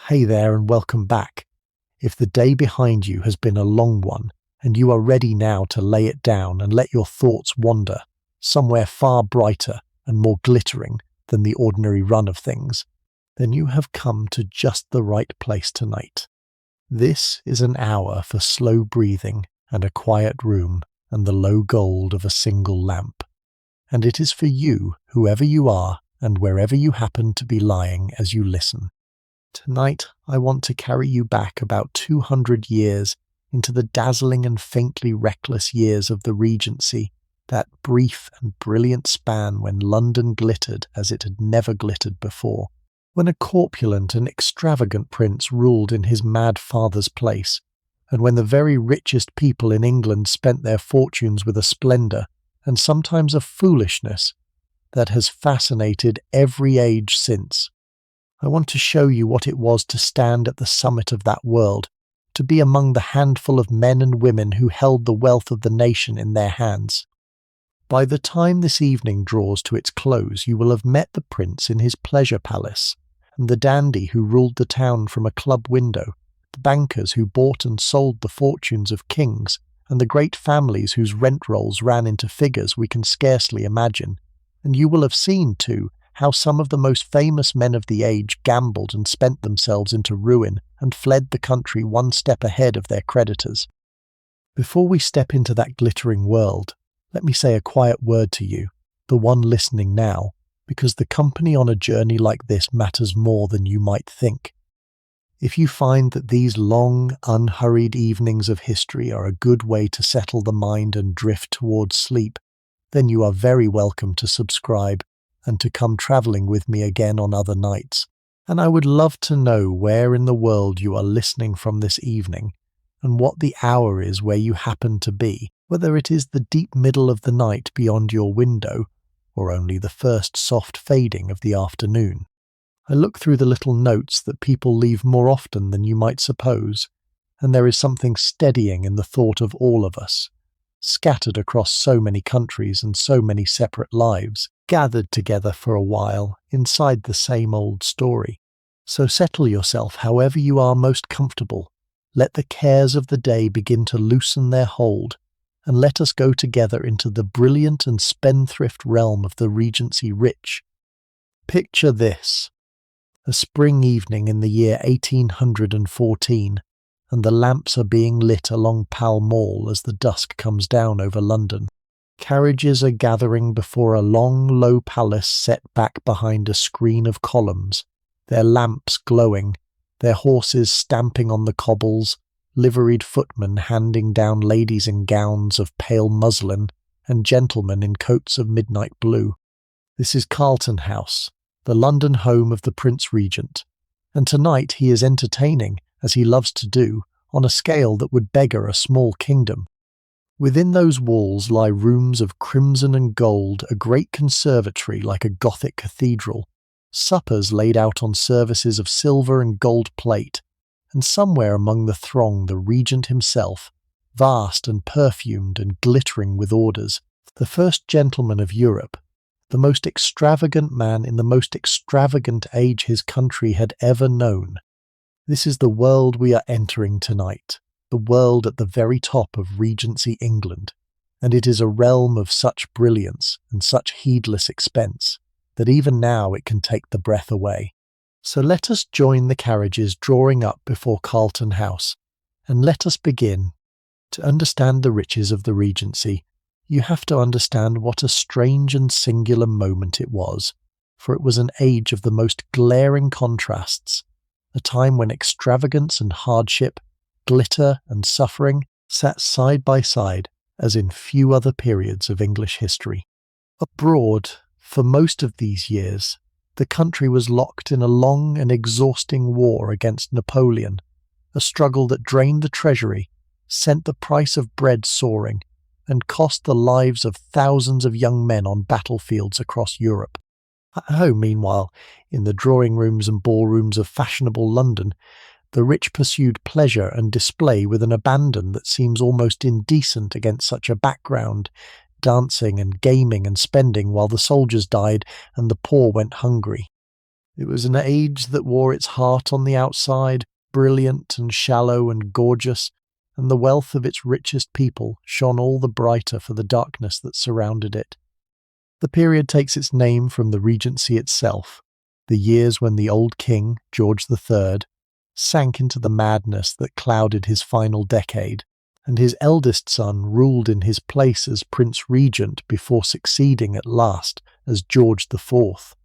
Hey there and welcome back. If the day behind you has been a long one and you are ready now to lay it down and let your thoughts wander somewhere far brighter and more glittering than the ordinary run of things, then you have come to just the right place tonight. This is an hour for slow breathing and a quiet room and the low gold of a single lamp. And it is for you, whoever you are and wherever you happen to be lying as you listen. Tonight, I want to carry you back about 200 years into the dazzling and faintly reckless years of the Regency, that brief and brilliant span when London glittered as it had never glittered before, when a corpulent and extravagant prince ruled in his mad father's place, and when the very richest people in England spent their fortunes with a splendour and sometimes a foolishness that has fascinated every age since. I want to show you what it was to stand at the summit of that world, to be among the handful of men and women who held the wealth of the nation in their hands. By the time this evening draws to its close, you will have met the prince in his pleasure palace, and the dandy who ruled the town from a club window, the bankers who bought and sold the fortunes of kings, and the great families whose rent rolls ran into figures we can scarcely imagine. And you will have seen, too, how some of the most famous men of the age gambled and spent themselves into ruin and fled the country one step ahead of their creditors. Before we step into that glittering world, let me say a quiet word to you, the one listening now, because the company on a journey like this matters more than you might think. If you find that these long, unhurried evenings of history are a good way to settle the mind and drift towards sleep, then you are very welcome to subscribe and to come travelling with me again on other nights. And I would love to know where in the world you are listening from this evening, and what the hour is where you happen to be, whether it is the deep middle of the night beyond your window, or only the first soft fading of the afternoon. I look through the little notes that people leave more often than you might suppose, and there is something steadying in the thought of all of us, scattered across so many countries and so many separate lives, gathered together for a while inside the same old story. So settle yourself however you are most comfortable, let the cares of the day begin to loosen their hold, and let us go together into the brilliant and spendthrift realm of the Regency rich. Picture this: a spring evening in the year 1814, and the lamps are being lit along Pall Mall as the dusk comes down over London. Carriages are gathering before a long, low palace set back behind a screen of columns, their lamps glowing, their horses stamping on the cobbles, liveried footmen handing down ladies in gowns of pale muslin and gentlemen in coats of midnight blue. This is Carlton House, the London home of the Prince Regent, and tonight he is entertaining, as he loves to do, on a scale that would beggar a small kingdom. Within those walls lie rooms of crimson and gold, a great conservatory like a Gothic cathedral, suppers laid out on services of silver and gold plate, and somewhere among the throng the Regent himself, vast and perfumed and glittering with orders, the first gentleman of Europe, the most extravagant man in the most extravagant age his country had ever known. This is the world we are entering tonight, the world at the very top of Regency England, and it is a realm of such brilliance and such heedless expense that even now it can take the breath away. So let us join the carriages drawing up before Carlton House, and let us begin. To understand the riches of the Regency, you have to understand what a strange and singular moment it was, for it was an age of the most glaring contrasts, a time when extravagance and hardship, glitter and suffering sat side by side as in few other periods of English history. Abroad, for most of these years, the country was locked in a long and exhausting war against Napoleon, a struggle that drained the treasury, sent the price of bread soaring, and cost the lives of thousands of young men on battlefields across Europe. At home, meanwhile, in the drawing rooms and ballrooms of fashionable London, the rich pursued pleasure and display with an abandon that seems almost indecent against such a background, dancing and gaming and spending while the soldiers died and the poor went hungry. It was an age that wore its heart on the outside, brilliant and shallow and gorgeous, and the wealth of its richest people shone all the brighter for the darkness that surrounded it. The period takes its name from the Regency itself, the years when the old king, George III, sank into the madness that clouded his final decade, and his eldest son ruled in his place as Prince Regent before succeeding at last as George IV.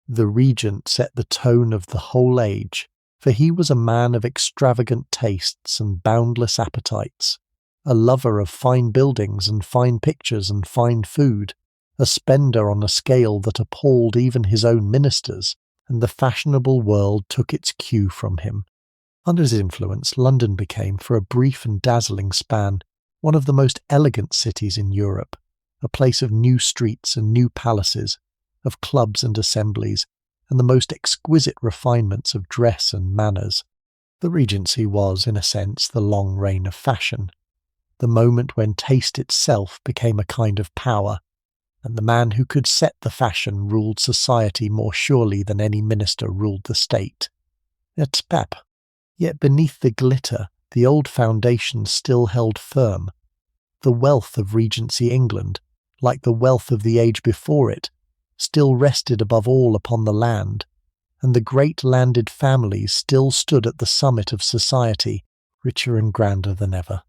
The Regent set the tone of the whole age, for he was a man of extravagant tastes and boundless appetites, a lover of fine buildings and fine pictures and fine food, a spender on a scale that appalled even his own ministers, and the fashionable world took its cue from him. Under his influence, London became, for a brief and dazzling span, one of the most elegant cities in Europe, a place of new streets and new palaces, of clubs and assemblies, and the most exquisite refinements of dress and manners. The Regency was, in a sense, the long reign of fashion, the moment when taste itself became a kind of power, and the man who could set the fashion ruled society more surely than any minister ruled the state. It's pep. Yet beneath the glitter, the old foundation still held firm. The wealth of Regency England, like the wealth of the age before it, still rested above all upon the land, and the great landed families still stood at the summit of society, richer and grander than ever.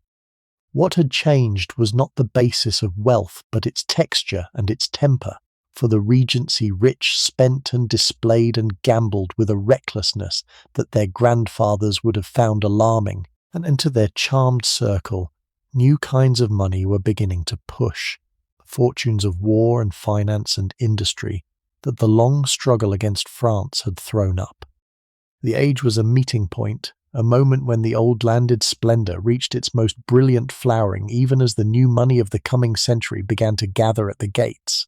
What had changed was not the basis of wealth, but its texture and its temper, for the Regency rich spent and displayed and gambled with a recklessness that their grandfathers would have found alarming, and into their charmed circle, new kinds of money were beginning to push, fortunes of war and finance and industry that the long struggle against France had thrown up. The age was a meeting point, a moment when the old landed splendour reached its most brilliant flowering even as the new money of the coming century began to gather at the gates.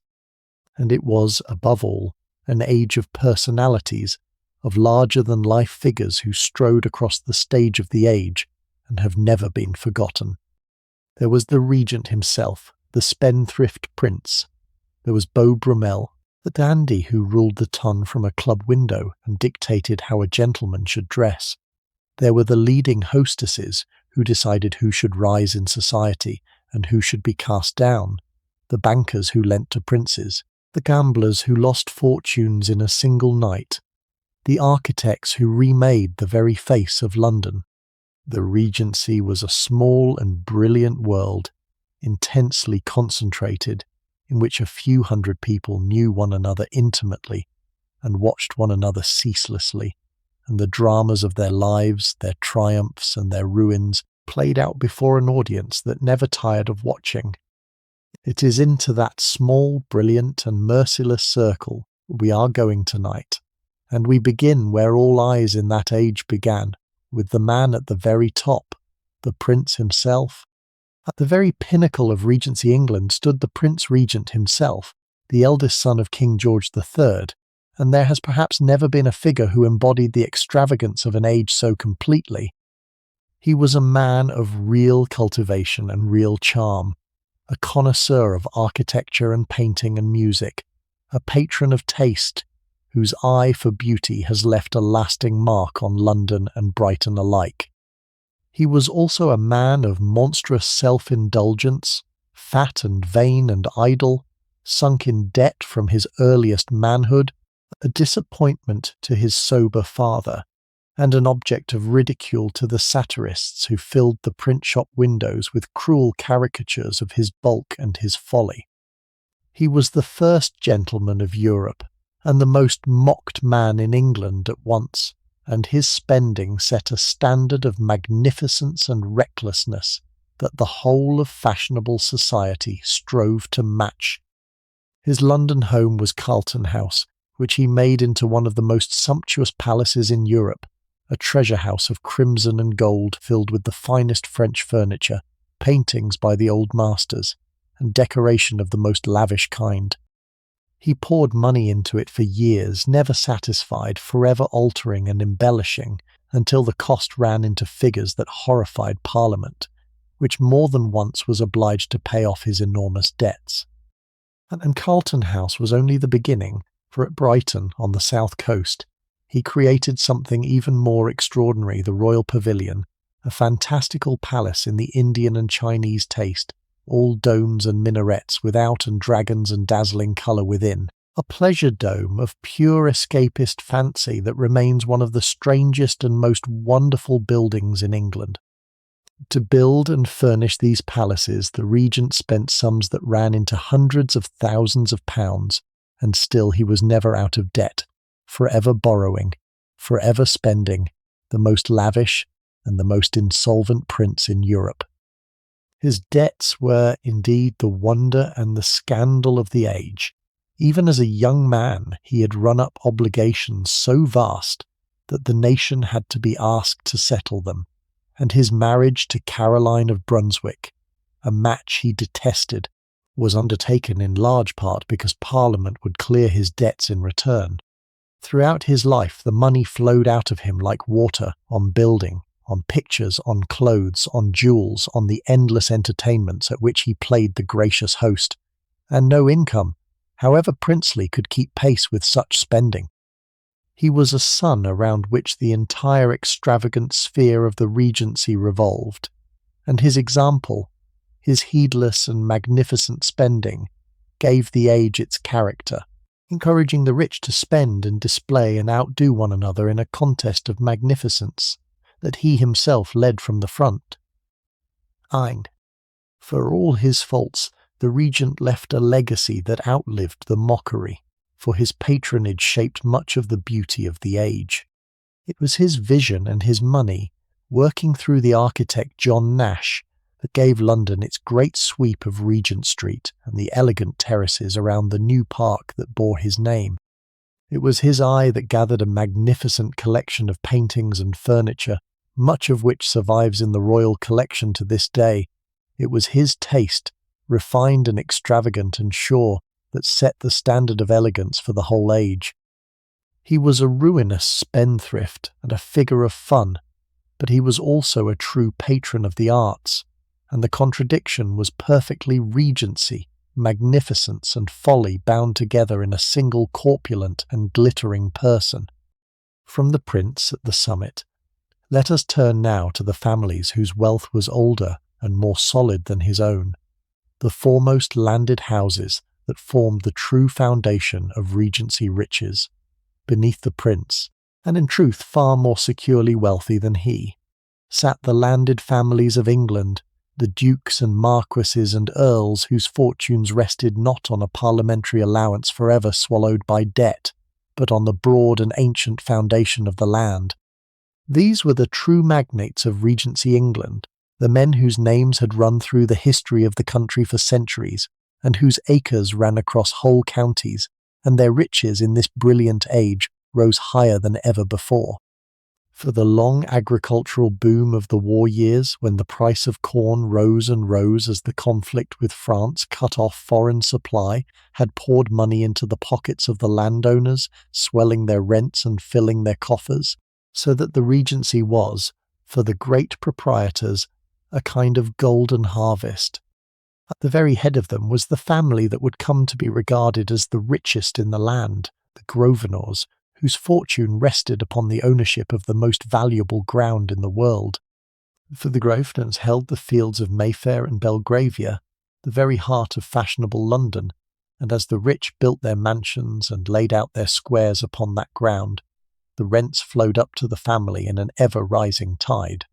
And it was, above all, an age of personalities, of larger-than-life figures who strode across the stage of the age and have never been forgotten. There was the Regent himself, the spendthrift prince. There was Beau Brummell, the dandy who ruled the ton from a club window and dictated how a gentleman should dress. There were the leading hostesses who decided who should rise in society and who should be cast down, the bankers who lent to princes, the gamblers who lost fortunes in a single night, the architects who remade the very face of London. The Regency was a small and brilliant world, intensely concentrated, in which a few hundred people knew one another intimately and watched one another ceaselessly, and the dramas of their lives, their triumphs and their ruins played out before an audience that never tired of watching. It is into that small, brilliant and merciless circle we are going tonight, and we begin where all eyes in that age began, with the man at the very top, the Prince himself. At the very pinnacle of Regency England stood the Prince Regent himself, the eldest son of King George III, and there has perhaps never been a figure who embodied the extravagance of an age so completely. He was a man of real cultivation and real charm, a connoisseur of architecture and painting and music, a patron of taste, whose eye for beauty has left a lasting mark on London and Brighton alike. He was also a man of monstrous self-indulgence, fat and vain and idle, sunk in debt from his earliest manhood, a disappointment to his sober father, and an object of ridicule to the satirists who filled the print shop windows with cruel caricatures of his bulk and his folly. He was the first gentleman of Europe, and the most mocked man in England at once, and his spending set a standard of magnificence and recklessness that the whole of fashionable society strove to match. His London home was Carlton House, which he made into one of the most sumptuous palaces in Europe, a treasure house of crimson and gold filled with the finest French furniture, paintings by the old masters, and decoration of the most lavish kind. He poured money into it for years, never satisfied, forever altering and embellishing, until the cost ran into figures that horrified Parliament, which more than once was obliged to pay off his enormous debts. And Carlton House was only the beginning, at Brighton on the south coast, he created something even more extraordinary, the Royal Pavilion, a fantastical palace in the Indian and Chinese taste, all domes and minarets without and dragons and dazzling colour within. A pleasure dome of pure escapist fancy that remains one of the strangest and most wonderful buildings in England. To build and furnish these palaces, the Regent spent sums that ran into hundreds of thousands of pounds, and still he was never out of debt, forever borrowing, forever spending, the most lavish and the most insolvent prince in Europe. His debts were indeed the wonder and the scandal of the age. Even as a young man, he had run up obligations so vast that the nation had to be asked to settle them, and his marriage to Caroline of Brunswick, a match he detested, was undertaken in large part because Parliament would clear his debts in return. Throughout his life, the money flowed out of him like water on building, on pictures, on clothes, on jewels, on the endless entertainments at which he played the gracious host, and no income, however princely, could keep pace with such spending. He was a sun around which the entire extravagant sphere of the Regency revolved, and his example, his heedless and magnificent spending, gave the age its character, encouraging the rich to spend and display and outdo one another in a contest of magnificence that he himself led from the front. Ein. For all his faults, the Regent left a legacy that outlived the mockery, for his patronage shaped much of the beauty of the age. It was his vision and his money, working through the architect John Nash, that gave London its great sweep of Regent Street and the elegant terraces around the new park that bore his name. It was his eye that gathered a magnificent collection of paintings and furniture, much of which survives in the royal collection to this day. It was his taste, refined and extravagant and sure, that set the standard of elegance for the whole age. He was a ruinous spendthrift and a figure of fun, but he was also a true patron of the arts, and the contradiction was perfectly Regency, magnificence and folly bound together in a single corpulent and glittering person. From the prince at the summit, let us turn now to the families whose wealth was older and more solid than his own, the foremost landed houses that formed the true foundation of Regency riches. Beneath the prince, and in truth far more securely wealthy than he, sat the landed families of England, the dukes and marquesses and earls whose fortunes rested not on a parliamentary allowance forever swallowed by debt, but on the broad and ancient foundation of the land. These were the true magnates of Regency England, the men whose names had run through the history of the country for centuries, and whose acres ran across whole counties, and their riches in this brilliant age rose higher than ever before. For the long agricultural boom of the war years, when the price of corn rose and rose as the conflict with France cut off foreign supply, had poured money into the pockets of the landowners, swelling their rents and filling their coffers, so that the Regency was, for the great proprietors, a kind of golden harvest. At the very head of them was the family that would come to be regarded as the richest in the land, the Grosvenors, whose fortune rested upon the ownership of the most valuable ground in the world. For the Grosvenors held the fields of Mayfair and Belgravia, the very heart of fashionable London, and as the rich built their mansions and laid out their squares upon that ground, the rents flowed up to the family in an ever-rising tide.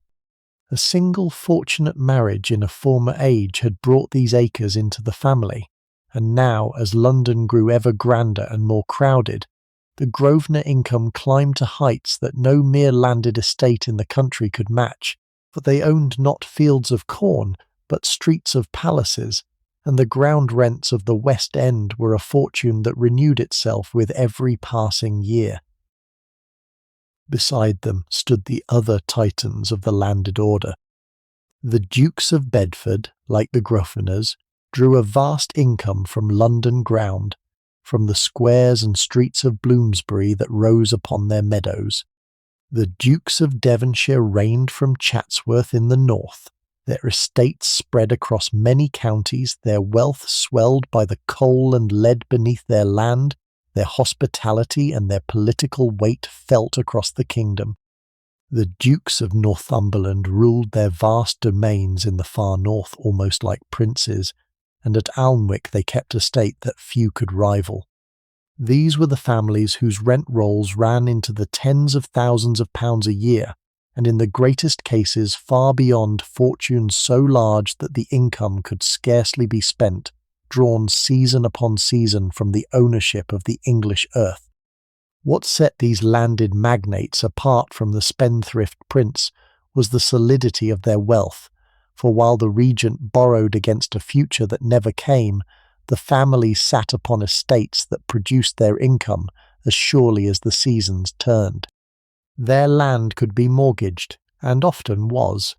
A single fortunate marriage in a former age had brought these acres into the family, and now, as London grew ever grander and more crowded, the Grosvenor income climbed to heights that no mere landed estate in the country could match, for they owned not fields of corn, but streets of palaces, and the ground rents of the West End were a fortune that renewed itself with every passing year. Beside them stood the other titans of the landed order. The Dukes of Bedford, like the Grosvenors, drew a vast income from London ground, from the squares and streets of Bloomsbury that rose upon their meadows. The Dukes of Devonshire reigned from Chatsworth in the north. Their estates spread across many counties, their wealth swelled by the coal and lead beneath their land, their hospitality and their political weight felt across the kingdom. The Dukes of Northumberland ruled their vast domains in the far north almost like princes, and at Alnwick they kept a state that few could rival. These were the families whose rent rolls ran into the tens of thousands of pounds a year, and in the greatest cases far beyond fortunes so large that the income could scarcely be spent, drawn season upon season from the ownership of the English earth. What set these landed magnates apart from the spendthrift prince was the solidity of their wealth, for while the regent borrowed against a future that never came, the families sat upon estates that produced their income as surely as the seasons turned. Their land could be mortgaged, and often was,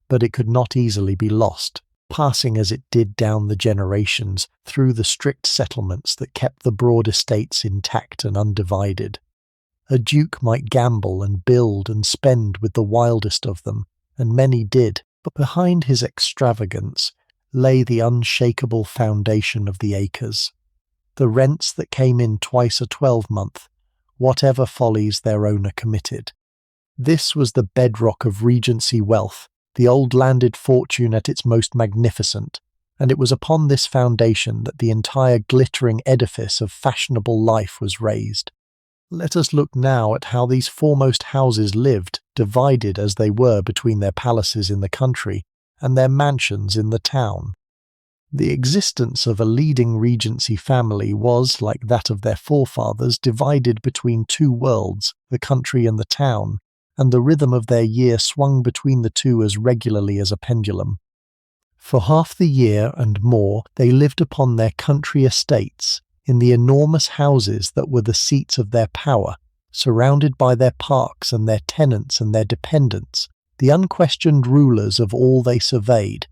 but it could not easily be lost, passing as it did down the generations through the strict settlements that kept the broad estates intact and undivided. A duke might gamble and build and spend with the wildest of them, and many did, but behind his extravagance lay the unshakable foundation of the acres. The rents that came in twice a 12-month, whatever follies their owner committed. This was the bedrock of Regency wealth, the old landed fortune at its most magnificent, and it was upon this foundation that the entire glittering edifice of fashionable life was raised. Let us look now at how these foremost houses lived, divided as they were between their palaces in the country and their mansions in the town. The existence of a leading Regency family was, like that of their forefathers, divided between two worlds, the country and the town, and the rhythm of their year swung between the two as regularly as a pendulum. For half the year and more they lived upon their country estates, in the enormous houses that were the seats of their power, surrounded by their parks and their tenants and their dependents, the unquestioned rulers of all they surveyed.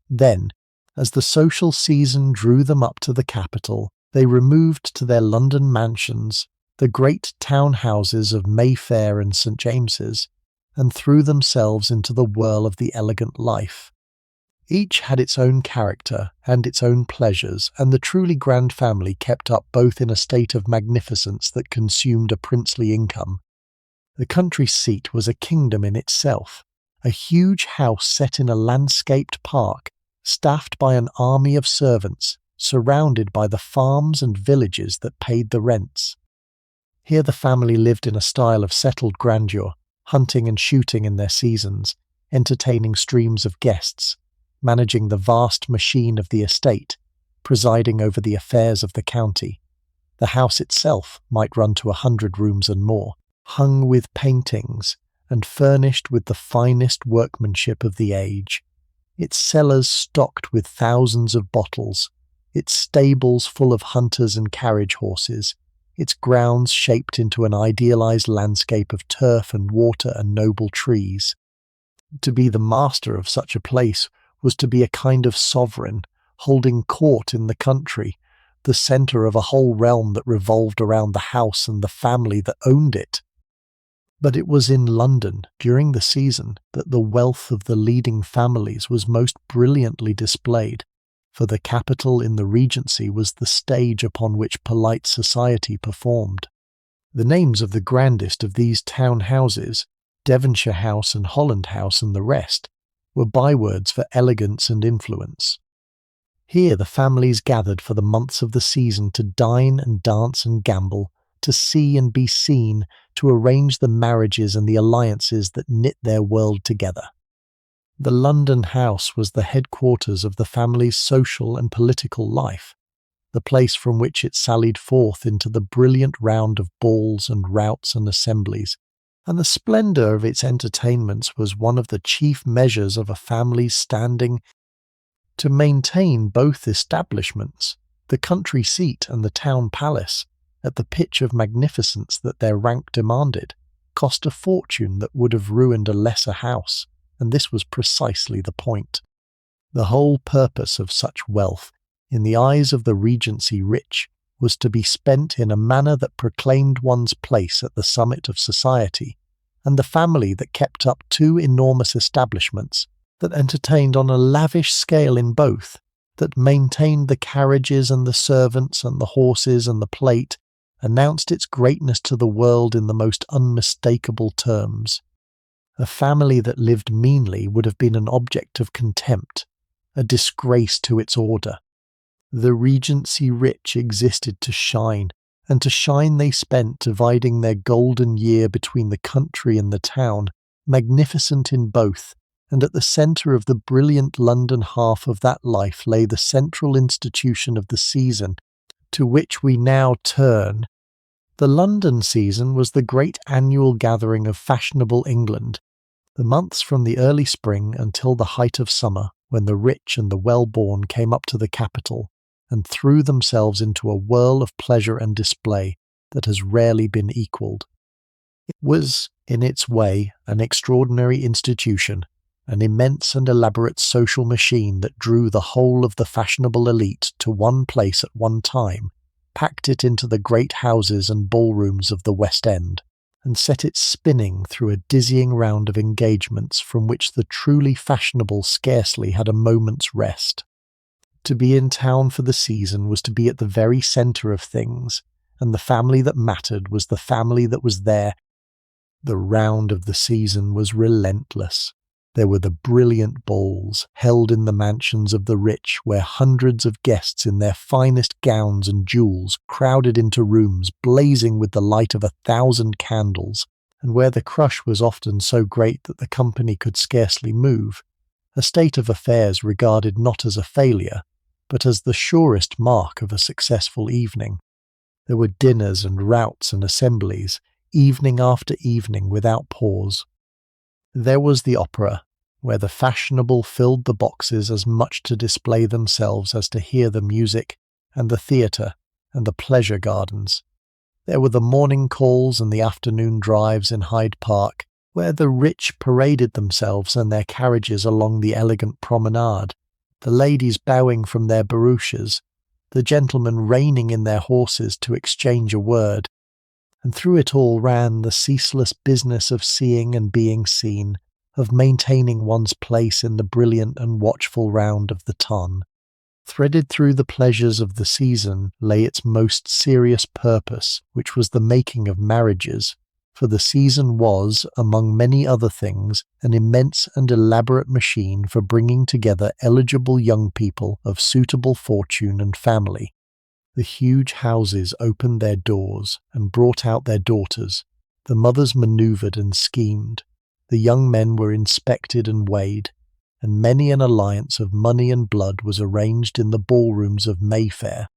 Then, as the social season drew them up to the capital, they removed to their London mansions, the great town houses of Mayfair and St. James's, and threw themselves into the whirl of the elegant life. Each had its own character and its own pleasures, and the truly grand family kept up both in a state of magnificence that consumed a princely income. The country seat was a kingdom in itself, a huge house set in a landscaped park, staffed by an army of servants, surrounded by the farms and villages that paid the rents. Here the family lived in a style of settled grandeur, hunting and shooting in their seasons, entertaining streams of guests, managing the vast machine of the estate, presiding over the affairs of the county. The house itself might run to 100 rooms and more, hung with paintings and furnished with the finest workmanship of the age, its cellars stocked with thousands of bottles, its stables full of hunters and carriage horses, its grounds shaped into an idealized landscape of turf and water and noble trees. To be the master of such a place was to be a kind of sovereign, holding court in the country, the centre of a whole realm that revolved around the house and the family that owned it. But it was in London, during the season, that the wealth of the leading families was most brilliantly displayed, for the capital in the Regency was the stage upon which polite society performed. The names of the grandest of these town houses, Devonshire House and Holland House and the rest, were bywords for elegance and influence. Here the families gathered for the months of the season to dine and dance and gamble, to see and be seen, to arrange the marriages and the alliances that knit their world together. The London house was the headquarters of the family's social and political life, the place from which it sallied forth into the brilliant round of balls and routs and assemblies, and the splendour of its entertainments was one of the chief measures of a family's standing. To maintain both establishments, the country seat and the town palace, at the pitch of magnificence that their rank demanded, cost a fortune that would have ruined a lesser house, and this was precisely the point. The whole purpose of such wealth, in the eyes of the Regency rich, was to be spent in a manner that proclaimed one's place at the summit of society, and the family that kept up two enormous establishments, that entertained on a lavish scale in both, that maintained the carriages and the servants and the horses and the plate, announced its greatness to the world in the most unmistakable terms. A family that lived meanly would have been an object of contempt, a disgrace to its order. The Regency rich existed to shine, and to shine they spent dividing their golden year between the country and the town, magnificent in both, and at the centre of the brilliant London half of that life lay the central institution of the season, to which we now turn. The London season was the great annual gathering of fashionable England, the months from the early spring until the height of summer, when the rich and the well-born came up to the capital and threw themselves into a whirl of pleasure and display that has rarely been equalled. It was, in its way, an extraordinary institution, an immense and elaborate social machine that drew the whole of the fashionable elite to one place at one time, packed it into the great houses and ballrooms of the West End, and set it spinning through a dizzying round of engagements from which the truly fashionable scarcely had a moment's rest. To be in town for the season was to be at the very centre of things, and the family that mattered was the family that was there. The round of the season was relentless. There were the brilliant balls, held in the mansions of the rich, where hundreds of guests in their finest gowns and jewels crowded into rooms blazing with the light of 1,000 candles, and where the crush was often so great that the company could scarcely move, a state of affairs regarded not as a failure, but as the surest mark of a successful evening. There were dinners and routs and assemblies, evening after evening without pause. There was the opera, where the fashionable filled the boxes as much to display themselves as to hear the music, and the theatre, and the pleasure gardens. There were the morning calls and the afternoon drives in Hyde Park, where the rich paraded themselves and their carriages along the elegant promenade, the ladies bowing from their barouches, the gentlemen reining in their horses to exchange a word, and through it all ran the ceaseless business of seeing and being seen, of maintaining one's place in the brilliant and watchful round of the ton. Threaded through the pleasures of the season lay its most serious purpose, which was the making of marriages, for the season was, among many other things, an immense and elaborate machine for bringing together eligible young people of suitable fortune and family. The huge houses opened their doors and brought out their daughters. The mothers manoeuvred and schemed. The young men were inspected and weighed, and many an alliance of money and blood was arranged in the ballrooms of Mayfair.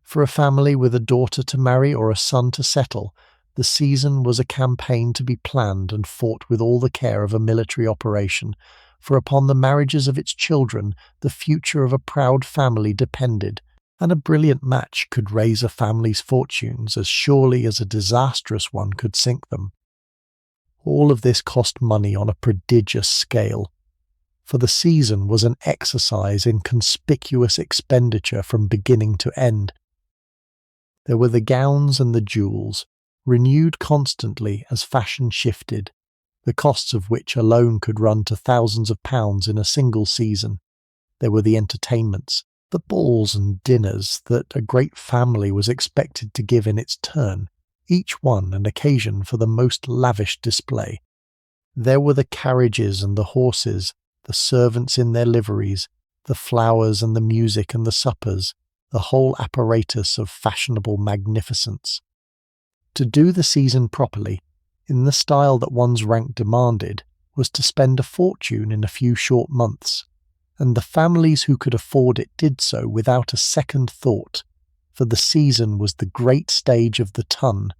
For a family with a daughter to marry or a son to settle, the season was a campaign to be planned and fought with all the care of a military operation, for upon the marriages of its children the future of a proud family depended, and a brilliant match could raise a family's fortunes as surely as a disastrous one could sink them. All of this cost money on a prodigious scale, for the season was an exercise in conspicuous expenditure from beginning to end. There were the gowns and the jewels, renewed constantly as fashion shifted, the costs of which alone could run to thousands of pounds in a single season. There were the entertainments, the balls and dinners that a great family was expected to give in its turn, each one an occasion for the most lavish display. There were the carriages and the horses, the servants in their liveries, the flowers and the music and the suppers, the whole apparatus of fashionable magnificence. To do the season properly, in the style that one's rank demanded, was to spend a fortune in a few short months, and the families who could afford it did so without a second thought, for the season was the great stage of the ton,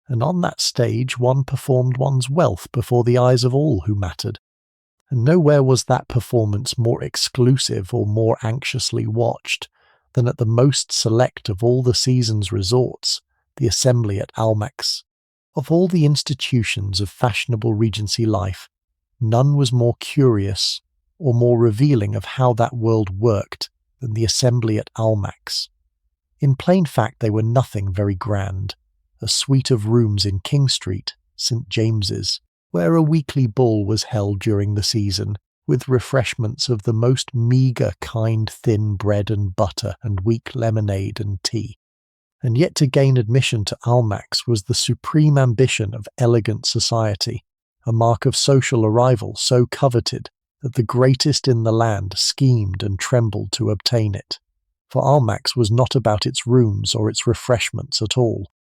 and on that stage one performed one's wealth before the eyes of all who mattered. And nowhere was that performance more exclusive or more anxiously watched than at the most select of all the season's resorts, the assembly at Almack's. Of all the institutions of fashionable Regency life, none was more curious or more revealing of how that world worked than the assembly at Almack's. In plain fact, they were nothing very grand, a suite of rooms in King Street, St. James's, where a weekly ball was held during the season, with refreshments of the most meagre kind thin bread and butter and weak lemonade and tea. And yet to gain admission to Almack's was the supreme ambition of elegant society, a mark of social arrival so coveted that the greatest in the land schemed and trembled to obtain it. For Almack's was not about its rooms or its refreshments at all.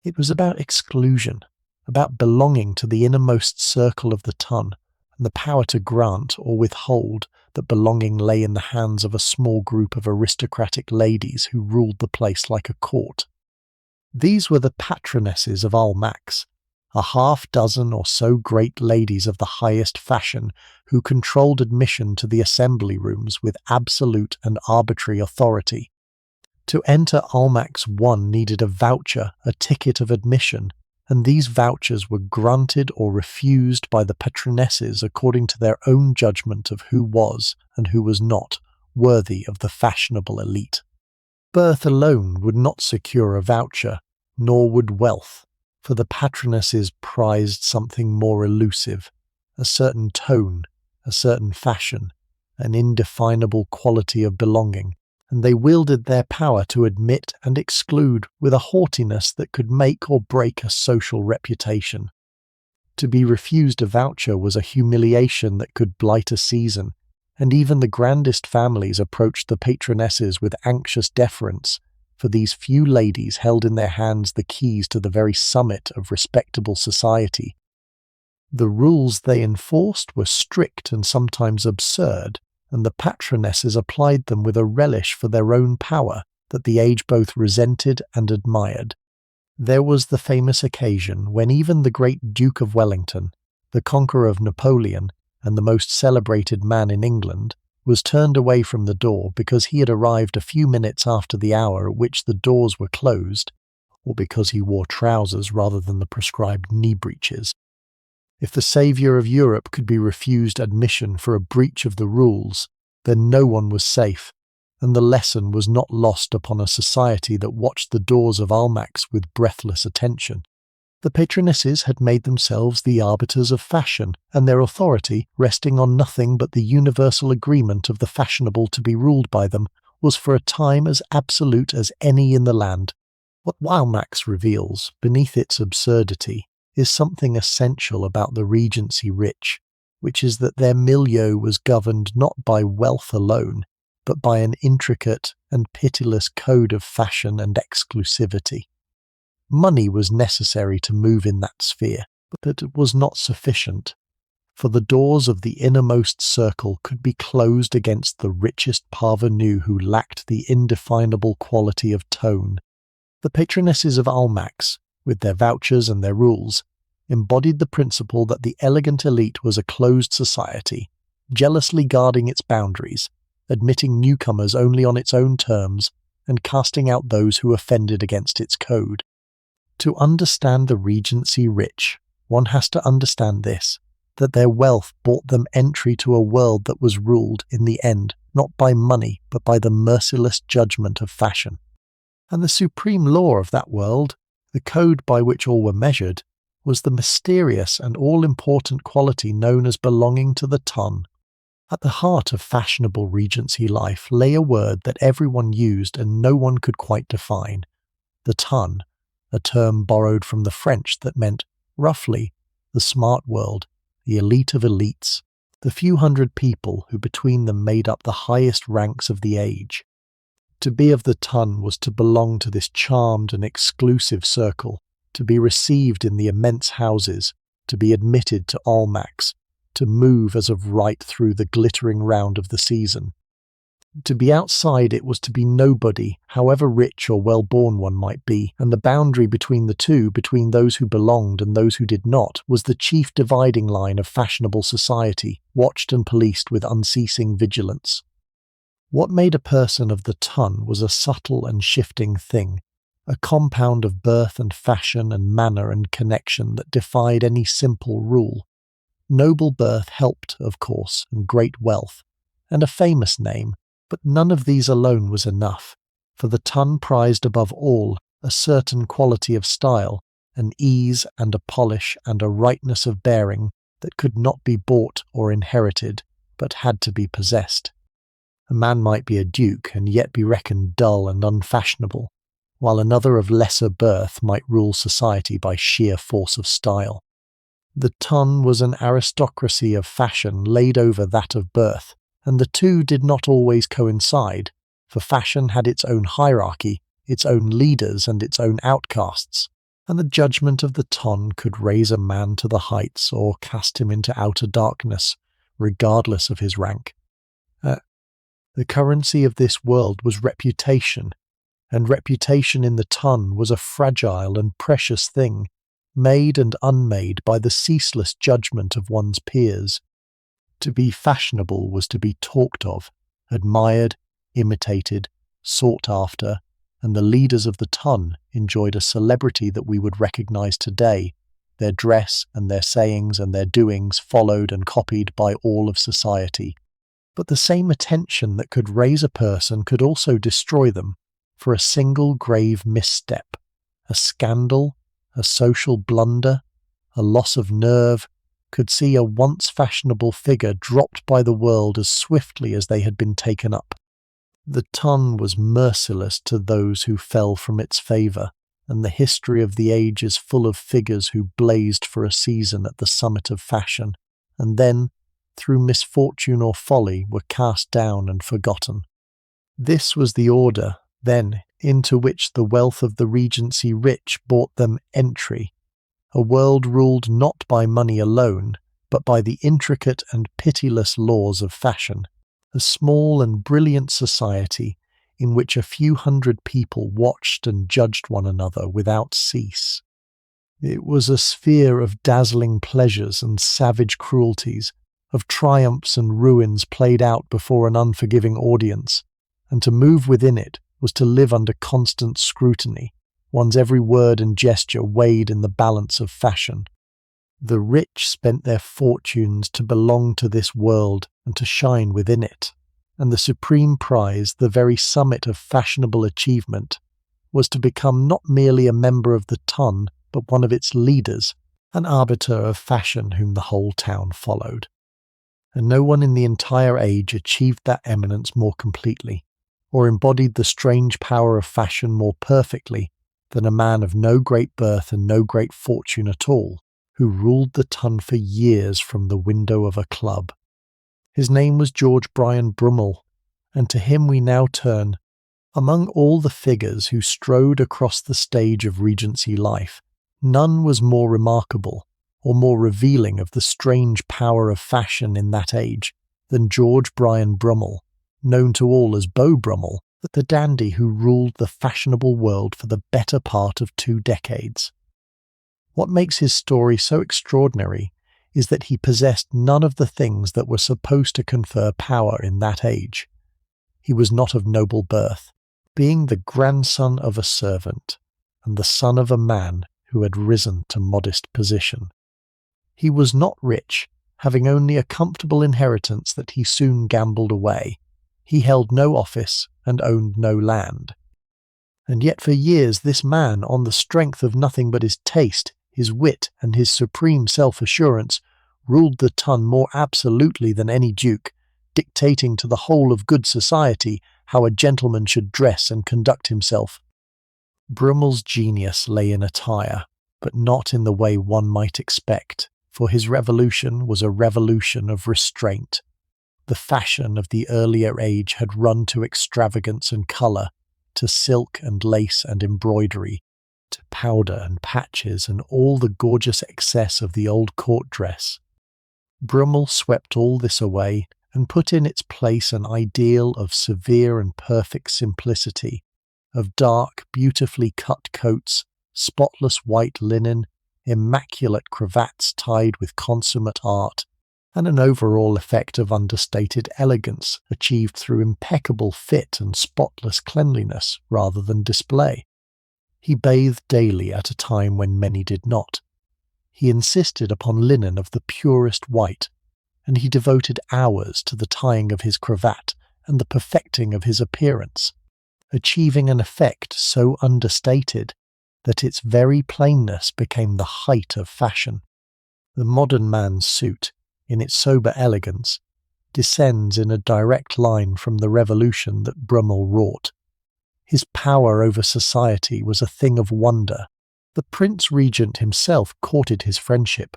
It was about exclusion, about belonging to the innermost circle of the ton, and the power to grant or withhold that belonging lay in the hands of a small group of aristocratic ladies who ruled the place like a court. These were the patronesses of Almack's, a half-dozen or so great ladies of the highest fashion who controlled admission to the assembly rooms with absolute and arbitrary authority. To enter Almack's one needed a voucher, a ticket of admission, and these vouchers were granted or refused by the patronesses according to their own judgment of who was and who was not worthy of the fashionable elite. Birth alone would not secure a voucher, nor would wealth, for the patronesses prized something more elusive, a certain tone, a certain fashion, an indefinable quality of belonging, and they wielded their power to admit and exclude with a haughtiness that could make or break a social reputation. To be refused a voucher was a humiliation that could blight a season, and even the grandest families approached the patronesses with anxious deference, for these few ladies held in their hands the keys to the very summit of respectable society. The rules they enforced were strict and sometimes absurd, and the patronesses applied them with a relish for their own power that the age both resented and admired. There was the famous occasion when even the great Duke of Wellington, the conqueror of Napoleon, and the most celebrated man in England, was turned away from the door because he had arrived a few minutes after the hour at which the doors were closed, or because he wore trousers rather than the prescribed knee breeches. If the saviour of Europe could be refused admission for a breach of the rules, then no one was safe, and the lesson was not lost upon a society that watched the doors of Almack's with breathless attention. The patronesses had made themselves the arbiters of fashion, and their authority, resting on nothing but the universal agreement of the fashionable to be ruled by them, was for a time as absolute as any in the land. What Almack's reveals, beneath its absurdity, is something essential about the Regency rich, which is that their milieu was governed not by wealth alone, but by an intricate and pitiless code of fashion and exclusivity. Money was necessary to move in that sphere, but it was not sufficient, for the doors of the innermost circle could be closed against the richest parvenu who lacked the indefinable quality of tone. The patronesses of Almack's, with their vouchers and their rules, embodied the principle that the elegant elite was a closed society, jealously guarding its boundaries, admitting newcomers only on its own terms, and casting out those who offended against its code. To understand the Regency rich, one has to understand this, that their wealth bought them entry to a world that was ruled, in the end, not by money, but by the merciless judgment of fashion. And the supreme law of that world, the code by which all were measured, was the mysterious and all-important quality known as belonging to the ton. At the heart of fashionable Regency life lay a word that everyone used and no one could quite define: the ton, a term borrowed from the French that meant, roughly, the smart world, the elite of elites, the few hundred people who between them made up the highest ranks of the age. To be of the ton was to belong to this charmed and exclusive circle, to be received in the immense houses, to be admitted to Almack's, to move as of right through the glittering round of the season. To be outside it was to be nobody, however rich or well-born one might be, and the boundary between the two, between those who belonged and those who did not, was the chief dividing line of fashionable society, watched and policed with unceasing vigilance. What made a person of the ton was a subtle and shifting thing, a compound of birth and fashion and manner and connection that defied any simple rule. Noble birth helped, of course, and great wealth, and a famous name, but none of these alone was enough, for the ton prized above all a certain quality of style, an ease and a polish and a rightness of bearing that could not be bought or inherited, but had to be possessed. A man might be a duke and yet be reckoned dull and unfashionable, while another of lesser birth might rule society by sheer force of style. The ton was an aristocracy of fashion laid over that of birth, and the two did not always coincide, for fashion had its own hierarchy, its own leaders and its own outcasts, and the judgment of the ton could raise a man to the heights or cast him into outer darkness, regardless of his rank. The currency of this world was reputation, and reputation in the ton was a fragile and precious thing, made and unmade by the ceaseless judgment of one's peers. To be fashionable was to be talked of, admired, imitated, sought after, and the leaders of the ton enjoyed a celebrity that we would recognize today. Their dress and their sayings and their doings followed and copied by all of society. But the same attention that could raise a person could also destroy them, for a single grave misstep, a scandal, a social blunder, a loss of nerve, could see a once fashionable figure dropped by the world as swiftly as they had been taken up. The ton was merciless to those who fell from its favour, and the history of the age is full of figures who blazed for a season at the summit of fashion, and then, through misfortune or folly, were cast down and forgotten. This was the order, then, into which the wealth of the Regency rich bought them entry, a world ruled not by money alone, but by the intricate and pitiless laws of fashion, a small and brilliant society in which a few hundred people watched and judged one another without cease. It was a sphere of dazzling pleasures and savage cruelties, of triumphs and ruins played out before an unforgiving audience, and to move within it was to live under constant scrutiny, one's every word and gesture weighed in the balance of fashion. The rich spent their fortunes to belong to this world and to shine within it, and the supreme prize, the very summit of fashionable achievement, was to become not merely a member of the ton, but one of its leaders, an arbiter of fashion whom the whole town followed. And no one in the entire age achieved that eminence more completely, or embodied the strange power of fashion more perfectly than a man of no great birth and no great fortune at all, who ruled the ton for years from the window of a club. His name was George Beau Brummell, and to him we now turn. Among all the figures who strode across the stage of Regency life, none was more remarkable, or more revealing of the strange power of fashion in that age, than George Beau Brummell, known to all as Beau Brummell, the dandy who ruled the fashionable world for the better part of 2 decades. What makes his story so extraordinary is that he possessed none of the things that were supposed to confer power in that age. He was not of noble birth, being the grandson of a servant, and the son of a man who had risen to modest position. He was not rich, having only a comfortable inheritance that he soon gambled away. He held no office and owned no land. And yet for years this man, on the strength of nothing but his taste, his wit, and his supreme self-assurance, ruled the ton more absolutely than any duke, dictating to the whole of good society how a gentleman should dress and conduct himself. Brummell's genius lay in attire, but not in the way one might expect, for his revolution was a revolution of restraint. The fashion of the earlier age had run to extravagance and colour, to silk and lace and embroidery, to powder and patches and all the gorgeous excess of the old court dress. Brummell swept all this away and put in its place an ideal of severe and perfect simplicity, of dark, beautifully cut coats, spotless white linen, immaculate cravats tied with consummate art, and an overall effect of understated elegance achieved through impeccable fit and spotless cleanliness rather than display. He bathed daily at a time when many did not. He insisted upon linen of the purest white, and he devoted hours to the tying of his cravat and the perfecting of his appearance, achieving an effect so understated that its very plainness became the height of fashion. The modern man's suit, in its sober elegance, descends in a direct line from the revolution that Brummell wrought. His power over society was a thing of wonder. The Prince Regent himself courted his friendship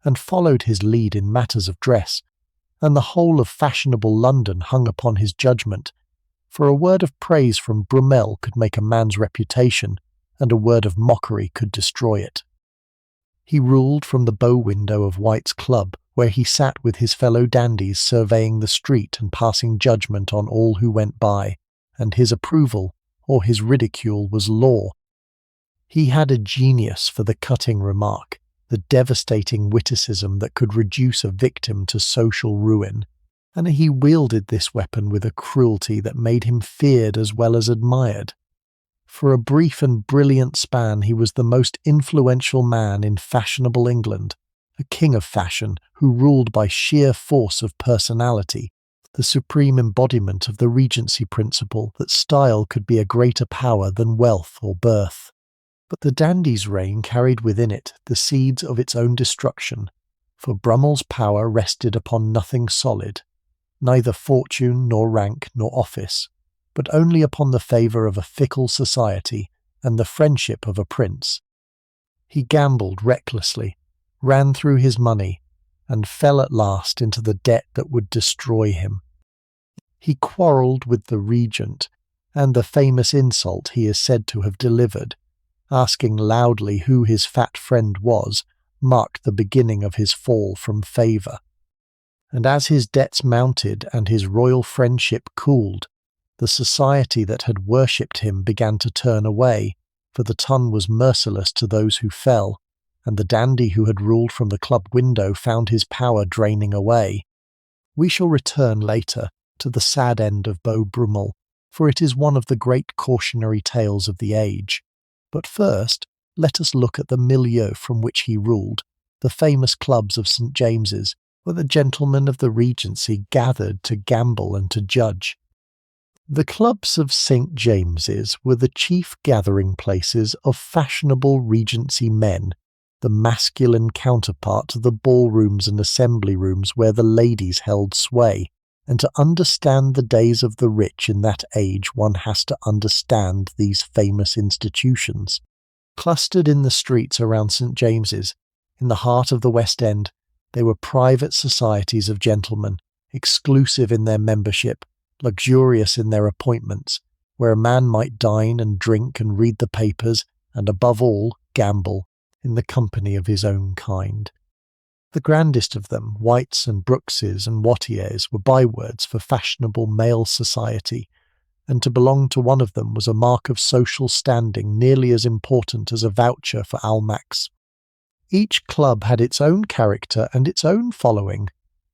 and followed his lead in matters of dress, and the whole of fashionable London hung upon his judgment, for a word of praise from Brummell could make a man's reputation, and a word of mockery could destroy it. He ruled from the bow window of White's club, where he sat with his fellow dandies surveying the street and passing judgment on all who went by, and his approval or his ridicule was law. He had a genius for the cutting remark, the devastating witticism that could reduce a victim to social ruin, and he wielded this weapon with a cruelty that made him feared as well as admired. For a brief and brilliant span he was the most influential man in fashionable England, a king of fashion who ruled by sheer force of personality, the supreme embodiment of the Regency principle that style could be a greater power than wealth or birth. But the dandy's reign carried within it the seeds of its own destruction, for Brummell's power rested upon nothing solid, neither fortune nor rank nor office, but only upon the favour of a fickle society and the friendship of a prince. He gambled recklessly, ran through his money, and fell at last into the debt that would destroy him. He quarrelled with the Regent, and the famous insult he is said to have delivered, asking loudly who his fat friend was, marked the beginning of his fall from favour. And as his debts mounted and his royal friendship cooled, the society that had worshipped him began to turn away, for the ton was merciless to those who fell, and the dandy who had ruled from the club window found his power draining away. We shall return later to the sad end of Beau Brummell, for it is one of the great cautionary tales of the age. But first, let us look at the milieu from which he ruled, the famous clubs of St. James's, where the gentlemen of the Regency gathered to gamble and to judge. The clubs of St. James's were the chief gathering places of fashionable Regency men, the masculine counterpart to the ballrooms and assembly rooms where the ladies held sway, and to understand the days of the rich in that age one has to understand these famous institutions. Clustered in the streets around St. James's, in the heart of the West End, they were private societies of gentlemen, exclusive in their membership, luxurious in their appointments, where a man might dine and drink and read the papers, and above all, gamble, in the company of his own kind. The grandest of them, Whites and Brookses and Wattiers, were bywords for fashionable male society, and to belong to one of them was a mark of social standing nearly as important as a voucher for Almack's. Each club had its own character and its own following.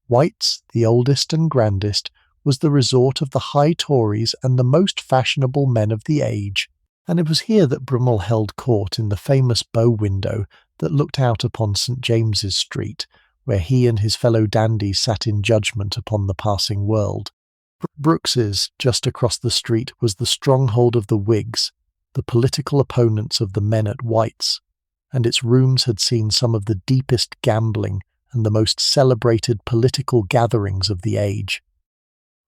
White's, the oldest and grandest, was the resort of the high Tories and the most fashionable men of the age, and it was here that Brummell held court in the famous bow window that looked out upon St. James's Street, where he and his fellow dandies sat in judgment upon the passing world. Brooks's, just across the street, was the stronghold of the Whigs, the political opponents of the men at White's, and its rooms had seen some of the deepest gambling and the most celebrated political gatherings of the age.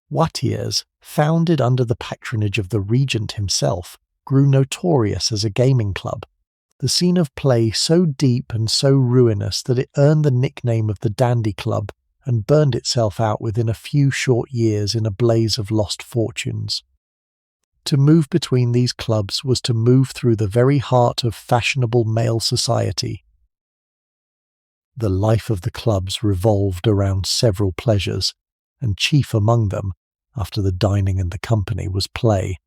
Wattiers, founded under the patronage of the Regent himself, grew notorious as a gaming club, the scene of play so deep and so ruinous that it earned the nickname of the Dandy Club and burned itself out within a few short years in a blaze of lost fortunes. To move between these clubs was to move through the very heart of fashionable male society. The life of the clubs revolved around several pleasures, and chief among them, after the dining and the company, was play.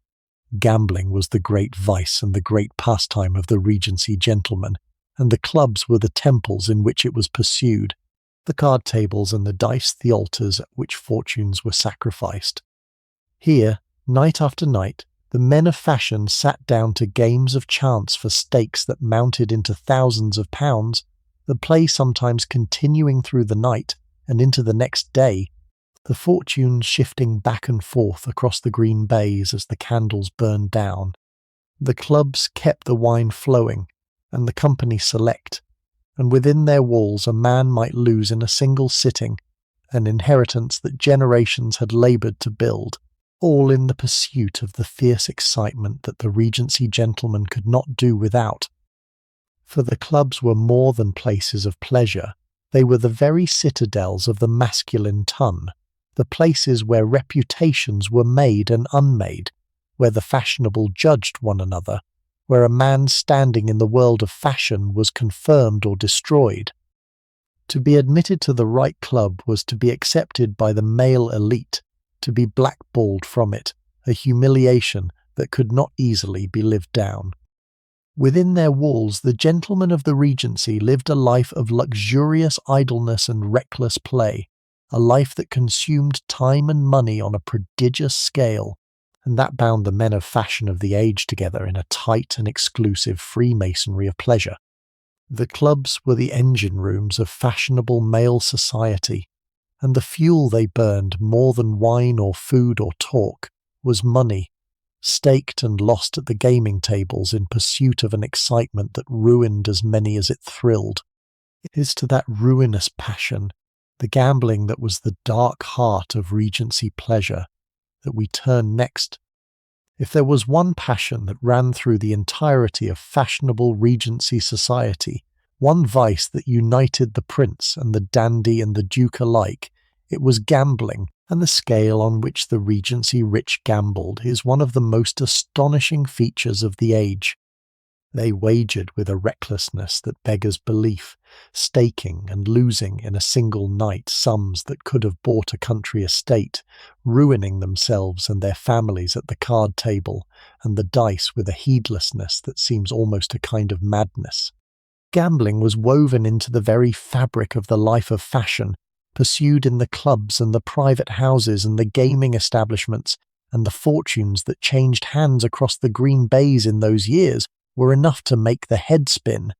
Gambling was the great vice and the great pastime of the Regency gentlemen, and the clubs were the temples in which it was pursued, the card tables and the dice the altars at which fortunes were sacrificed. Here, night after night, the men of fashion sat down to games of chance for stakes that mounted into thousands of pounds, the play sometimes continuing through the night and into the next day, the fortunes shifting back and forth across the green bays as the candles burned down. The clubs kept the wine flowing, and the company select, and within their walls a man might lose in a single sitting an inheritance that generations had laboured to build, all in the pursuit of the fierce excitement that the Regency gentlemen could not do without. For the clubs were more than places of pleasure, they were the very citadels of the masculine ton, the places where reputations were made and unmade, where the fashionable judged one another, where a man's standing in the world of fashion was confirmed or destroyed. To be admitted to the right club was to be accepted by the male elite, to be blackballed from it, a humiliation that could not easily be lived down. Within their walls, the gentlemen of the Regency lived a life of luxurious idleness and reckless play, a life that consumed time and money on a prodigious scale, and that bound the men of fashion of the age together in a tight and exclusive Freemasonry of pleasure. The clubs were the engine rooms of fashionable male society, and the fuel they burned more than wine or food or talk was money, staked and lost at the gaming tables in pursuit of an excitement that ruined as many as it thrilled. It is to that ruinous passion, the gambling that was the dark heart of Regency pleasure, that we turn next. If there was one passion that ran through the entirety of fashionable Regency society, one vice that united the prince and the dandy and the duke alike, it was gambling, and the scale on which the Regency rich gambled is one of the most astonishing features of the age. They wagered with a recklessness that beggars belief, staking and losing in a single night sums that could have bought a country estate, ruining themselves and their families at the card table and the dice with a heedlessness that seems almost a kind of madness. Gambling was woven into the very fabric of the life of fashion, pursued in the clubs and the private houses and the gaming establishments, and the fortunes that changed hands across the green bays in those years were enough to make the head spin.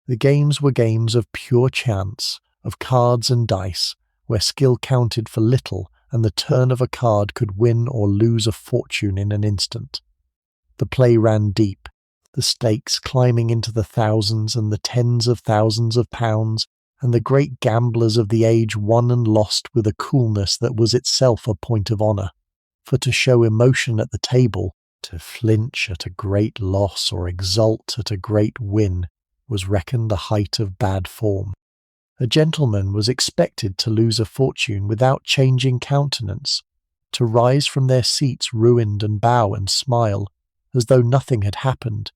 The games were games of pure chance, of cards and dice, where skill counted for little and the turn of a card could win or lose a fortune in an instant. The play ran deep, the stakes climbing into the thousands and the tens of thousands of pounds, and the great gamblers of the age won and lost with a coolness that was itself a point of honour. For to show emotion at the table, to flinch at a great loss or exult at a great win, was reckoned the height of bad form. A gentleman was expected to lose a fortune without changing countenance, to rise from their seats ruined and bow and smile, as though nothing had happened,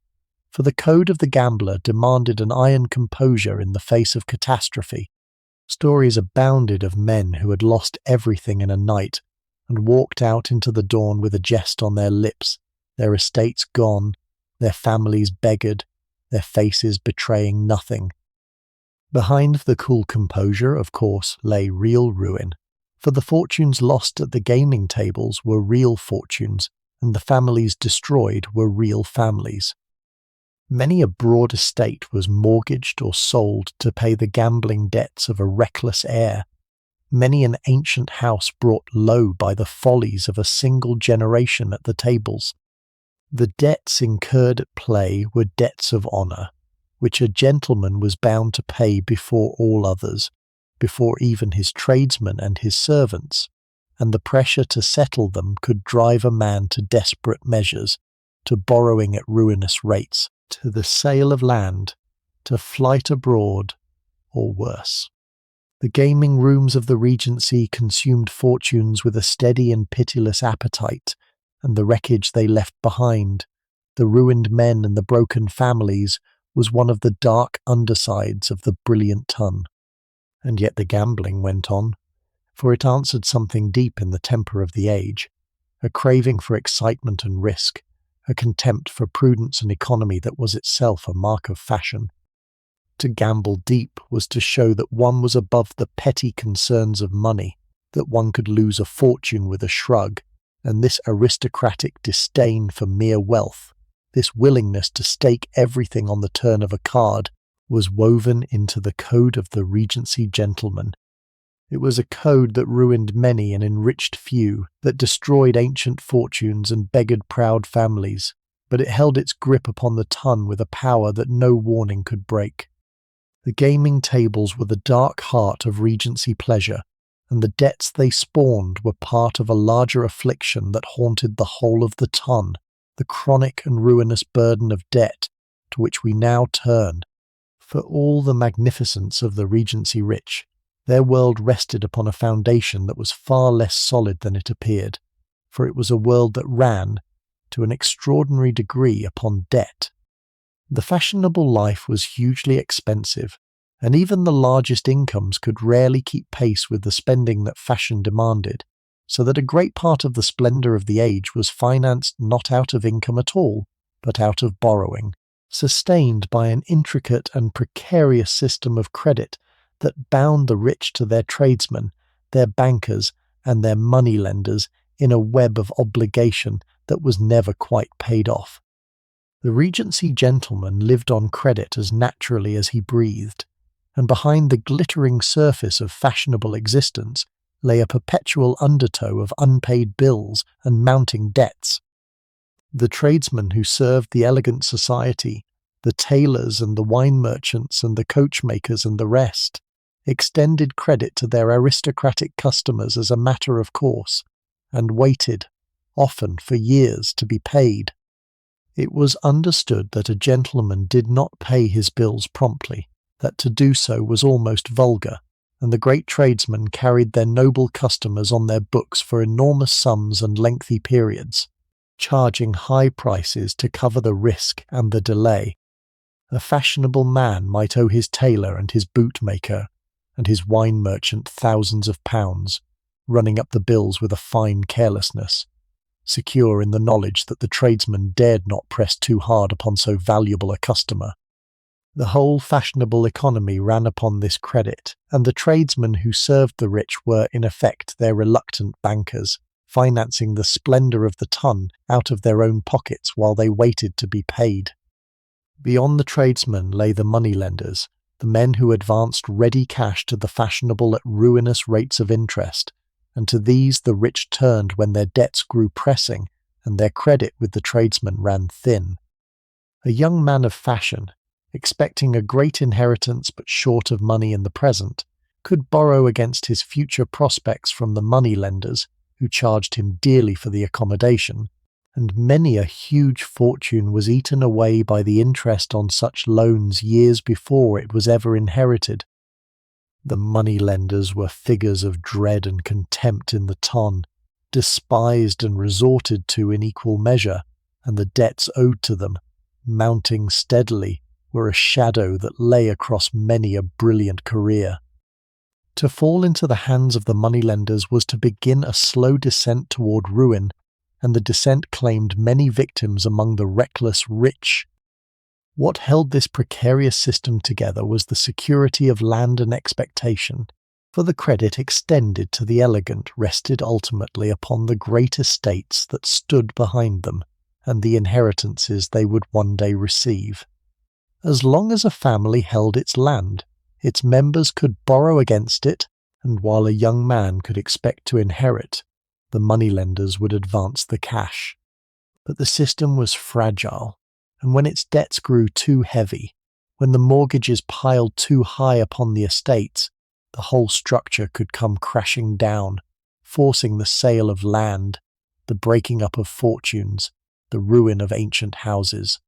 for the code of the gambler demanded an iron composure in the face of catastrophe. Stories abounded of men who had lost everything in a night, and walked out into the dawn with a jest on their lips, their estates gone, their families beggared, their faces betraying nothing. Behind the cool composure, of course, lay real ruin, for the fortunes lost at the gaming tables were real fortunes, and the families destroyed were real families. Many a broad estate was mortgaged or sold to pay the gambling debts of a reckless heir. Many an ancient house brought low by the follies of a single generation at the tables. The debts incurred at play were debts of honour, which a gentleman was bound to pay before all others, before even his tradesmen and his servants, and the pressure to settle them could drive a man to desperate measures, to borrowing at ruinous rates, to the sale of land, to flight abroad, or worse. The gaming rooms of the Regency consumed fortunes with a steady and pitiless appetite, and the wreckage they left behind, the ruined men and the broken families, was one of the dark undersides of the brilliant ton. And yet the gambling went on, for it answered something deep in the temper of the age, a craving for excitement and risk, a contempt for prudence and economy that was itself a mark of fashion. To gamble deep was to show that one was above the petty concerns of money, that one could lose a fortune with a shrug, and this aristocratic disdain for mere wealth, this willingness to stake everything on the turn of a card, was woven into the code of the Regency gentleman. It was a code that ruined many and enriched few, that destroyed ancient fortunes and beggared proud families, but it held its grip upon the ton with a power that no warning could break. The gaming tables were the dark heart of Regency pleasure, and the debts they spawned were part of a larger affliction that haunted the whole of the ton, the chronic and ruinous burden of debt to which we now turn. For all the magnificence of the Regency rich, their world rested upon a foundation that was far less solid than it appeared, for it was a world that ran, to an extraordinary degree, upon debt. The fashionable life was hugely expensive, and even the largest incomes could rarely keep pace with the spending that fashion demanded, so that a great part of the splendour of the age was financed not out of income at all, but out of borrowing, sustained by an intricate and precarious system of credit that bound the rich to their tradesmen, their bankers, and their money-lenders in a web of obligation that was never quite paid off. The Regency gentleman lived on credit as naturally as he breathed, and behind the glittering surface of fashionable existence lay a perpetual undertow of unpaid bills and mounting debts. The tradesmen who served the elegant society, the tailors and the wine merchants and the coachmakers and the rest, extended credit to their aristocratic customers as a matter of course, and waited, often for years, to be paid. It was understood that a gentleman did not pay his bills promptly, that to do so was almost vulgar, and the great tradesmen carried their noble customers on their books for enormous sums and lengthy periods, charging high prices to cover the risk and the delay. A fashionable man might owe his tailor and his bootmaker and his wine merchant thousands of pounds, running up the bills with a fine carelessness, secure in the knowledge that the tradesman dared not press too hard upon so valuable a customer. The whole fashionable economy ran upon this credit, and the tradesmen who served the rich were in effect their reluctant bankers, financing the splendour of the ton out of their own pockets while they waited to be paid. Beyond the tradesmen lay the moneylenders, the men who advanced ready cash to the fashionable at ruinous rates of interest, and to these the rich turned when their debts grew pressing and their credit with the tradesmen ran thin. A young man of fashion, expecting a great inheritance but short of money in the present, could borrow against his future prospects from the money-lenders, who charged him dearly for the accommodation, and many a huge fortune was eaten away by the interest on such loans years before it was ever inherited. The money-lenders were figures of dread and contempt in the ton, despised and resorted to in equal measure, and the debts owed to them, mounting steadily, were a shadow that lay across many a brilliant career. To fall into the hands of the moneylenders was to begin a slow descent toward ruin, and the descent claimed many victims among the reckless rich. What held this precarious system together was the security of land and expectation, for the credit extended to the elegant rested ultimately upon the great estates that stood behind them, and the inheritances they would one day receive. As long as a family held its land, its members could borrow against it, and while a young man could expect to inherit, the moneylenders would advance the cash. But the system was fragile, and when its debts grew too heavy, when the mortgages piled too high upon the estates, the whole structure could come crashing down, forcing the sale of land, the breaking up of fortunes, the ruin of ancient houses.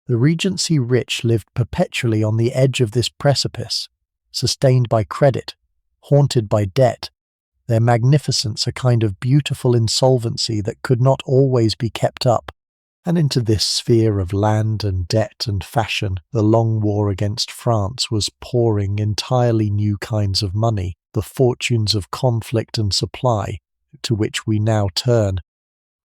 The Regency rich lived perpetually on the edge of this precipice, sustained by credit, haunted by debt, their magnificence a kind of beautiful insolvency that could not always be kept up. And into this sphere of land and debt and fashion, the long war against France was pouring entirely new kinds of money, the fortunes of conflict and supply, to which we now turn.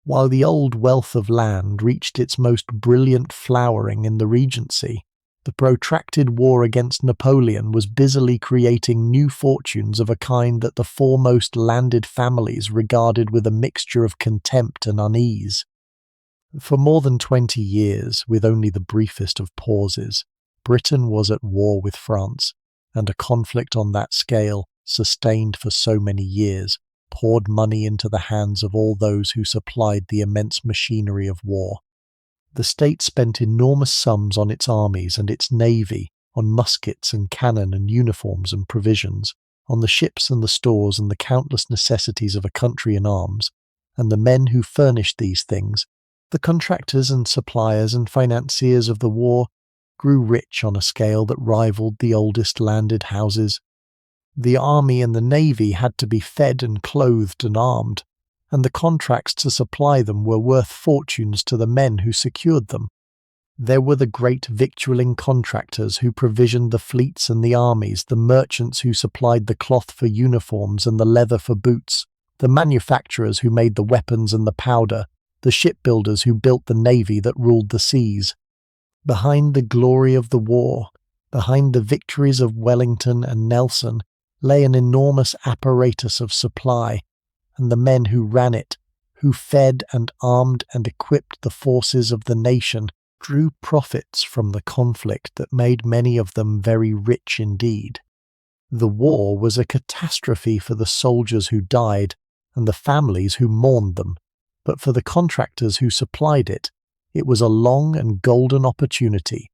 While the old wealth of land reached its most brilliant flowering in the Regency, the protracted war against Napoleon was busily creating new fortunes of a kind that the foremost landed families regarded with a mixture of contempt and unease. For more than 20 years, with only the briefest of pauses, Britain was at war with France, and a conflict on that scale, sustained for so many years, poured money into the hands of all those who supplied the immense machinery of war. The state spent enormous sums on its armies and its navy, on muskets and cannon and uniforms and provisions, on the ships and the stores and the countless necessities of a country in arms, and the men who furnished these things, the contractors and suppliers and financiers of the war, grew rich on a scale that rivaled the oldest landed houses. The army and the navy had to be fed and clothed and armed, and the contracts to supply them were worth fortunes to the men who secured them. There were the great victualling contractors who provisioned the fleets and the armies, the merchants who supplied the cloth for uniforms and the leather for boots, the manufacturers who made the weapons and the powder, the shipbuilders who built the navy that ruled the seas. Behind the glory of the war, behind the victories of Wellington and Nelson, lay an enormous apparatus of supply, and the men who ran it, who fed and armed and equipped the forces of the nation, drew profits from the conflict that made many of them very rich indeed. The war was a catastrophe for the soldiers who died and the families who mourned them, but for the contractors who supplied it, it was a long and golden opportunity.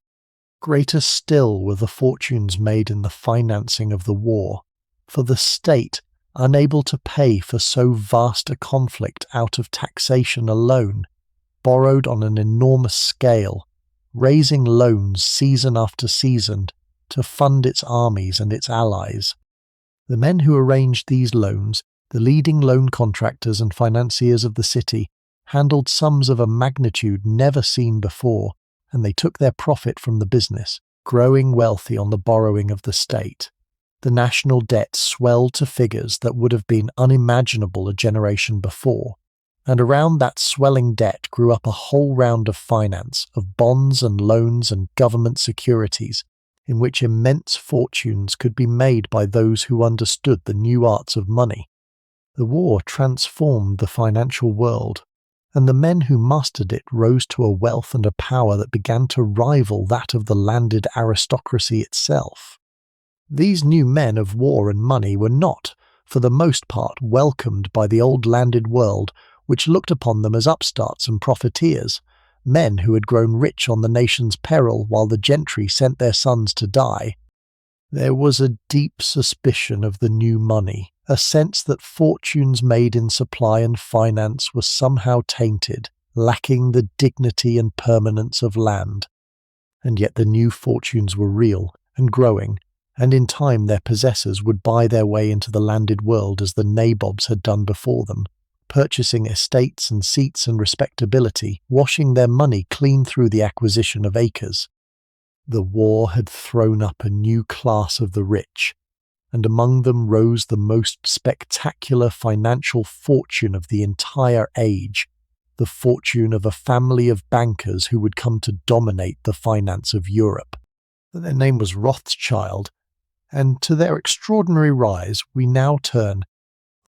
Greater still were the fortunes made in the financing of the war, for the state, unable to pay for so vast a conflict out of taxation alone, borrowed on an enormous scale, raising loans season after season to fund its armies and its allies. The men who arranged these loans, the leading loan contractors and financiers of the city, handled sums of a magnitude never seen before, and they took their profit from the business, growing wealthy on the borrowing of the state. The national debt swelled to figures that would have been unimaginable a generation before, and around that swelling debt grew up a whole round of finance, of bonds and loans and government securities, in which immense fortunes could be made by those who understood the new arts of money. The war transformed the financial world, and the men who mastered it rose to a wealth and a power that began to rival that of the landed aristocracy itself. These new men of war and money were not, for the most part, welcomed by the old landed world, which looked upon them as upstarts and profiteers, men who had grown rich on the nation's peril while the gentry sent their sons to die. There was a deep suspicion of the new money, a sense that fortunes made in supply and finance were somehow tainted, lacking the dignity and permanence of land. And yet the new fortunes were real and growing, and in time their possessors would buy their way into the landed world as the nabobs had done before them, purchasing estates and seats and respectability, washing their money clean through the acquisition of acres. The war had thrown up a new class of the rich, and among them rose the most spectacular financial fortune of the entire age, the fortune of a family of bankers who would come to dominate the finance of Europe. Their name was Rothschild, and to their extraordinary rise we now turn.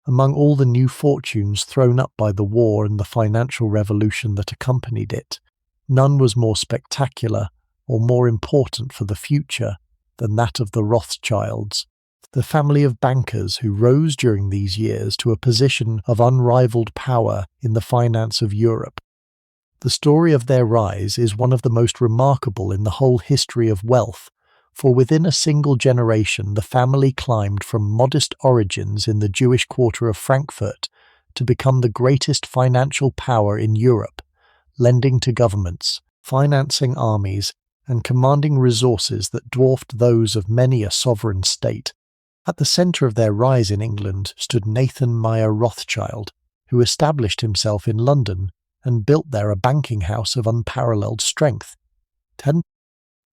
Among all the new fortunes thrown up by the war and the financial revolution that accompanied it, none was more spectacular or more important for the future than that of the Rothschilds, the family of bankers who rose during these years to a position of unrivaled power in the finance of Europe. The story of their rise is one of the most remarkable in the whole history of wealth, for within a single generation the family climbed from modest origins in the Jewish quarter of Frankfurt to become the greatest financial power in Europe, lending to governments, financing armies, and commanding resources that dwarfed those of many a sovereign state. At the centre of their rise in England stood Nathan Meyer Rothschild, who established himself in London and built there a banking house of unparalleled strength.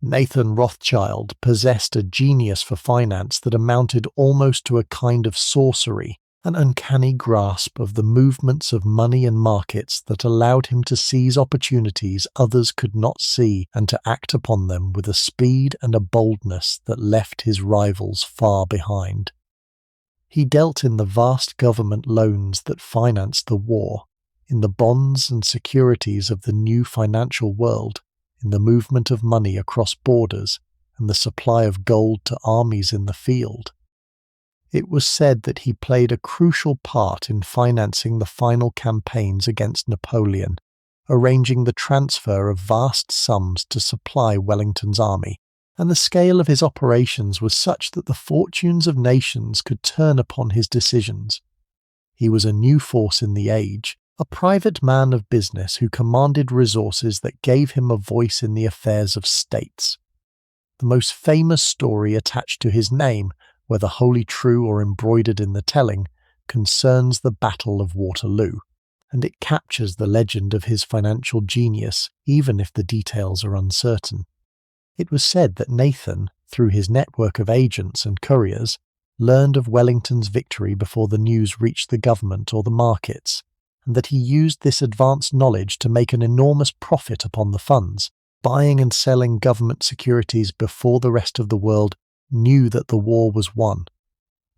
Nathan Rothschild possessed a genius for finance that amounted almost to a kind of sorcery, an uncanny grasp of the movements of money and markets that allowed him to seize opportunities others could not see and to act upon them with a speed and a boldness that left his rivals far behind. He dealt in the vast government loans that financed the war, in the bonds and securities of the new financial world, in the movement of money across borders and the supply of gold to armies in the field. It was said that he played a crucial part in financing the final campaigns against Napoleon, arranging the transfer of vast sums to supply Wellington's army, and the scale of his operations was such that the fortunes of nations could turn upon his decisions. He was a new force in the age, a private man of business who commanded resources that gave him a voice in the affairs of states. The most famous story attached to his name, whether wholly true or embroidered in the telling, concerns the Battle of Waterloo, and it captures the legend of his financial genius, even if the details are uncertain. It was said that Nathan, through his network of agents and couriers, learned of Wellington's victory before the news reached the government or the markets, and that he used this advanced knowledge to make an enormous profit upon the funds, buying and selling government securities before the rest of the world knew that the war was won.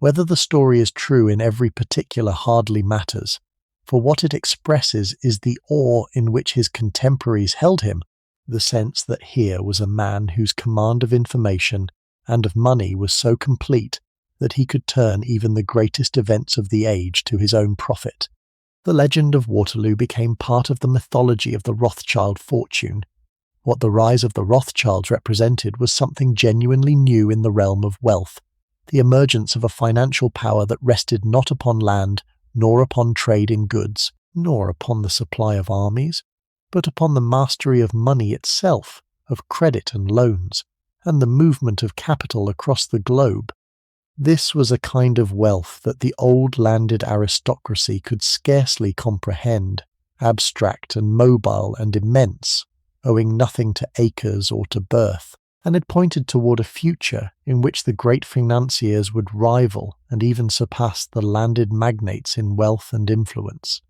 Whether the story is true in every particular hardly matters, for what it expresses is the awe in which his contemporaries held him, the sense that here was a man whose command of information and of money was so complete that he could turn even the greatest events of the age to his own profit. The legend of Waterloo became part of the mythology of the Rothschild fortune. What the rise of the Rothschilds represented was something genuinely new in the realm of wealth, the emergence of a financial power that rested not upon land, nor upon trade in goods, nor upon the supply of armies, but upon the mastery of money itself, of credit and loans, and the movement of capital across the globe. This was a kind of wealth that the old landed aristocracy could scarcely comprehend, abstract and mobile and immense, owing nothing to acres or to birth, and it pointed toward a future in which the great financiers would rival and even surpass the landed magnates in wealth and influence.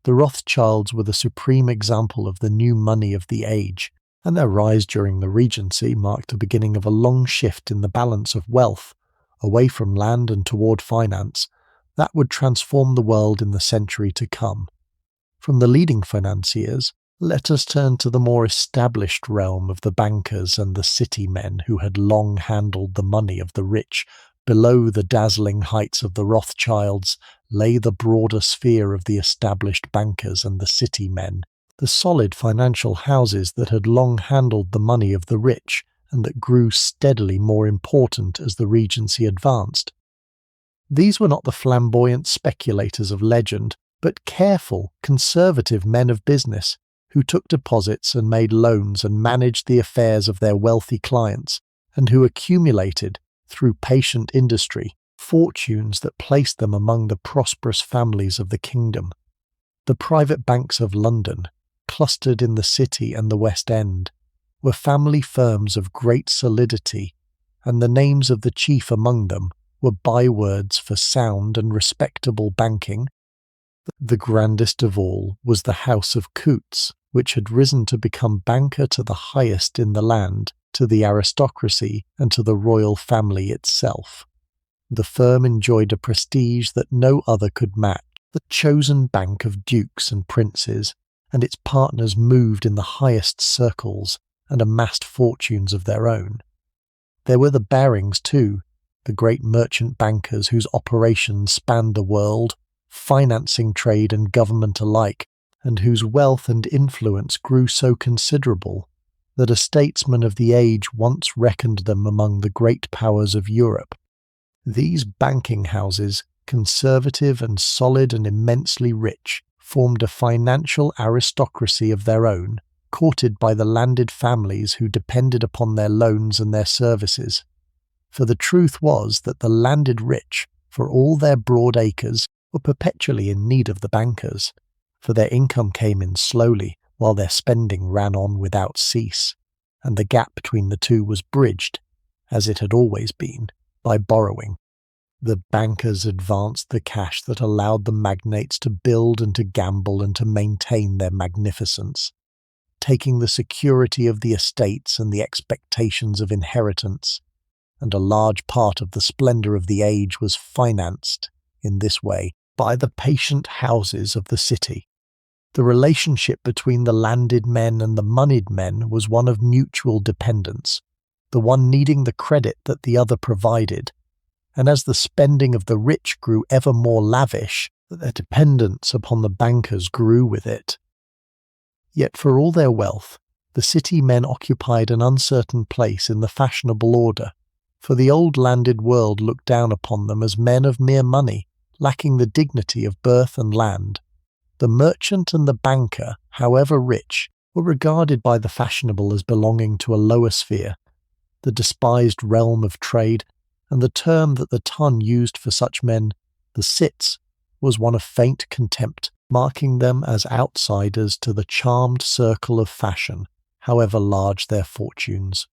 The Rothschilds were the supreme example of the new money of the age, and their rise during the Regency marked the beginning of a long shift in the balance of wealth, away from land and toward finance, that would transform the world in the century to come. From the leading financiers, let us turn to the more established realm of the bankers and the city men who had long handled the money of the rich. Below the dazzling heights of the Rothschilds lay the broader sphere of the established bankers and the city men, the solid financial houses that had long handled the money of the rich, and that grew steadily more important as the Regency advanced. These were not the flamboyant speculators of legend, but careful, conservative men of business, who took deposits and made loans and managed the affairs of their wealthy clients, and who accumulated, through patient industry, fortunes that placed them among the prosperous families of the kingdom. The private banks of London, clustered in the City and the West End, were family firms of great solidity, and the names of the chief among them were bywords for sound and respectable banking. The grandest of all was the House of Coutts, which had risen to become banker to the highest in the land, to the aristocracy and to the royal family itself. The firm enjoyed a prestige that no other could match, the chosen bank of dukes and princes, and its partners moved in the highest circles and amassed fortunes of their own. There were the Barings too, the great merchant bankers whose operations spanned the world, financing trade and government alike, and whose wealth and influence grew so considerable that a statesman of the age once reckoned them among the great powers of Europe. These banking houses, conservative and solid and immensely rich, formed a financial aristocracy of their own, courted by the landed families who depended upon their loans and their services. For the truth was that the landed rich, for all their broad acres, were perpetually in need of the bankers, for their income came in slowly while their spending ran on without cease, and the gap between the two was bridged, as it had always been, by borrowing. The bankers advanced the cash that allowed the magnates to build and to gamble and to maintain their magnificence, taking the security of the estates and the expectations of inheritance, and a large part of the splendour of the age was financed, in this way, by the patient houses of the city. The relationship between the landed men and the moneyed men was one of mutual dependence, the one needing the credit that the other provided, and as the spending of the rich grew ever more lavish, their dependence upon the bankers grew with it. Yet for all their wealth, The city men occupied an uncertain place in the fashionable order, for the old landed world looked down upon them as men of mere money, lacking the dignity of birth and land. The merchant and the banker, however rich, were regarded by the fashionable as belonging to a lower sphere, the despised realm of trade, and the term that the ton used for such men, the cits, was one of faint contempt, marking them as outsiders to the charmed circle of fashion, however large their fortunes.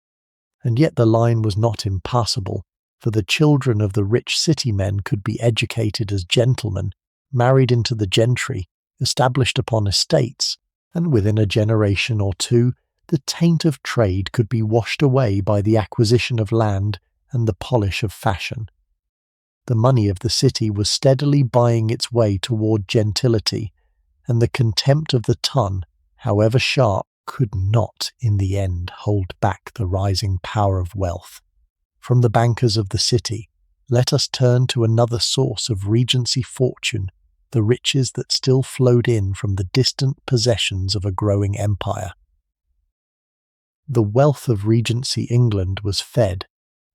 And yet the line was not impassable, for the children of the rich city men could be educated as gentlemen, married into the gentry, established upon estates, and within a generation or two the taint of trade could be washed away by the acquisition of land and the polish of fashion. The money of the city was steadily buying its way toward gentility, and the contempt of the ton, however sharp, could not, in the end, hold back the rising power of wealth. From the bankers of the city, let us turn to another source of Regency fortune, the riches that still flowed in from the distant possessions of a growing empire. The wealth of Regency England was fed,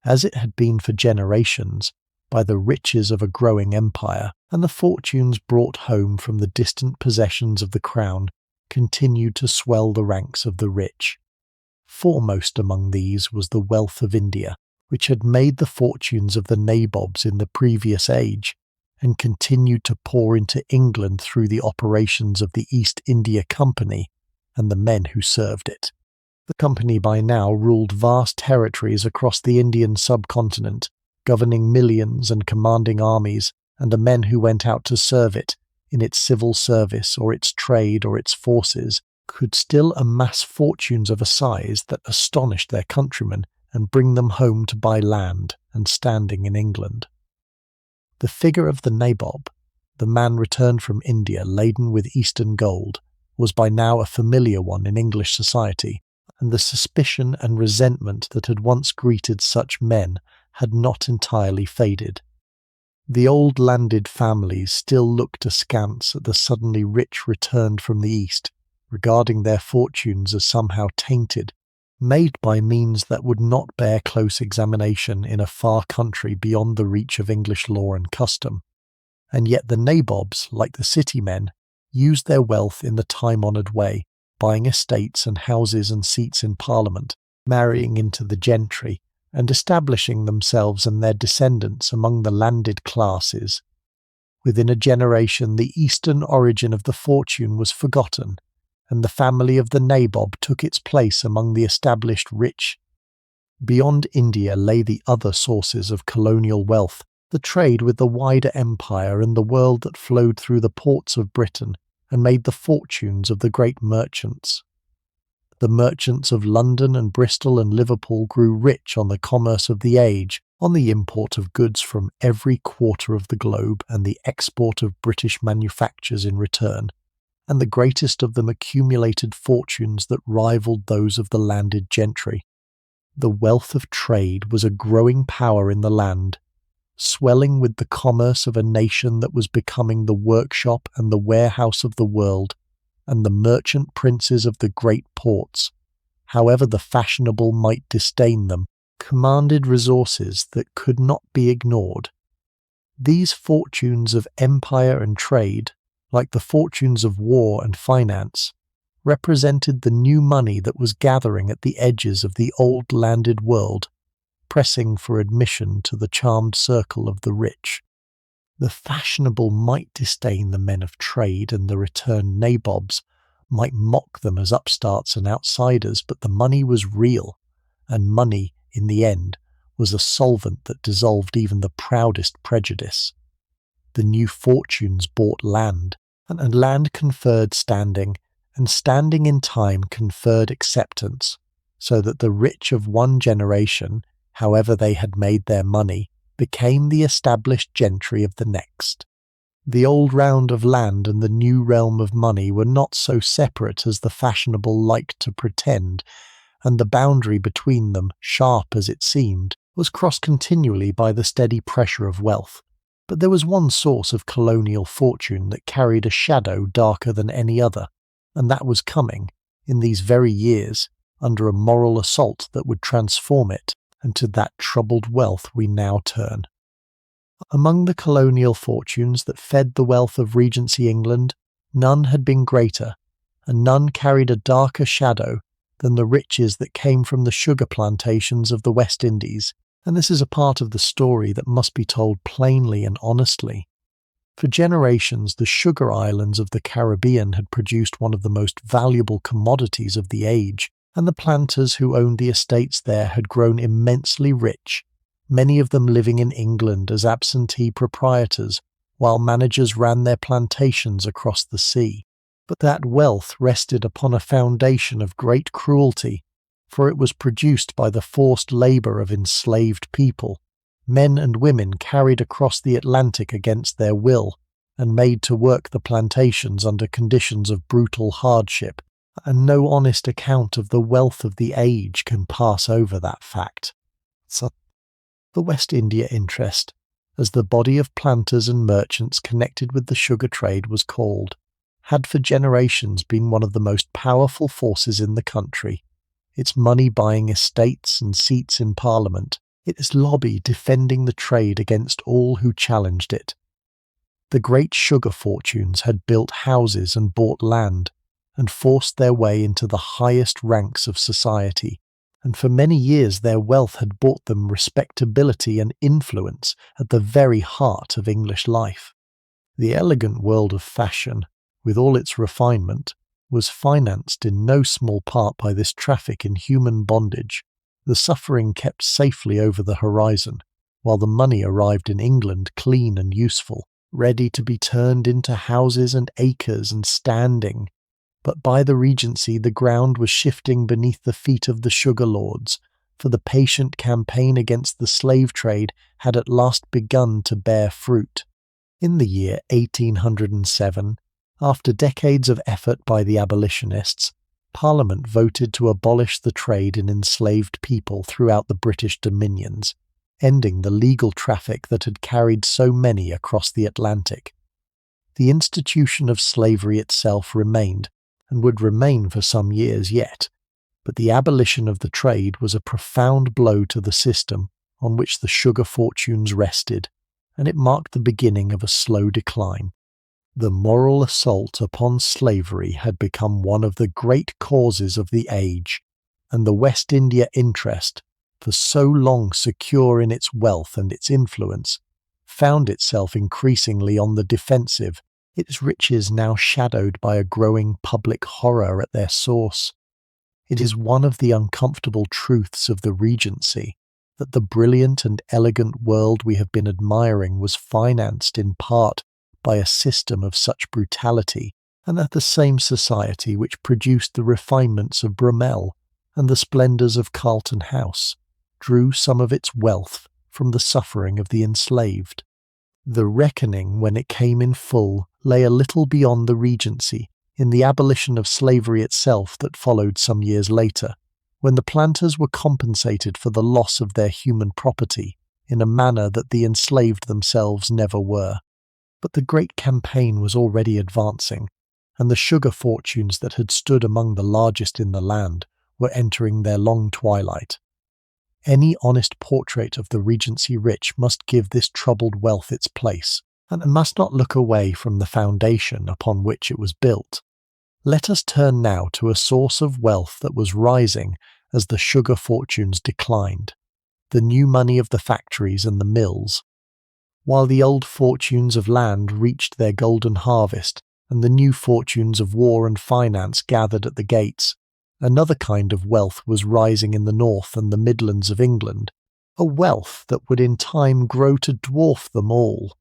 as it had been for generations, by the riches of a growing empire, and the fortunes brought home from the distant possessions of the crown continued to swell the ranks of the rich. Foremost among these was the wealth of India, which had made the fortunes of the nabobs in the previous age, and continued to pour into England through the operations of the East India Company and the men who served it. The company by now ruled vast territories across the Indian subcontinent, governing millions and commanding armies, and the men who went out to serve it, in its civil service or its trade or its forces, could still amass fortunes of a size that astonished their countrymen and bring them home to buy land and standing in England. The figure of the nabob, the man returned from India laden with Eastern gold, was by now a familiar one in English society, and the suspicion and resentment that had once greeted such men had not entirely faded. The old landed families still looked askance at the suddenly rich returned from the East, regarding their fortunes as somehow tainted, made by means that would not bear close examination in a far country beyond the reach of English law and custom. And yet the nabobs, like the city men, used their wealth in the time-honoured way, buying estates and houses and seats in Parliament, marrying into the gentry, and establishing themselves and their descendants among the landed classes. Within a generation the eastern origin of the fortune was forgotten, and the family of the nabob took its place among the established rich. Beyond India lay the other sources of colonial wealth, the trade with the wider empire and the world that flowed through the ports of Britain and made the fortunes of the great merchants. The merchants of London and Bristol and Liverpool grew rich on the commerce of the age, on the import of goods from every quarter of the globe and the export of British manufactures in return, and the greatest of them accumulated fortunes that rivaled those of the landed gentry. The wealth of trade was a growing power in the land, swelling with the commerce of a nation that was becoming the workshop and the warehouse of the world, and the merchant princes of the great ports, however the fashionable might disdain them, commanded resources that could not be ignored. These fortunes of empire and trade, like the fortunes of war and finance, represented the new money that was gathering at the edges of the old landed world, pressing for admission to the charmed circle of the rich. The fashionable might disdain the men of trade, and the returned nabobs might mock them as upstarts and outsiders, but the money was real, and money, in the end, was a solvent that dissolved even the proudest prejudice. The new fortunes bought land, and land conferred standing, and standing in time conferred acceptance, so that the rich of one generation, however they had made their money, became the established gentry of the next. The old round of land and the new realm of money were not so separate as the fashionable liked to pretend, and the boundary between them, sharp as it seemed, was crossed continually by the steady pressure of wealth. But there was one source of colonial fortune that carried a shadow darker than any other, and that was coming, in these very years, under a moral assault that would transform it into that troubled wealth we now turn. Among the colonial fortunes that fed the wealth of Regency England, none had been greater, and none carried a darker shadow than the riches that came from the sugar plantations of the West Indies, and this is a part of the story that must be told plainly and honestly. For generations, the sugar islands of the Caribbean had produced one of the most valuable commodities of the age, and the planters who owned the estates there had grown immensely rich, many of them living in England as absentee proprietors, while managers ran their plantations across the sea. But that wealth rested upon a foundation of great cruelty, for it was produced by the forced labour of enslaved people, men and women carried across the Atlantic against their will, and made to work the plantations under conditions of brutal hardship, and no honest account of the wealth of the age can pass over that fact. So, the West India Interest, as the body of planters and merchants connected with the sugar trade was called, had for generations been one of the most powerful forces in the country. Its money buying estates and seats in Parliament, its lobby defending the trade against all who challenged it. The great sugar fortunes had built houses and bought land, and forced their way into the highest ranks of society, and for many years their wealth had bought them respectability and influence at the very heart of English life. The elegant world of fashion, with all its refinement, was financed in no small part by this traffic in human bondage, the suffering kept safely over the horizon, while the money arrived in England clean and useful, ready to be turned into houses and acres and standing. But by the Regency the ground was shifting beneath the feet of the sugar lords, for the patient campaign against the slave trade had at last begun to bear fruit. In the year 1807, after decades of effort by the abolitionists, Parliament voted to abolish the trade in enslaved people throughout the British dominions, ending the legal traffic that had carried so many across the Atlantic. The institution of slavery itself remained, and would remain for some years yet, but the abolition of the trade was a profound blow to the system on which the sugar fortunes rested, and it marked the beginning of a slow decline. The moral assault upon slavery had become one of the great causes of the age, and the West India Interest, for so long secure in its wealth and its influence, found itself increasingly on the defensive, its riches now shadowed by a growing public horror at their source. It is one of the uncomfortable truths of the Regency that the brilliant and elegant world we have been admiring was financed in part by a system of such brutality, and that the same society which produced the refinements of Brummell and the splendours of Carlton House drew some of its wealth from the suffering of the enslaved. The reckoning, when it came in full, lay a little beyond the Regency, in the abolition of slavery itself that followed some years later, when the planters were compensated for the loss of their human property in a manner that the enslaved themselves never were. But the great campaign was already advancing, and the sugar fortunes that had stood among the largest in the land were entering their long twilight. Any honest portrait of the Regency rich must give this troubled wealth its place, and must not look away from the foundation upon which it was built. Let us turn now to a source of wealth that was rising as the sugar fortunes declined, the new money of the factories and the mills. While the old fortunes of land reached their golden harvest, and the new fortunes of war and finance gathered at the gates, another kind of wealth was rising in the north and the Midlands of England, a wealth that would in time grow to dwarf them all.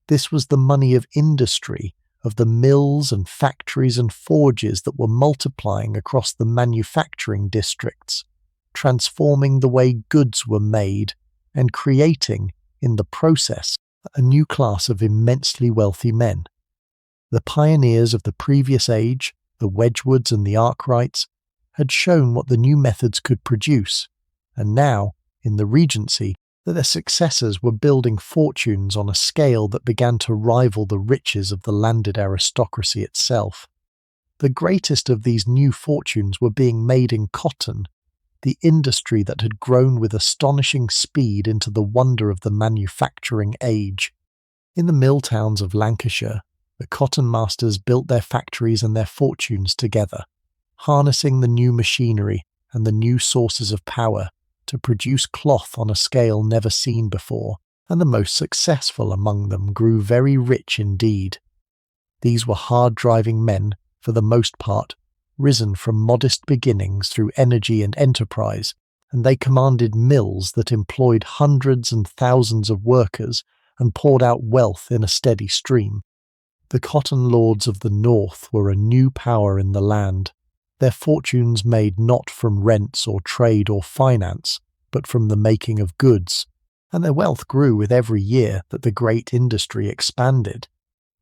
This was the money of industry, of the mills and factories and forges that were multiplying across the manufacturing districts, transforming the way goods were made, and creating, in the process, a new class of immensely wealthy men. The pioneers of the previous age, the Wedgwoods and the Arkwrights, had shown what the new methods could produce, and now, in the Regency, that their successors were building fortunes on a scale that began to rival the riches of the landed aristocracy itself. The greatest of these new fortunes were being made in cotton, the industry that had grown with astonishing speed into the wonder of the manufacturing age. In the mill towns of Lancashire, the cotton masters built their factories and their fortunes together, harnessing the new machinery and the new sources of power to produce cloth on a scale never seen before, and the most successful among them grew very rich indeed. These were hard-driving men, for the most part, risen from modest beginnings through energy and enterprise, and they commanded mills that employed hundreds and thousands of workers and poured out wealth in a steady stream. The cotton lords of the north were a new power in the land, their fortunes made not from rents or trade or finance, but from the making of goods, and their wealth grew with every year that the great industry expanded.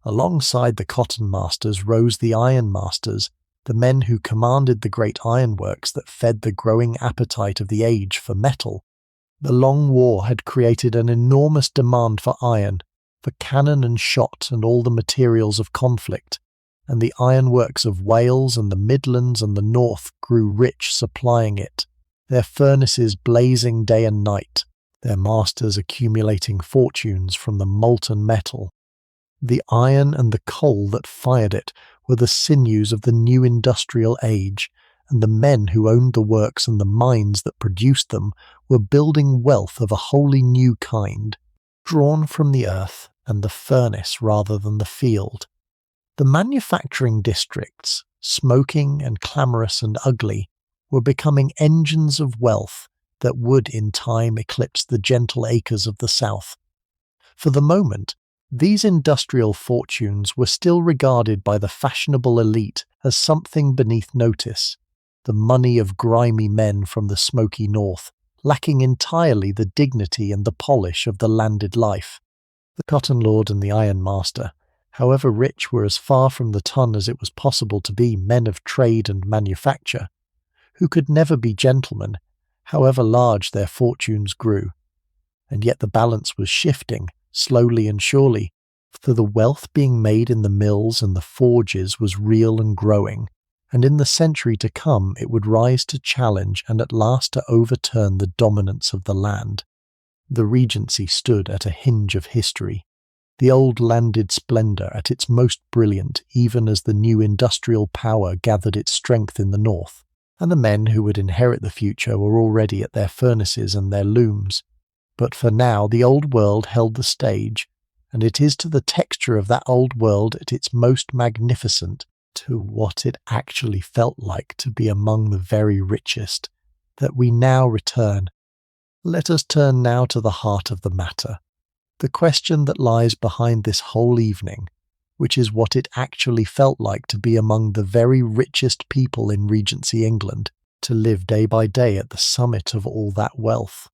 Alongside the cotton masters rose the iron masters, the men who commanded the great ironworks that fed the growing appetite of the age for metal. The long war had created an enormous demand for iron, for cannon and shot and all the materials of conflict, and the ironworks of Wales and the Midlands and the North grew rich supplying it, their furnaces blazing day and night, their masters accumulating fortunes from the molten metal. The iron and the coal that fired it were the sinews of the new industrial age, and the men who owned the works and the mines that produced them were building wealth of a wholly new kind, drawn from the earth and the furnace rather than the field. The manufacturing districts, smoking and clamorous and ugly, were becoming engines of wealth that would in time eclipse the gentle acres of the south. For the moment, these industrial fortunes were still regarded by the fashionable elite as something beneath notice, the money of grimy men from the smoky north, lacking entirely the dignity and the polish of the landed life. The cotton lord and the iron master, however rich, were as far from the ton as it was possible to be men of trade and manufacture, who could never be gentlemen, however large their fortunes grew. And yet the balance was shifting, slowly and surely, for the wealth being made in the mills and the forges was real and growing, and in the century to come it would rise to challenge and at last to overturn the dominance of the land. The Regency stood at a hinge of history, the old landed splendour at its most brilliant even as the new industrial power gathered its strength in the north, and the men who would inherit the future were already at their furnaces and their looms. But for now the old world held the stage, and it is to the texture of that old world at its most magnificent, to what it actually felt like to be among the very richest, that we now return. Let us turn now to the heart of the matter, the question that lies behind this whole evening, which is what it actually felt like to be among the very richest people in Regency England, to live day by day at the summit of all that wealth.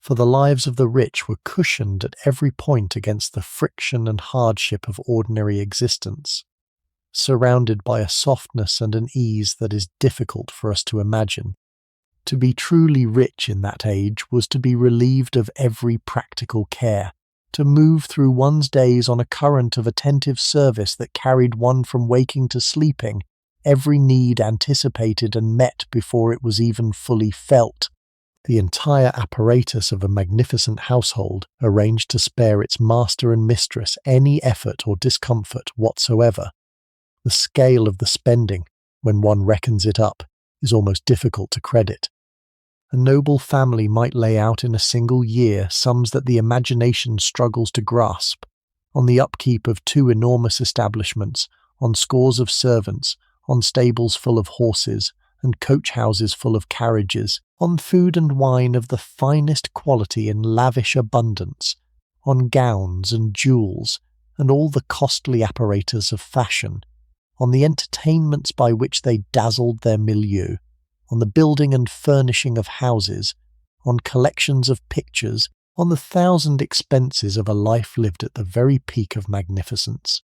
For the lives of the rich were cushioned at every point against the friction and hardship of ordinary existence, surrounded by a softness and an ease that is difficult for us to imagine. To be truly rich in that age was to be relieved of every practical care, to move through one's days on a current of attentive service that carried one from waking to sleeping, every need anticipated and met before it was even fully felt. The entire apparatus of a magnificent household arranged to spare its master and mistress any effort or discomfort whatsoever. The scale of the spending, when one reckons it up, is almost difficult to credit. A noble family might lay out in a single year sums that the imagination struggles to grasp, on the upkeep of 2 enormous establishments, on scores of servants, on stables full of horses, and coach-houses full of carriages, on food and wine of the finest quality in lavish abundance, on gowns and jewels, and all the costly apparatus of fashion, on the entertainments by which they dazzled their milieu, on the building and furnishing of houses, on collections of pictures, on the 1,000 expenses of a life lived at the very peak of magnificence.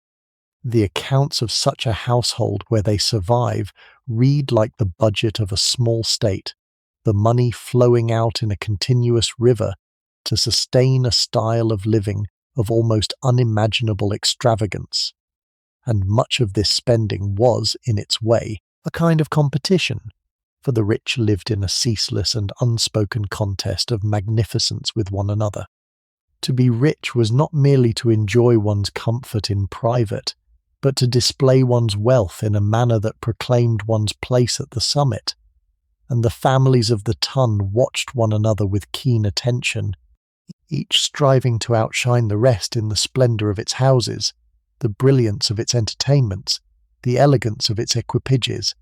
The accounts of such a household where they survive read like the budget of a small state, the money flowing out in a continuous river to sustain a style of living of almost unimaginable extravagance. and much of this spending was, in its way, a kind of competition, for the rich lived in a ceaseless and unspoken contest of magnificence with one another. To be rich was not merely to enjoy one's comfort in private, but to display one's wealth in a manner that proclaimed one's place at the summit, and the families of the ton watched one another with keen attention, each striving to outshine the rest in the splendour of its houses, the brilliance of its entertainments, the elegance of its equipages.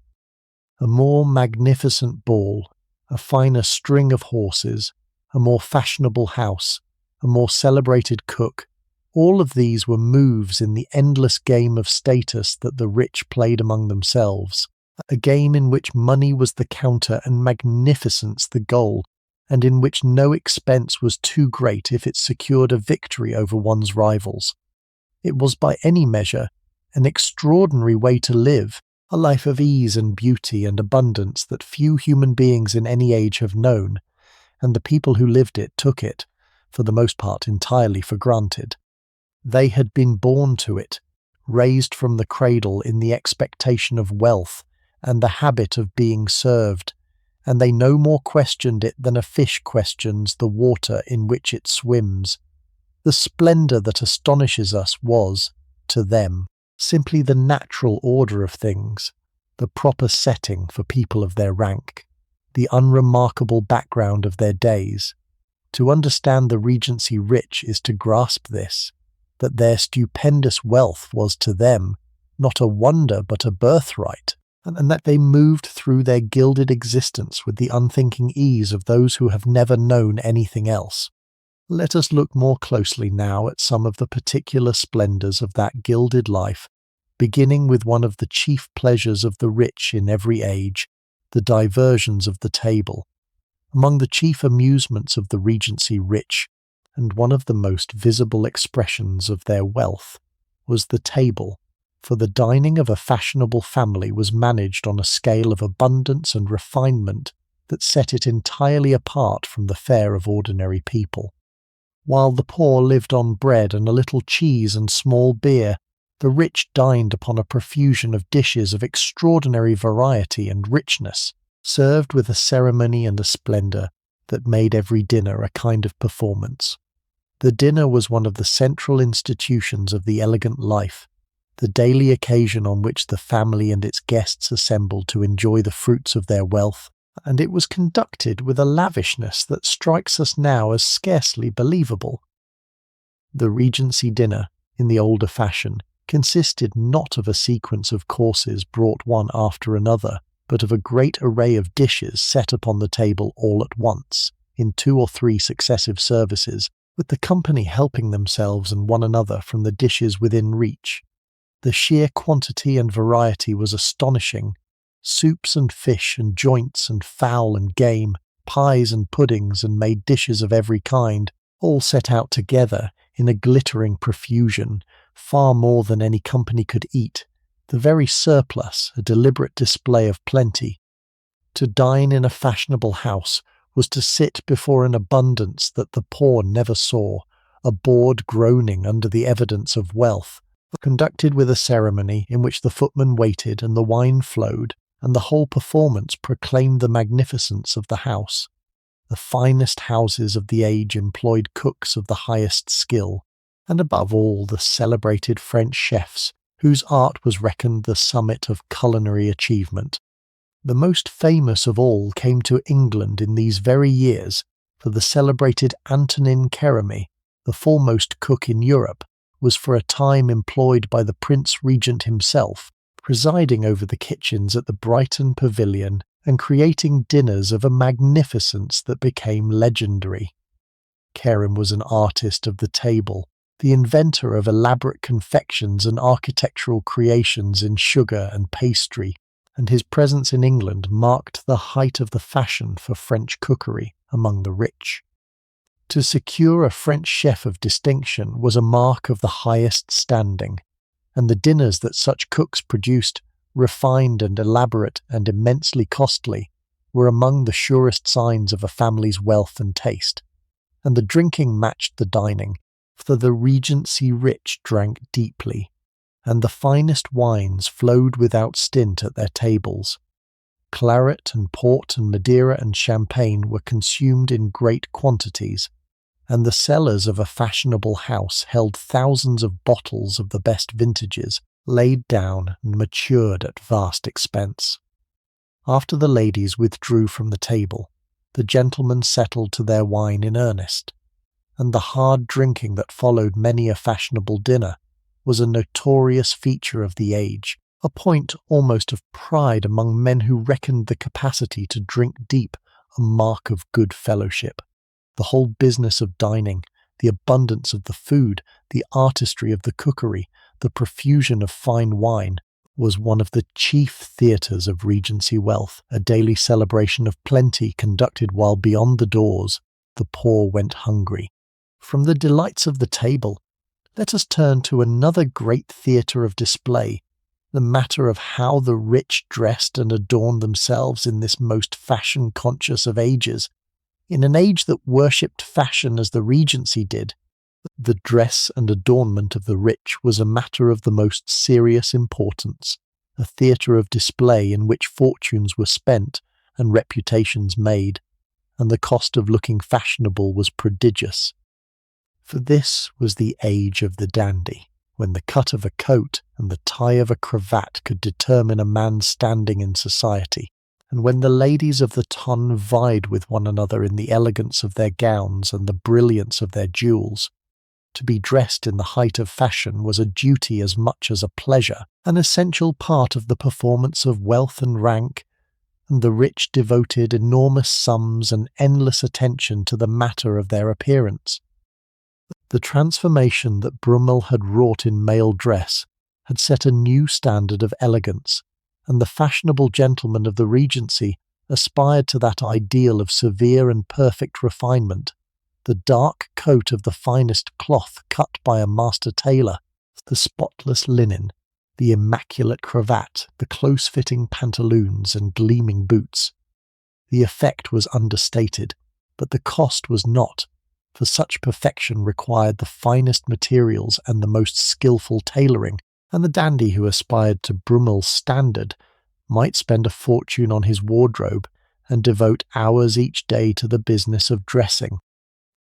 A more magnificent ball, a finer string of horses, a more fashionable house, a more celebrated cook, all of these were moves in the endless game of status that the rich played among themselves, a game in which money was the counter and magnificence the goal, and in which no expense was too great if it secured a victory over one's rivals. It was by any measure an extraordinary way to live, a life of ease and beauty and abundance that few human beings in any age have known, and the people who lived it took it, for the most part entirely for granted. They had been born to it, raised from the cradle in the expectation of wealth and the habit of being served, and they no more questioned it than a fish questions the water in which it swims. The splendour that astonishes us was, to them, simply the natural order of things, the proper setting for people of their rank, the unremarkable background of their days. To understand the Regency rich is to grasp this, that their stupendous wealth was to them not a wonder but a birthright, and that they moved through their gilded existence with the unthinking ease of those who have never known anything else. Let us look more closely now at some of the particular splendours of that gilded life, beginning with one of the chief pleasures of the rich in every age, the diversions of the table. Among the chief amusements of the Regency rich, and one of the most visible expressions of their wealth, was the table, for the dining of a fashionable family was managed on a scale of abundance and refinement that set it entirely apart from the fare of ordinary people. While the poor lived on bread and a little cheese and small beer, the rich dined upon a profusion of dishes of extraordinary variety and richness, served with a ceremony and a splendour that made every dinner a kind of performance. The dinner was one of the central institutions of the elegant life, the daily occasion on which the family and its guests assembled to enjoy the fruits of their wealth, and it was conducted with a lavishness that strikes us now as scarcely believable. The Regency dinner, in the older fashion, consisted not of a sequence of courses brought one after another, but of a great array of dishes set upon the table all at once, in 2 or 3 successive services, with the company helping themselves and one another from the dishes within reach. The sheer quantity and variety was astonishing. Soups and fish and joints and fowl and game, pies and puddings and made dishes of every kind, all set out together in a glittering profusion, far more than any company could eat, the very surplus a deliberate display of plenty. To dine in a fashionable house was to sit before an abundance that the poor never saw, a board groaning under the evidence of wealth, conducted with a ceremony in which the footman waited and the wine flowed, and the whole performance proclaimed the magnificence of the house. The finest houses of the age employed cooks of the highest skill, and above all the celebrated French chefs, whose art was reckoned the summit of culinary achievement. The most famous of all came to England in these very years, for the celebrated Antonin Keremy, the foremost cook in Europe, was for a time employed by the Prince Regent himself, presiding over the kitchens at the Brighton Pavilion and creating dinners of a magnificence that became legendary. Kerem was an artist of the table, the inventor of elaborate confections and architectural creations in sugar and pastry, and his presence in England marked the height of the fashion for French cookery among the rich. To secure a French chef of distinction was a mark of the highest standing, and the dinners that such cooks produced, refined and elaborate and immensely costly, were among the surest signs of a family's wealth and taste, and the drinking matched the dining, for the Regency rich drank deeply, and the finest wines flowed without stint at their tables. Claret and port and Madeira and champagne were consumed in great quantities, and the cellars of a fashionable house held thousands of bottles of the best vintages, laid down and matured at vast expense. After the ladies withdrew from the table, the gentlemen settled to their wine in earnest, and the hard drinking that followed many a fashionable dinner was a notorious feature of the age, a point almost of pride among men who reckoned the capacity to drink deep a mark of good fellowship. The whole business of dining, the abundance of the food, the artistry of the cookery, the profusion of fine wine, was one of the chief theatres of Regency wealth, a daily celebration of plenty conducted while beyond the doors the poor went hungry. From the delights of the table, let us turn to another great theatre of display, the matter of how the rich dressed and adorned themselves in this most fashion-conscious of ages. In an age that worshipped fashion as the Regency did, the dress and adornment of the rich was a matter of the most serious importance, a theatre of display in which fortunes were spent and reputations made, and the cost of looking fashionable was prodigious. For this was the age of the dandy, when the cut of a coat and the tie of a cravat could determine a man's standing in society, and when the ladies of the ton vied with one another in the elegance of their gowns and the brilliance of their jewels. To be dressed in the height of fashion was a duty as much as a pleasure, an essential part of the performance of wealth and rank, and the rich devoted enormous sums and endless attention to the matter of their appearance. The transformation that Brummell had wrought in male dress had set a new standard of elegance, and the fashionable gentlemen of the Regency aspired to that ideal of severe and perfect refinement. The dark coat of the finest cloth cut by a master tailor, the spotless linen, the immaculate cravat, the close-fitting pantaloons and gleaming boots. The effect was understated, but the cost was not, for such perfection required the finest materials and the most skilful tailoring, and the dandy who aspired to Brummell's standard might spend a fortune on his wardrobe and devote hours each day to the business of dressing.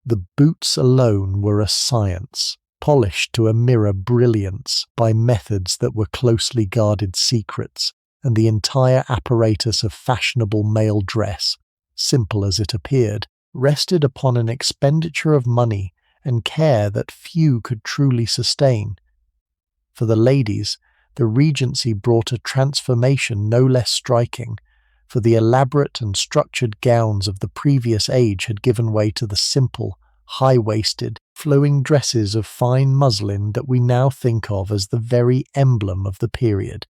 The boots alone were a science, polished to a mirror brilliance by methods that were closely guarded secrets, and the entire apparatus of fashionable male dress, simple as it appeared, rested upon an expenditure of money and care that few could truly sustain. For the ladies, the Regency brought a transformation no less striking, for the elaborate and structured gowns of the previous age had given way to the simple, high-waisted, flowing dresses of fine muslin that we now think of as the very emblem of the period.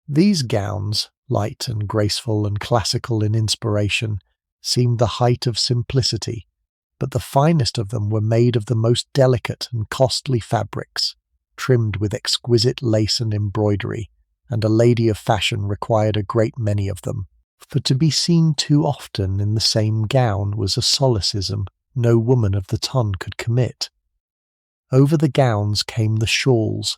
These gowns, light and graceful and classical in inspiration, seemed the height of simplicity, but the finest of them were made of the most delicate and costly fabrics, trimmed with exquisite lace and embroidery, and a lady of fashion required a great many of them, for to be seen too often in the same gown was a solecism no woman of the ton could commit. Over the gowns came the shawls,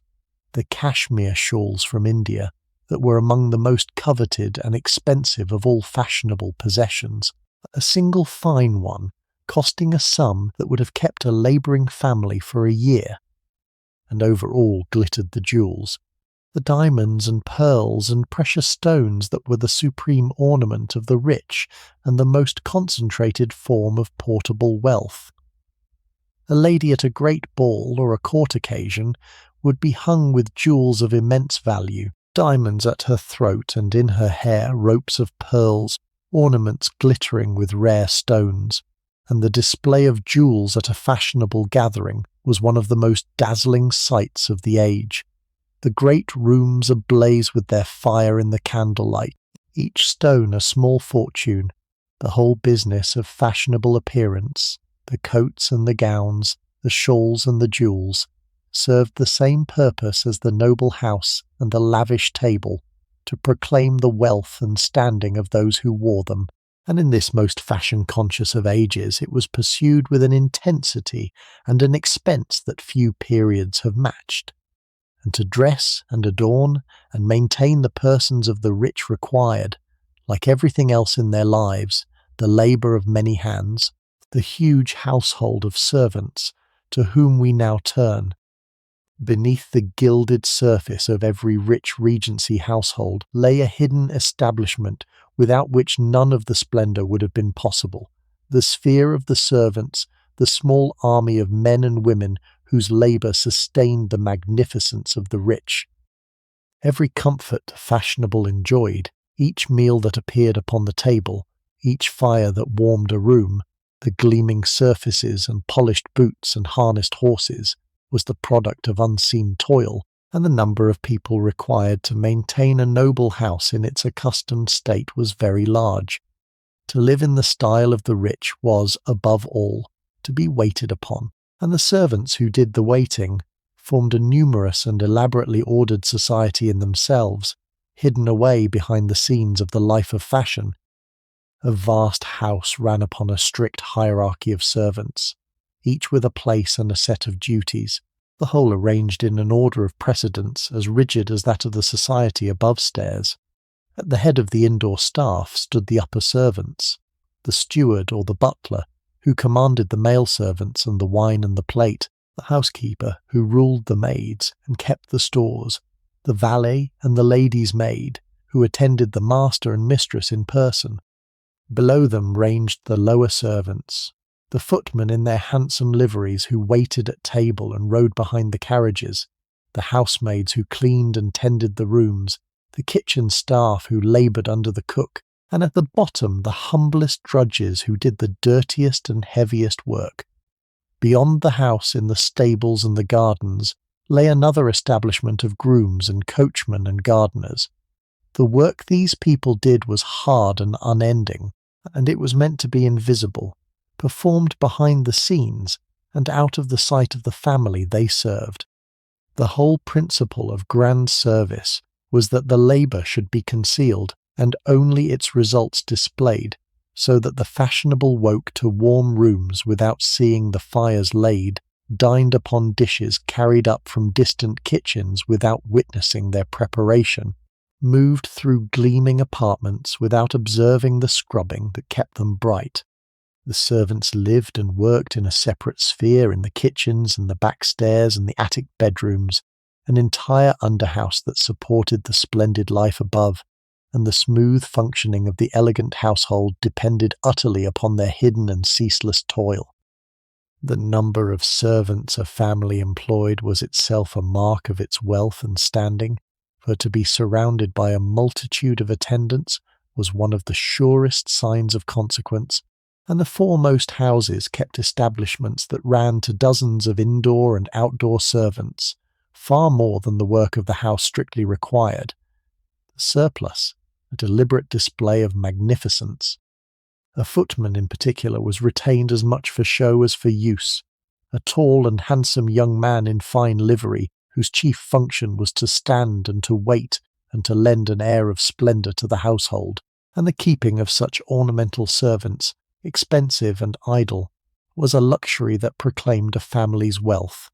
the cashmere shawls from India, that were among the most coveted and expensive of all fashionable possessions, a single fine one costing a sum that would have kept a labouring family for a year. And over all glittered the jewels, the diamonds and pearls and precious stones that were the supreme ornament of the rich and the most concentrated form of portable wealth. A lady at a great ball or a court occasion would be hung with jewels of immense value, diamonds at her throat and in her hair ropes of pearls, ornaments glittering with rare stones, and the display of jewels at a fashionable gathering was one of the most dazzling sights of the age. The great rooms ablaze with their fire in the candlelight, each stone a small fortune, the whole business of fashionable appearance, the coats and the gowns, the shawls and the jewels, served the same purpose as the noble house and the lavish table, to proclaim the wealth and standing of those who wore them, and in this most fashion-conscious of ages it was pursued with an intensity and an expense that few periods have matched. and to dress and adorn and maintain the persons of the rich required, like everything else in their lives, the labour of many hands, the huge household of servants, to whom we now turn. Beneath the gilded surface of every rich Regency household lay a hidden establishment without which none of the splendour would have been possible, the sphere of the servants, the small army of men and women whose labour sustained the magnificence of the rich. Every comfort fashionable enjoyed, each meal that appeared upon the table, each fire that warmed a room, the gleaming surfaces and polished boots and harnessed horses, was the product of unseen toil, and the number of people required to maintain a noble house in its accustomed state was very large. To live in the style of the rich was, above all, to be waited upon, and the servants who did the waiting formed a numerous and elaborately ordered society in themselves, hidden away behind the scenes of the life of fashion. A vast house ran upon a strict hierarchy of servants, each with a place and a set of duties, the whole arranged in an order of precedence as rigid as that of the society above stairs. At the head of the indoor staff stood the upper servants, the steward or the butler, who commanded the male servants and the wine and the plate, the housekeeper, who ruled the maids and kept the stores, the valet and the lady's maid, who attended the master and mistress in person. Below them ranged the lower servants, the footmen in their handsome liveries who waited at table and rode behind the carriages, the housemaids who cleaned and tended the rooms, the kitchen staff who laboured under the cook, and at the bottom the humblest drudges who did the dirtiest and heaviest work. Beyond the house, in the stables and the gardens, lay another establishment of grooms and coachmen and gardeners. The work these people did was hard and unending, and it was meant to be invisible, performed behind the scenes and out of the sight of the family they served. The whole principle of grand service was that the labour should be concealed and only its results displayed, so that the fashionable woke to warm rooms without seeing the fires laid, dined upon dishes carried up from distant kitchens without witnessing their preparation, moved through gleaming apartments without observing the scrubbing that kept them bright. The servants lived and worked in a separate sphere in the kitchens and the back stairs and the attic bedrooms, an entire underhouse that supported the splendid life above, and the smooth functioning of the elegant household depended utterly upon their hidden and ceaseless toil. The number of servants a family employed was itself a mark of its wealth and standing, for to be surrounded by a multitude of attendants was one of the surest signs of consequence, and the foremost houses kept establishments that ran to dozens of indoor and outdoor servants, far more than the work of the house strictly required. The surplus, a deliberate display of magnificence. A footman in particular was retained as much for show as for use, a tall and handsome young man in fine livery, whose chief function was to stand and to wait and to lend an air of splendour to the household, and the keeping of such ornamental servants, expensive and idle, was a luxury that proclaimed a family's wealth.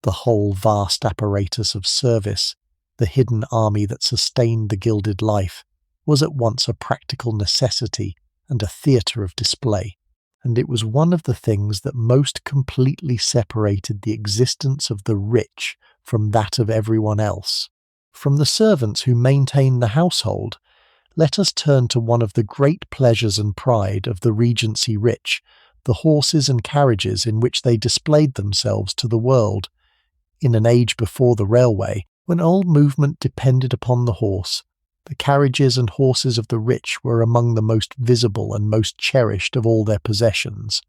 The whole vast apparatus of service, the hidden army that sustained the gilded life, was at once a practical necessity and a theatre of display, and it was one of the things that most completely separated the existence of the rich from that of everyone else. From the servants who maintained the household, let us turn to one of the great pleasures and pride of the Regency rich, the horses and carriages in which they displayed themselves to the world. In an age before the railway, when all movement depended upon the horse, the carriages and horses of the rich were among the most visible and most cherished of all their possessions.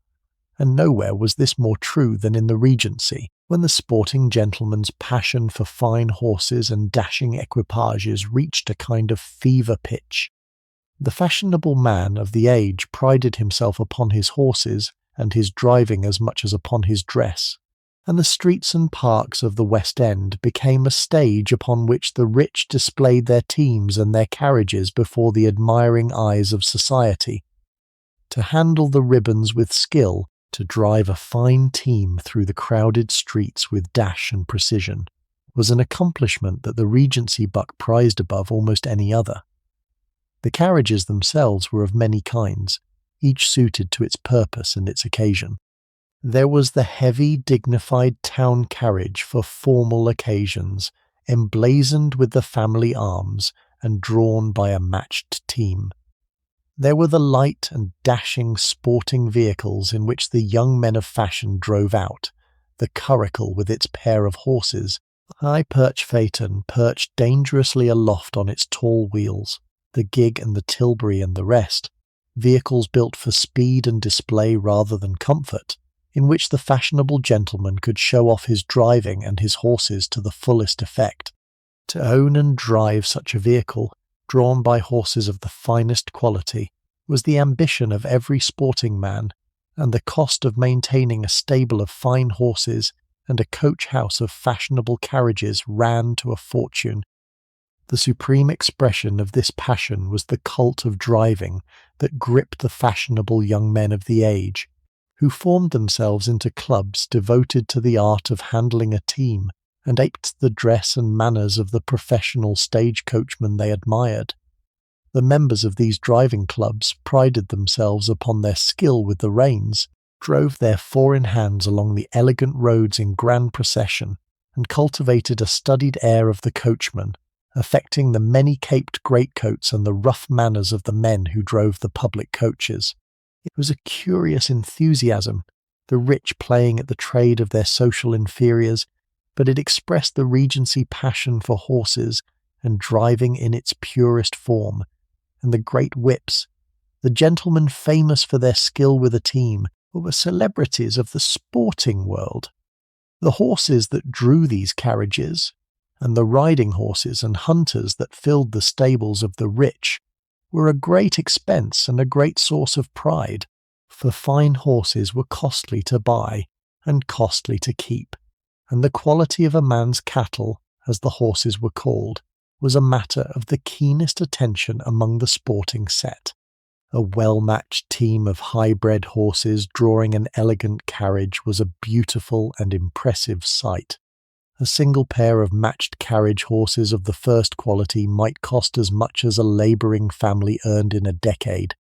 And nowhere was this more true than in the Regency, when the sporting gentleman's passion for fine horses and dashing equipages reached a kind of fever pitch. The fashionable man of the age prided himself upon his horses and his driving as much as upon his dress, and the streets and parks of the West End became a stage upon which the rich displayed their teams and their carriages before the admiring eyes of society. To handle the ribbons with skill, to drive a fine team through the crowded streets with dash and precision, was an accomplishment that the Regency buck prized above almost any other. The carriages themselves were of many kinds, each suited to its purpose and its occasion. There was the heavy, dignified town carriage for formal occasions, emblazoned with the family arms and drawn by a matched team. There were the light and dashing sporting vehicles in which the young men of fashion drove out, the curricle with its pair of horses, a high-perch phaeton perched dangerously aloft on its tall wheels, the gig and the tilbury and the rest, vehicles built for speed and display rather than comfort, in which the fashionable gentleman could show off his driving and his horses to the fullest effect. To own and drive such a vehicle, drawn by horses of the finest quality, was the ambition of every sporting man, and the cost of maintaining a stable of fine horses and a coach-house of fashionable carriages ran to a fortune. The supreme expression of this passion was the cult of driving that gripped the fashionable young men of the age, who formed themselves into clubs devoted to the art of handling a team and aped the dress and manners of the professional stage coachmen they admired. The members of these driving clubs prided themselves upon their skill with the reins, drove their four-in-hands along the elegant roads in grand procession, and cultivated a studied air of the coachman, affecting the many-caped greatcoats and the rough manners of the men who drove the public coaches. It was a curious enthusiasm, the rich playing at the trade of their social inferiors, but it expressed the Regency passion for horses and driving in its purest form, and the great whips, the gentlemen famous for their skill with a team, were celebrities of the sporting world. The horses that drew these carriages, and the riding horses and hunters that filled the stables of the rich, were a great expense and a great source of pride, for fine horses were costly to buy and costly to keep, and the quality of a man's cattle, as the horses were called, was a matter of the keenest attention among the sporting set. A well-matched team of high-bred horses drawing an elegant carriage was a beautiful and impressive sight. A single pair of matched carriage horses of the first quality might cost as much as a labouring family earned in a decade,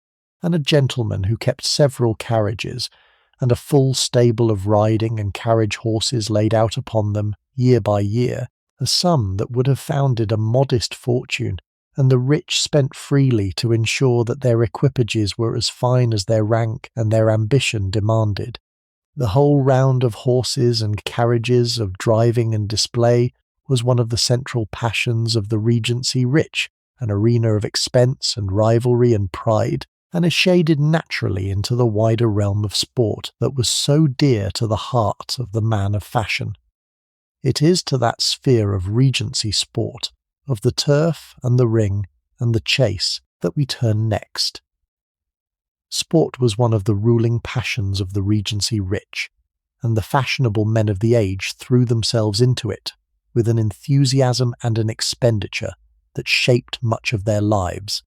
and a gentleman who kept several carriages, and a full stable of riding and carriage horses laid out upon them, year by year, a sum that would have founded a modest fortune, and the rich spent freely to ensure that their equipages were as fine as their rank and their ambition demanded. The whole round of horses and carriages, of driving and display, was one of the central passions of the Regency rich, an arena of expense and rivalry and pride, and is shaded naturally into the wider realm of sport that was so dear to the heart of the man of fashion. It is to that sphere of Regency sport, of the turf and the ring and the chase, that we turn next. Sport was one of the ruling passions of the Regency rich, and the fashionable men of the age threw themselves into it with an enthusiasm and an expenditure that shaped much of their lives.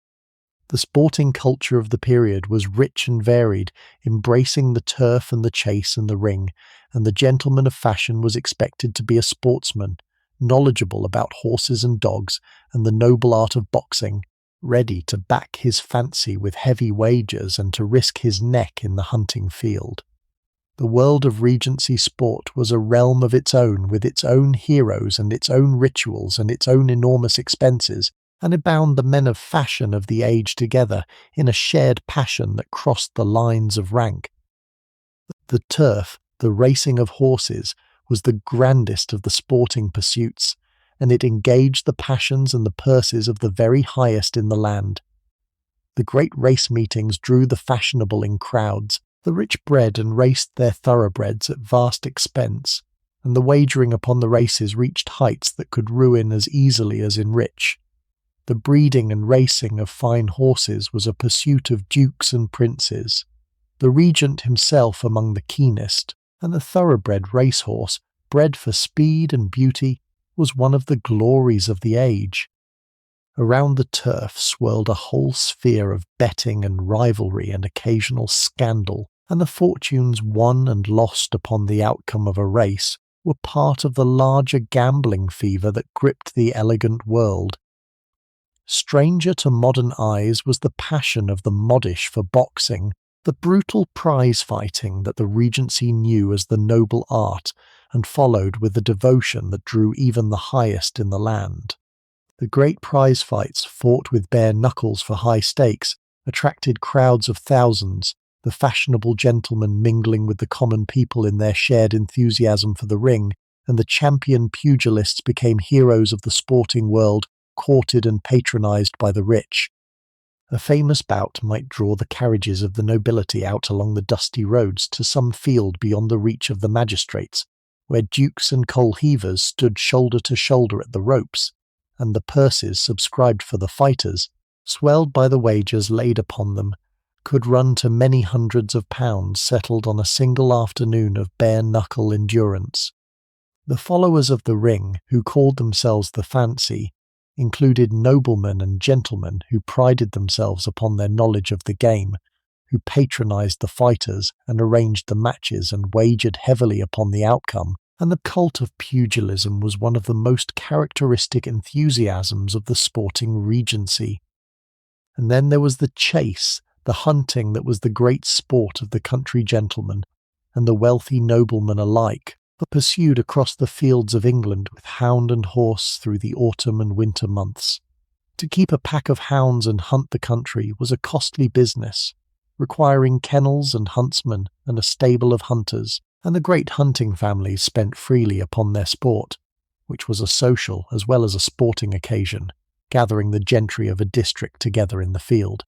The sporting culture of the period was rich and varied, embracing the turf and the chase and the ring, and the gentleman of fashion was expected to be a sportsman, knowledgeable about horses and dogs and the noble art of boxing, ready to back his fancy with heavy wagers and to risk his neck in the hunting field. The world of Regency sport was a realm of its own, with its own heroes and its own rituals and its own enormous expenses, and it bound the men of fashion of the age together in a shared passion that crossed the lines of rank. The turf, the racing of horses, was the grandest of the sporting pursuits, and it engaged the passions and the purses of the very highest in the land. The great race meetings drew the fashionable in crowds. The rich bred and raced their thoroughbreds at vast expense, and the wagering upon the races reached heights that could ruin as easily as enrich. The breeding and racing of fine horses was a pursuit of dukes and princes, the regent himself among the keenest, and the thoroughbred racehorse, bred for speed and beauty, was one of the glories of the age. Around the turf swirled a whole sphere of betting and rivalry and occasional scandal, and the fortunes won and lost upon the outcome of a race were part of the larger gambling fever that gripped the elegant world. Stranger to modern eyes was the passion of the modish for boxing, the brutal prize fighting that the Regency knew as the noble art and followed with a devotion that drew even the highest in the land. The great prize fights, fought with bare knuckles for high stakes, attracted crowds of thousands, the fashionable gentlemen mingling with the common people in their shared enthusiasm for the ring, and the champion pugilists became heroes of the sporting world, courted and patronized by the rich. A famous bout might draw the carriages of the nobility out along the dusty roads to some field beyond the reach of the magistrates, where dukes and coal-heavers stood shoulder to shoulder at the ropes, and the purses subscribed for the fighters, swelled by the wagers laid upon them, could run to many hundreds of pounds settled on a single afternoon of bare-knuckle endurance. The followers of the ring, who called themselves the fancy, included noblemen and gentlemen who prided themselves upon their knowledge of the game, who patronized the fighters and arranged the matches and wagered heavily upon the outcome, and the cult of pugilism was one of the most characteristic enthusiasms of the sporting Regency. And then there was the chase, the hunting that was the great sport of the country gentleman and the wealthy nobleman alike, pursued across the fields of England with hound and horse through the autumn and winter months. To keep a pack of hounds and hunt the country was a costly business, requiring kennels and huntsmen and a stable of hunters, and the great hunting families spent freely upon their sport, which was a social as well as a sporting occasion, gathering the gentry of a district together in the field.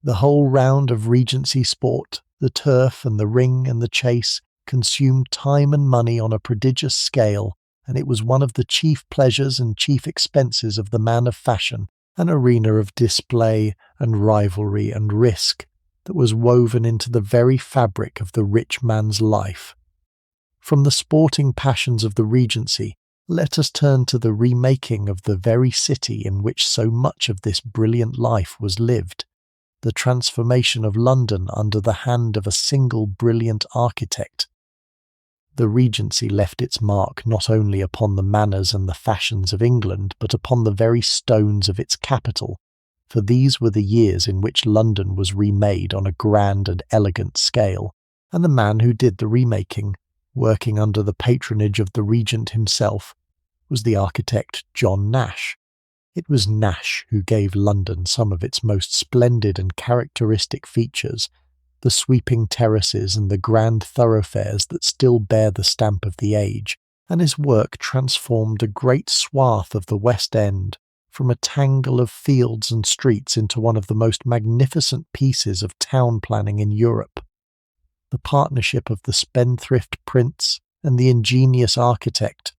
The whole round of Regency sport, the turf and the ring and the chase, consumed time and money on a prodigious scale, and it was one of the chief pleasures and chief expenses of the man of fashion, an arena of display and rivalry and risk that was woven into the very fabric of the rich man's life. From the sporting passions of the Regency, let us turn to the remaking of the very city in which so much of this brilliant life was lived, the transformation of London under the hand of a single brilliant architect. The Regency left its mark not only upon the manners and the fashions of England, but upon the very stones of its capital, for these were the years in which London was remade on a grand and elegant scale, and the man who did the remaking, working under the patronage of the Regent himself, was the architect John Nash. It was Nash who gave London some of its most splendid and characteristic features, the sweeping terraces and the grand thoroughfares that still bear the stamp of the age, and his work transformed a great swath of the West End from a tangle of fields and streets into one of the most magnificent pieces of town planning in Europe. The partnership of the spendthrift prince and the ingenious architect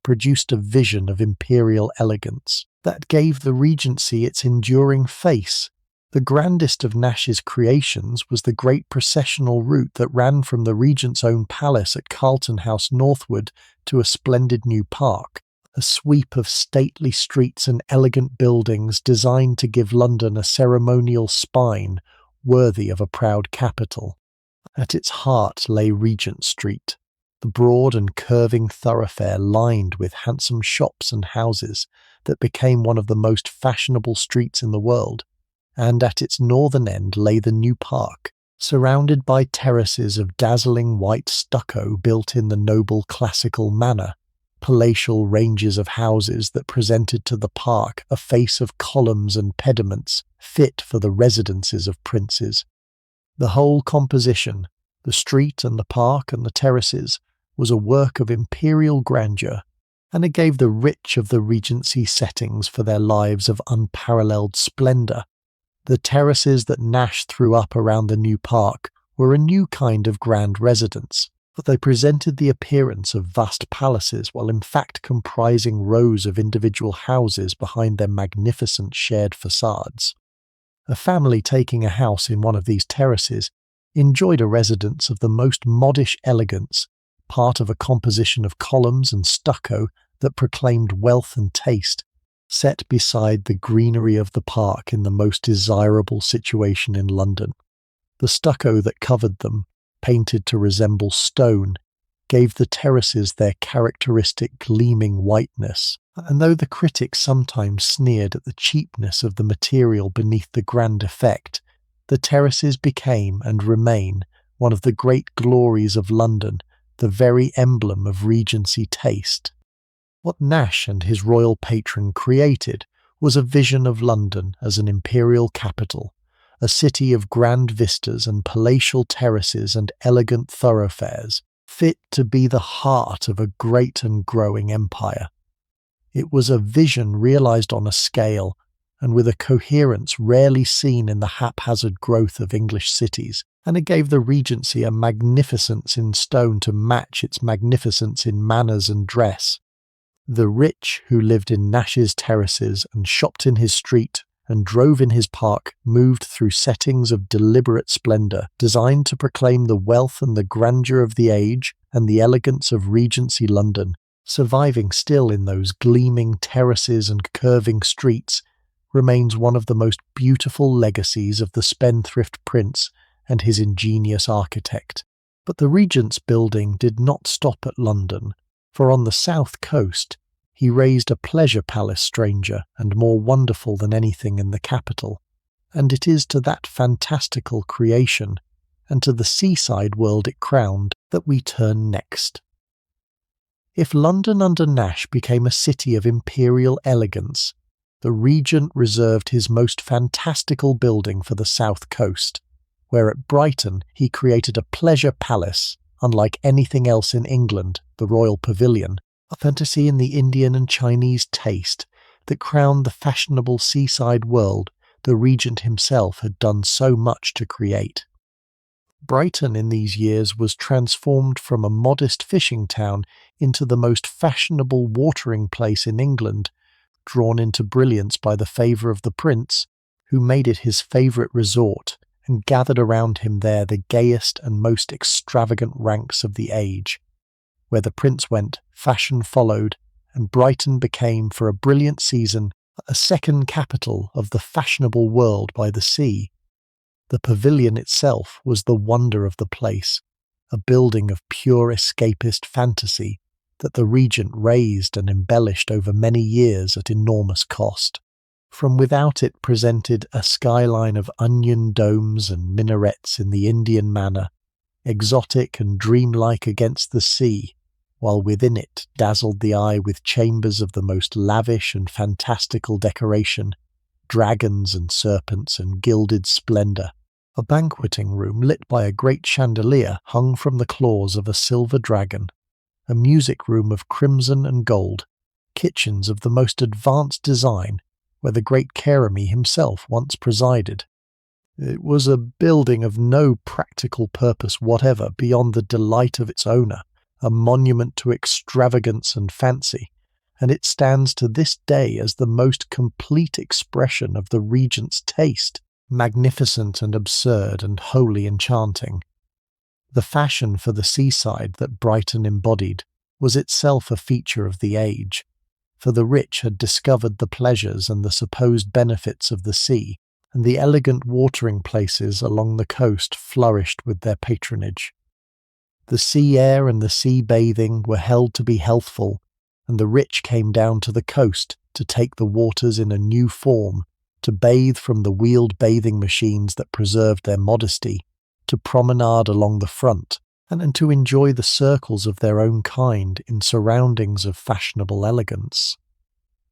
produced a vision of imperial elegance that gave the Regency its enduring face. The grandest of Nash's creations was the great processional route that ran from the Regent's own palace at Carlton House northward to a splendid new park, a sweep of stately streets and elegant buildings designed to give London a ceremonial spine worthy of a proud capital. At its heart lay Regent Street, the broad and curving thoroughfare lined with handsome shops and houses that became one of the most fashionable streets in the world, and at its northern end lay the new park, surrounded by terraces of dazzling white stucco built in the noble classical manner, palatial ranges of houses that presented to the park a face of columns and pediments fit for the residences of princes. The whole composition, the street and the park and the terraces, was a work of imperial grandeur, and it gave the rich of the Regency settings for their lives of unparalleled splendour. The terraces that Nash threw up around the new park were a new kind of grand residence, but they presented the appearance of vast palaces while in fact comprising rows of individual houses behind their magnificent shared facades. A family taking a house in one of these terraces enjoyed a residence of the most modish elegance, part of a composition of columns and stucco that proclaimed wealth and taste, set beside the greenery of the park in the most desirable situation in London. The stucco that covered them, painted to resemble stone, gave the terraces their characteristic gleaming whiteness. And though the critics sometimes sneered at the cheapness of the material beneath the grand effect, the terraces became and remain one of the great glories of London, the very emblem of Regency taste. What Nash and his royal patron created was a vision of London as an imperial capital, a city of grand vistas and palatial terraces and elegant thoroughfares, fit to be the heart of a great and growing empire. It was a vision realized on a scale and with a coherence rarely seen in the haphazard growth of English cities, and it gave the Regency a magnificence in stone to match its magnificence in manners and dress. The rich who lived in Nash's terraces and shopped in his street and drove in his park moved through settings of deliberate splendour, designed to proclaim the wealth and the grandeur of the age and the elegance of Regency London, surviving still in those gleaming terraces and curving streets, remains one of the most beautiful legacies of the spendthrift prince and his ingenious architect. But the Regent's building did not stop at London, for on the south coast he raised a pleasure palace stranger and more wonderful than anything in the capital, and it is to that fantastical creation, and to the seaside world it crowned, that we turn next. If London under Nash became a city of imperial elegance, the Regent reserved his most fantastical building for the south coast, where at Brighton he created a pleasure palace, unlike anything else in England, the Royal Pavilion, a fantasy in the Indian and Chinese taste that crowned the fashionable seaside world the Regent himself had done so much to create. Brighton in these years was transformed from a modest fishing town into the most fashionable watering place in England, drawn into brilliance by the favour of the Prince, who made it his favourite resort and gathered around him there the gayest and most extravagant ranks of the age. Where the Prince went, fashion followed, and Brighton became, for a brilliant season, a second capital of the fashionable world by the sea. The pavilion itself was the wonder of the place, a building of pure escapist fantasy that the Regent raised and embellished over many years at enormous cost. From without it presented a skyline of onion domes and minarets in the Indian manner, exotic and dreamlike against the sea, while within it dazzled the eye with chambers of the most lavish and fantastical decoration, dragons and serpents and gilded splendour, a banqueting room lit by a great chandelier hung from the claws of a silver dragon, a music room of crimson and gold, kitchens of the most advanced design, where the great Keremy himself once presided. It was a building of no practical purpose whatever beyond the delight of its owner, a monument to extravagance and fancy, and it stands to this day as the most complete expression of the Regent's taste, magnificent and absurd and wholly enchanting. The fashion for the seaside that Brighton embodied was itself a feature of the age, for the rich had discovered the pleasures and the supposed benefits of the sea, and the elegant watering places along the coast flourished with their patronage. The sea air and the sea bathing were held to be healthful, and the rich came down to the coast to take the waters in a new form, to bathe from the wheeled bathing machines that preserved their modesty, to promenade along the front, and to enjoy the circles of their own kind in surroundings of fashionable elegance.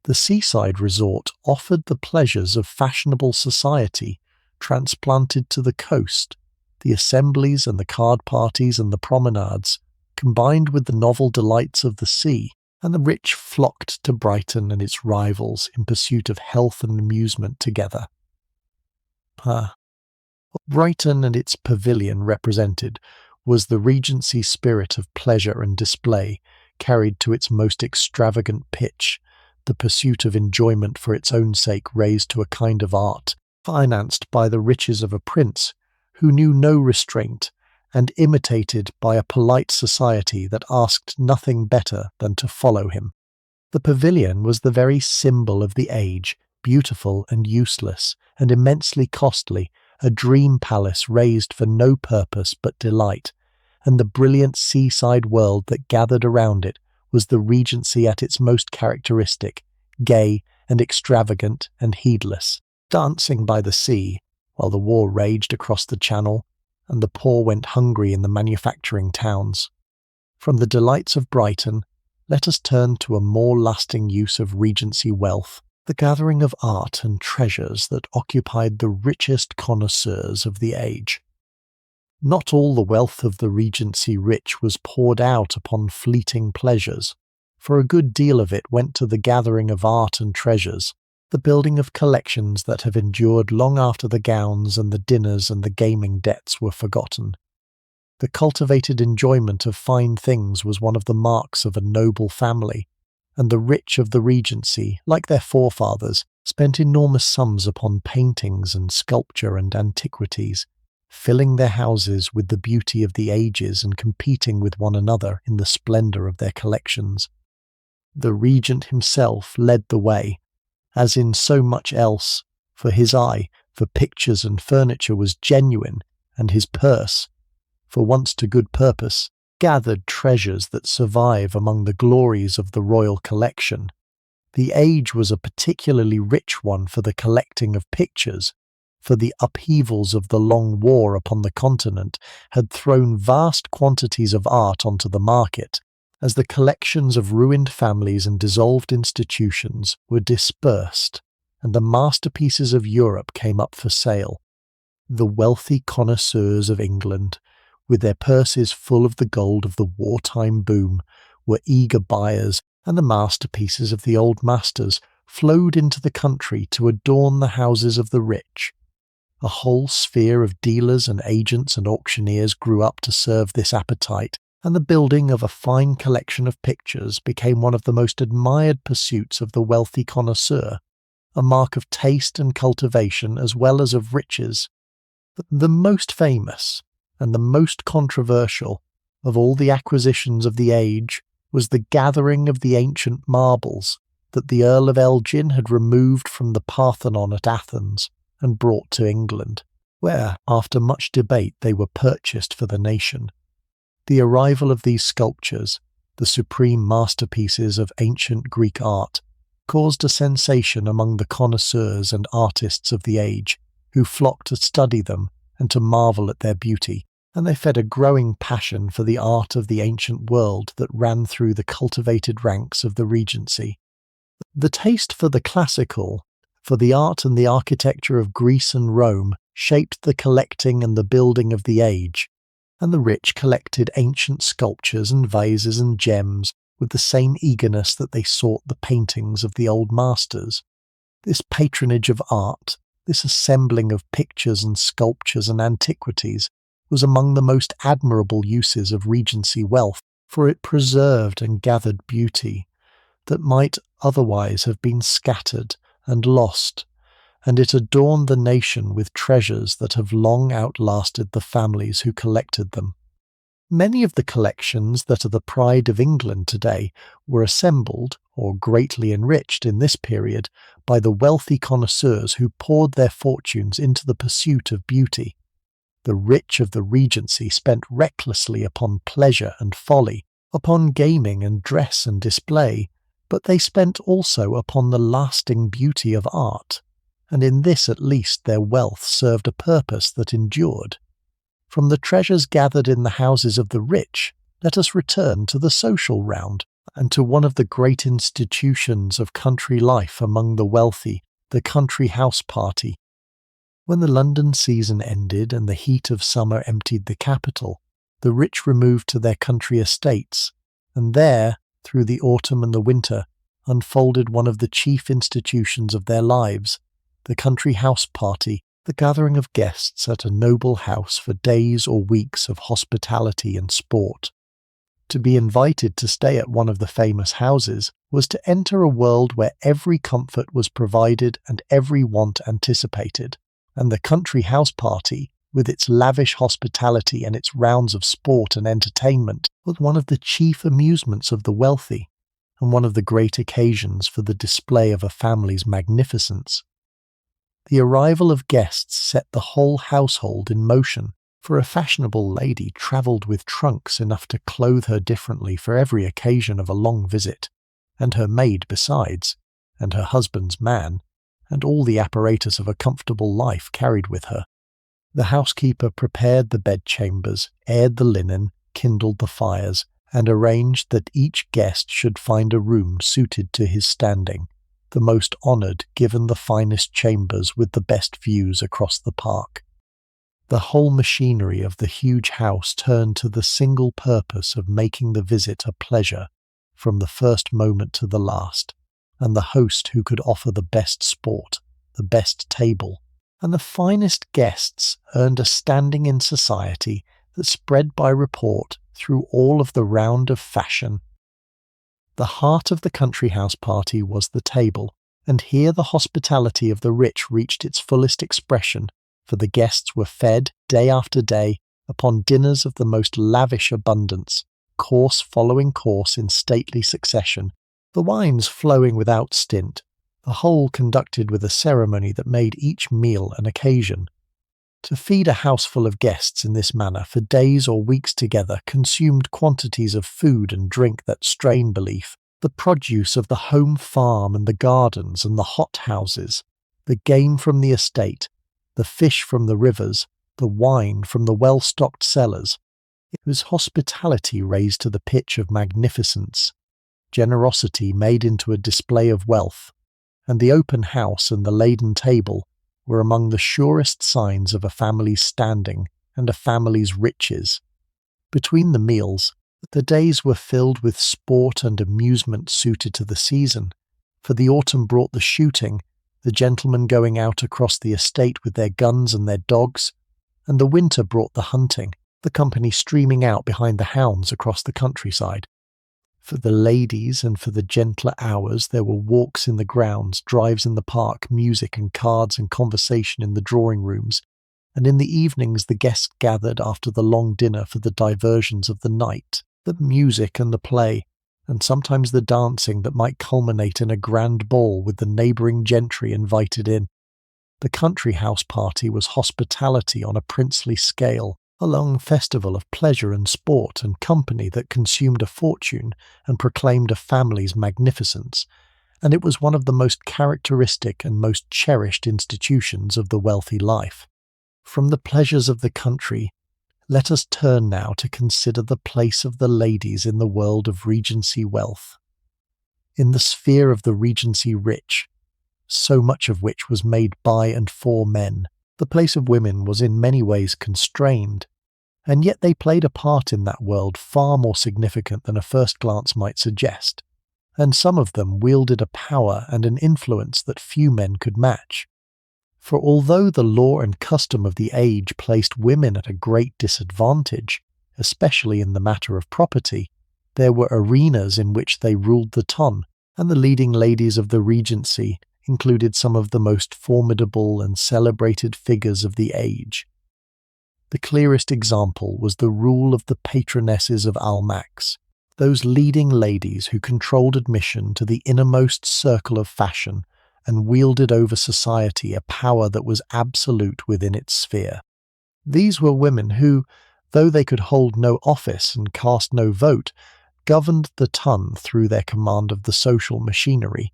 The seaside resort offered the pleasures of fashionable society transplanted to the coast, the assemblies and the card parties and the promenades, combined with the novel delights of the sea, and the rich flocked to Brighton and its rivals in pursuit of health and amusement together. What Brighton and its pavilion represented was the Regency spirit of pleasure and display carried to its most extravagant pitch, the pursuit of enjoyment for its own sake raised to a kind of art, financed by the riches of a prince who knew no restraint, and imitated by a polite society that asked nothing better than to follow him. The pavilion was the very symbol of the age, beautiful and useless, and immensely costly, a dream palace raised for no purpose but delight, and the brilliant seaside world that gathered around it was the Regency at its most characteristic, gay and extravagant and heedless, dancing by the sea while the war raged across the Channel and the poor went hungry in the manufacturing towns. From the delights of Brighton, let us turn to a more lasting use of Regency wealth, the gathering of art and treasures that occupied the richest connoisseurs of the age. Not all the wealth of the Regency rich was poured out upon fleeting pleasures, for a good deal of it went to the gathering of art and treasures, the building of collections that have endured long after the gowns and the dinners and the gaming debts were forgotten. The cultivated enjoyment of fine things was one of the marks of a noble family, and the rich of the Regency, like their forefathers, spent enormous sums upon paintings and sculpture and antiquities, filling their houses with the beauty of the ages and competing with one another in the splendour of their collections. The Regent himself led the way, as in so much else, for his eye for pictures and furniture was genuine, and his purse, for once to good purpose, gathered treasures that survive among the glories of the royal collection. The age was a particularly rich one for the collecting of pictures, for the upheavals of the long war upon the continent had thrown vast quantities of art onto the market, as the collections of ruined families and dissolved institutions were dispersed, and the masterpieces of Europe came up for sale. The wealthy connoisseurs of England, with their purses full of the gold of the wartime boom, were eager buyers, and the masterpieces of the old masters flowed into the country to adorn the houses of the rich. A whole sphere of dealers and agents and auctioneers grew up to serve this appetite, and the building of a fine collection of pictures became one of the most admired pursuits of the wealthy connoisseur, a mark of taste and cultivation as well as of riches. The most famous and the most controversial of all the acquisitions of the age was the gathering of the ancient marbles that the Earl of Elgin had removed from the Parthenon at Athens and brought to England, where, after much debate, they were purchased for the nation. The arrival of these sculptures, the supreme masterpieces of ancient Greek art, caused a sensation among the connoisseurs and artists of the age, who flocked to study them and to marvel at their beauty, and they fed a growing passion for the art of the ancient world that ran through the cultivated ranks of the Regency. The taste for the classical, for the art and the architecture of Greece and Rome, shaped the collecting and the building of the age, and the rich collected ancient sculptures and vases and gems with the same eagerness that they sought the paintings of the old masters. This patronage of art, this assembling of pictures and sculptures and antiquities, was among the most admirable uses of Regency wealth, for it preserved and gathered beauty that might otherwise have been scattered and lost, and it adorned the nation with treasures that have long outlasted the families who collected them. Many of the collections that are the pride of England today were assembled, or greatly enriched in this period, by the wealthy connoisseurs who poured their fortunes into the pursuit of beauty. The rich of the Regency spent recklessly upon pleasure and folly, upon gaming and dress and display, but they spent also upon the lasting beauty of art, and in this at least their wealth served a purpose that endured. From the treasures gathered in the houses of the rich, let us return to the social round, and to one of the great institutions of country life among the wealthy, the country house party. When the London season ended and the heat of summer emptied the capital, the rich removed to their country estates, and there, through the autumn and the winter, unfolded one of the chief institutions of their lives, the country house party, the gathering of guests at a noble house for days or weeks of hospitality and sport. To be invited to stay at one of the famous houses was to enter a world where every comfort was provided and every want anticipated, and the country house party, with its lavish hospitality and its rounds of sport and entertainment, was one of the chief amusements of the wealthy, and one of the great occasions for the display of a family's magnificence. The arrival of guests set the whole household in motion, For a fashionable lady travelled with trunks enough to clothe her differently for every occasion of a long visit, and her maid besides, and her husband's man, and all the apparatus of a comfortable life carried with her. The housekeeper prepared the bedchambers, aired the linen, kindled the fires, and arranged that each guest should find a room suited to his standing, the most honoured given the finest chambers with the best views across the park. The whole machinery of the huge house turned to the single purpose of making the visit a pleasure from the first moment to the last, and the host who could offer the best sport, the best table, and the finest guests earned a standing in society that spread by report through all of the round of fashion. The heart of the country house party was the table, and here the hospitality of the rich reached its fullest expression, for the guests were fed, day after day, upon dinners of the most lavish abundance, course following course in stately succession, the wines flowing without stint, the whole conducted with a ceremony that made each meal an occasion. To feed a houseful of guests in this manner for days or weeks together consumed quantities of food and drink that strain belief, the produce of the home farm and the gardens and the hothouses, the game from the estate, the fish from the rivers, the wine from the well-stocked cellars. It was hospitality raised to the pitch of magnificence, generosity made into a display of wealth, and the open house and the laden table were among the surest signs of a family's standing and a family's riches. Between the meals, the days were filled with sport and amusement suited to the season, for the autumn brought the shooting, the gentlemen going out across the estate with their guns and their dogs, and the winter brought the hunting, the company streaming out behind the hounds across the countryside. For the ladies and for the gentler hours there were walks in the grounds, drives in the park, music and cards and conversation in the drawing rooms, and in the evenings the guests gathered after the long dinner for the diversions of the night, the music and the play, and sometimes the dancing that might culminate in a grand ball with the neighbouring gentry invited in. The country house party was hospitality on a princely scale, a long festival of pleasure and sport and company that consumed a fortune and proclaimed a family's magnificence, and it was one of the most characteristic and most cherished institutions of the wealthy life. From the pleasures of the country, let us turn now to consider the place of the ladies in the world of Regency wealth. In the sphere of the Regency rich, so much of which was made by and for men, the place of women was in many ways constrained, and yet they played a part in that world far more significant than a first glance might suggest, and some of them wielded a power and an influence that few men could match. For although the law and custom of the age placed women at a great disadvantage, especially in the matter of property, there were arenas in which they ruled the ton, and the leading ladies of the Regency included some of the most formidable and celebrated figures of the age. The clearest example was the rule of the patronesses of Almack's, those leading ladies who controlled admission to the innermost circle of fashion and wielded over society a power that was absolute within its sphere. These were women who, though they could hold no office and cast no vote, governed the ton through their command of the social machinery,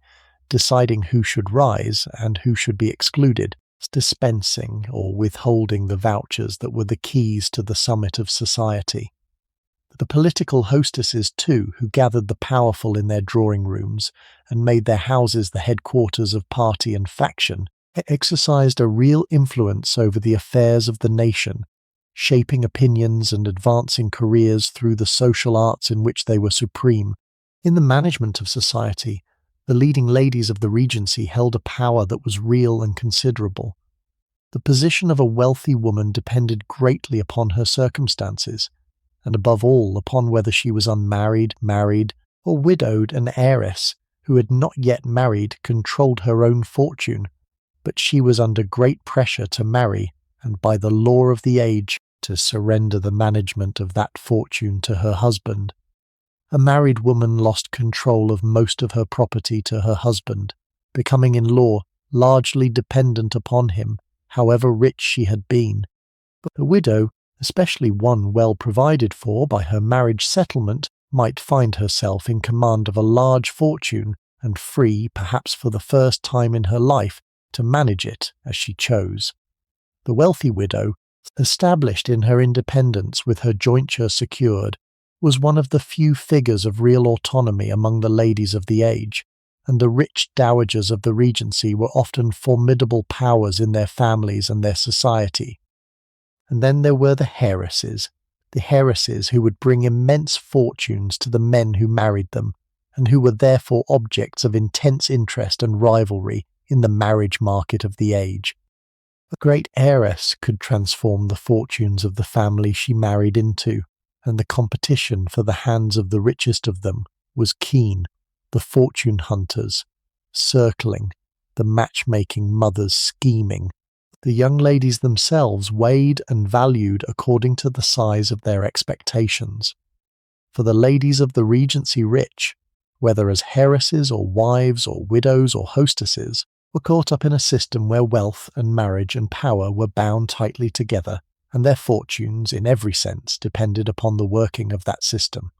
deciding who should rise and who should be excluded, dispensing or withholding the vouchers that were the keys to the summit of society. The political hostesses, too, who gathered the powerful in their drawing rooms and made their houses the headquarters of party and faction, exercised a real influence over the affairs of the nation, shaping opinions and advancing careers through the social arts in which they were supreme. In the management of society, the leading ladies of the Regency held a power that was real and considerable. The position of a wealthy woman depended greatly upon her circumstances, and above all upon whether she was unmarried, married, or widowed. An heiress who had not yet married controlled her own fortune, but she was under great pressure to marry, and by the law of the age to surrender the management of that fortune to her husband. A married woman lost control of most of her property to her husband, becoming in law largely dependent upon him, however rich she had been. But the widow, especially one well provided for by her marriage settlement, might find herself in command of a large fortune and free, perhaps for the first time in her life, to manage it as she chose. The wealthy widow, established in her independence with her jointure secured, was one of the few figures of real autonomy among the ladies of the age, and the rich dowagers of the Regency were often formidable powers in their families and their society. And then there were the heiresses who would bring immense fortunes to the men who married them, and who were therefore objects of intense interest and rivalry in the marriage market of the age. A great heiress could transform the fortunes of the family she married into, and the competition for the hands of the richest of them was keen, the fortune hunters circling, the matchmaking mothers scheming. The young ladies themselves weighed and valued according to the size of their expectations. For the ladies of the Regency rich, whether as heiresses or wives or widows or hostesses, were caught up in a system where wealth and marriage and power were bound tightly together, and their fortunes, in every sense, depended upon the working of that system.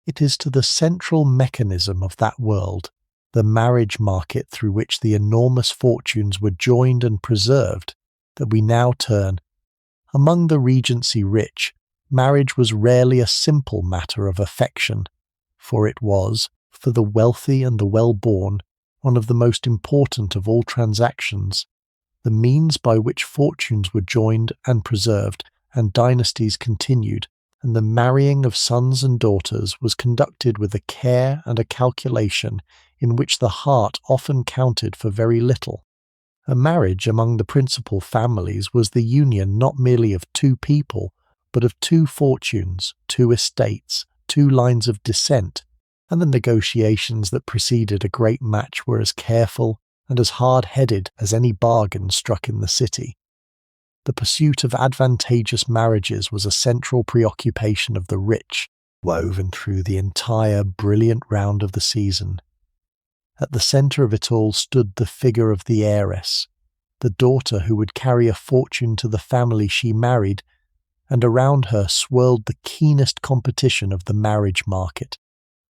It is to the central mechanism of that world, the marriage market through which the enormous fortunes were joined and preserved, that we now turn. Among the Regency rich, marriage was rarely a simple matter of affection, for it was, for the wealthy and the well-born, one of the most important of all transactions, the means by which fortunes were joined and preserved, and dynasties continued, and the marrying of sons and daughters was conducted with a care and a calculation in which the heart often counted for very little. A marriage among the principal families was the union not merely of two people, but of two fortunes, two estates, two lines of descent, and the negotiations that preceded a great match were as careful and as hard-headed as any bargain struck in the city. The pursuit of advantageous marriages was a central preoccupation of the rich, woven through the entire brilliant round of the season. At the centre of it all stood the figure of the heiress, the daughter who would carry a fortune to the family she married, and around her swirled the keenest competition of the marriage market.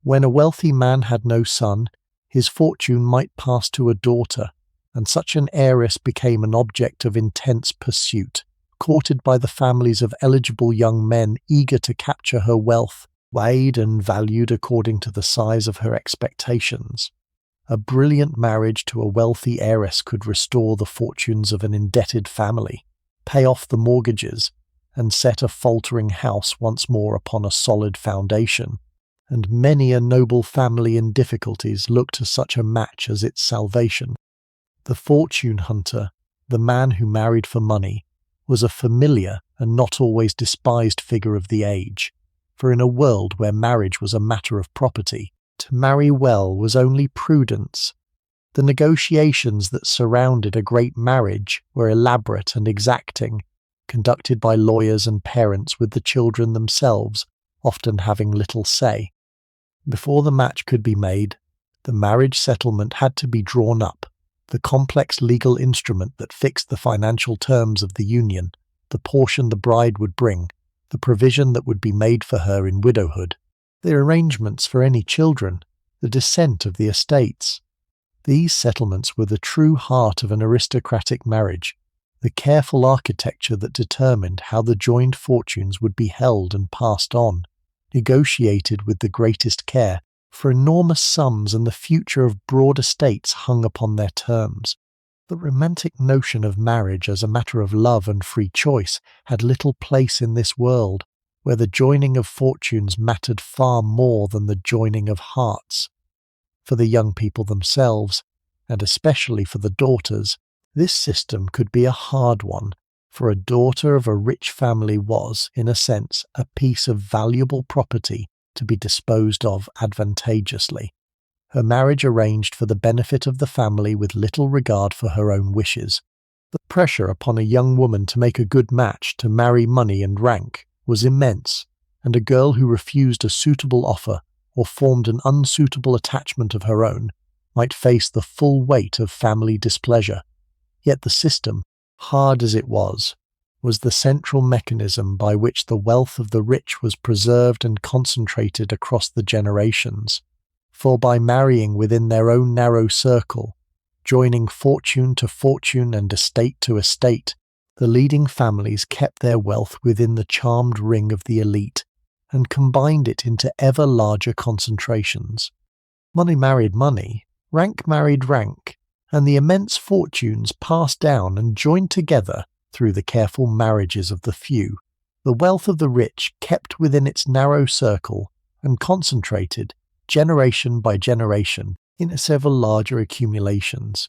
When a wealthy man had no son, his fortune might pass to a daughter, and such an heiress became an object of intense pursuit, courted by the families of eligible young men eager to capture her wealth, weighed and valued according to the size of her expectations. A brilliant marriage to a wealthy heiress could restore the fortunes of an indebted family, pay off the mortgages, and set a faltering house once more upon a solid foundation. And many a noble family in difficulties looked to such a match as its salvation. The fortune hunter, the man who married for money, was a familiar and not always despised figure of the age, for in a world where marriage was a matter of property, to marry well was only prudence. The negotiations that surrounded a great marriage were elaborate and exacting, conducted by lawyers and parents with the children themselves often having little say. Before the match could be made, the marriage settlement had to be drawn up, the complex legal instrument that fixed the financial terms of the union, the portion the bride would bring, the provision that would be made for her in widowhood, the arrangements for any children, the descent of the estates. These settlements were the true heart of an aristocratic marriage, the careful architecture that determined how the joined fortunes would be held and passed on, negotiated with the greatest care, for enormous sums and the future of broad estates hung upon their terms. The romantic notion of marriage as a matter of love and free choice had little place in this world, where the joining of fortunes mattered far more than the joining of hearts. For the young people themselves, and especially for the daughters, this system could be a hard one, for a daughter of a rich family was, in a sense, a piece of valuable property to be disposed of advantageously, her marriage arranged for the benefit of the family with little regard for her own wishes. The pressure upon a young woman to make a good match, to marry money and rank, was immense, and a girl who refused a suitable offer or formed an unsuitable attachment of her own might face the full weight of family displeasure. Yet the system, hard as it was was the central mechanism by which the wealth of the rich was preserved and concentrated across the generations. For by marrying within their own narrow circle, joining fortune to fortune and estate to estate, the leading families kept their wealth within the charmed ring of the elite and combined it into ever larger concentrations. Money married money, rank married rank, and the immense fortunes passed down and joined together through the careful marriages of the few. The wealth of the rich kept within its narrow circle and concentrated, generation by generation, in several larger accumulations.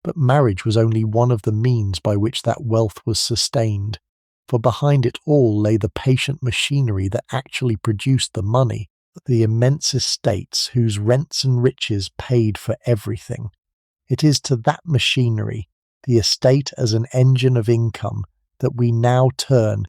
But marriage was only one of the means by which that wealth was sustained, for behind it all lay the patient machinery that actually produced the money, the immense estates whose rents and riches paid for everything. It is to that machinery, the estate as an engine of income, that we now turn.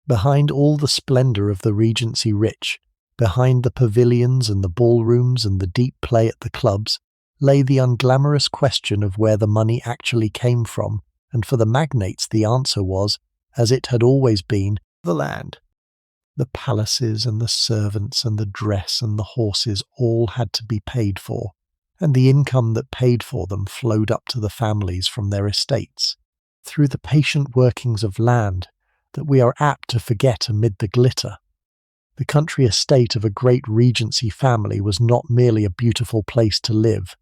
Behind all the splendour of the Regency rich, behind the pavilions and the ballrooms and the deep play at the clubs, lay the unglamorous question of where the money actually came from, and for the magnates the answer was, as it had always been, the land. The palaces and the servants and the dress and the horses all had to be paid for, and the income that paid for them flowed up to the families from their estates, through the patient workings of land that we are apt to forget amid the glitter. The country estate of a great Regency family was not merely a beautiful place to live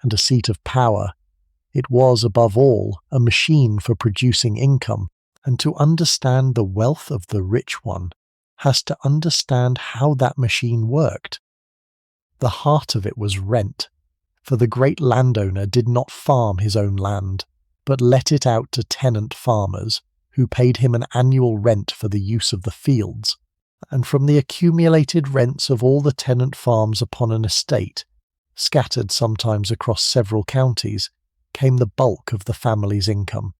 and a seat of power. It was, above all, a machine for producing income, and to understand the wealth of the rich one has to understand how that machine worked. The heart of it was rent, for the great landowner did not farm his own land, but let it out to tenant farmers, who paid him an annual rent for the use of the fields, and from the accumulated rents of all the tenant farms upon an estate, scattered sometimes across several counties, came the bulk of the family's income.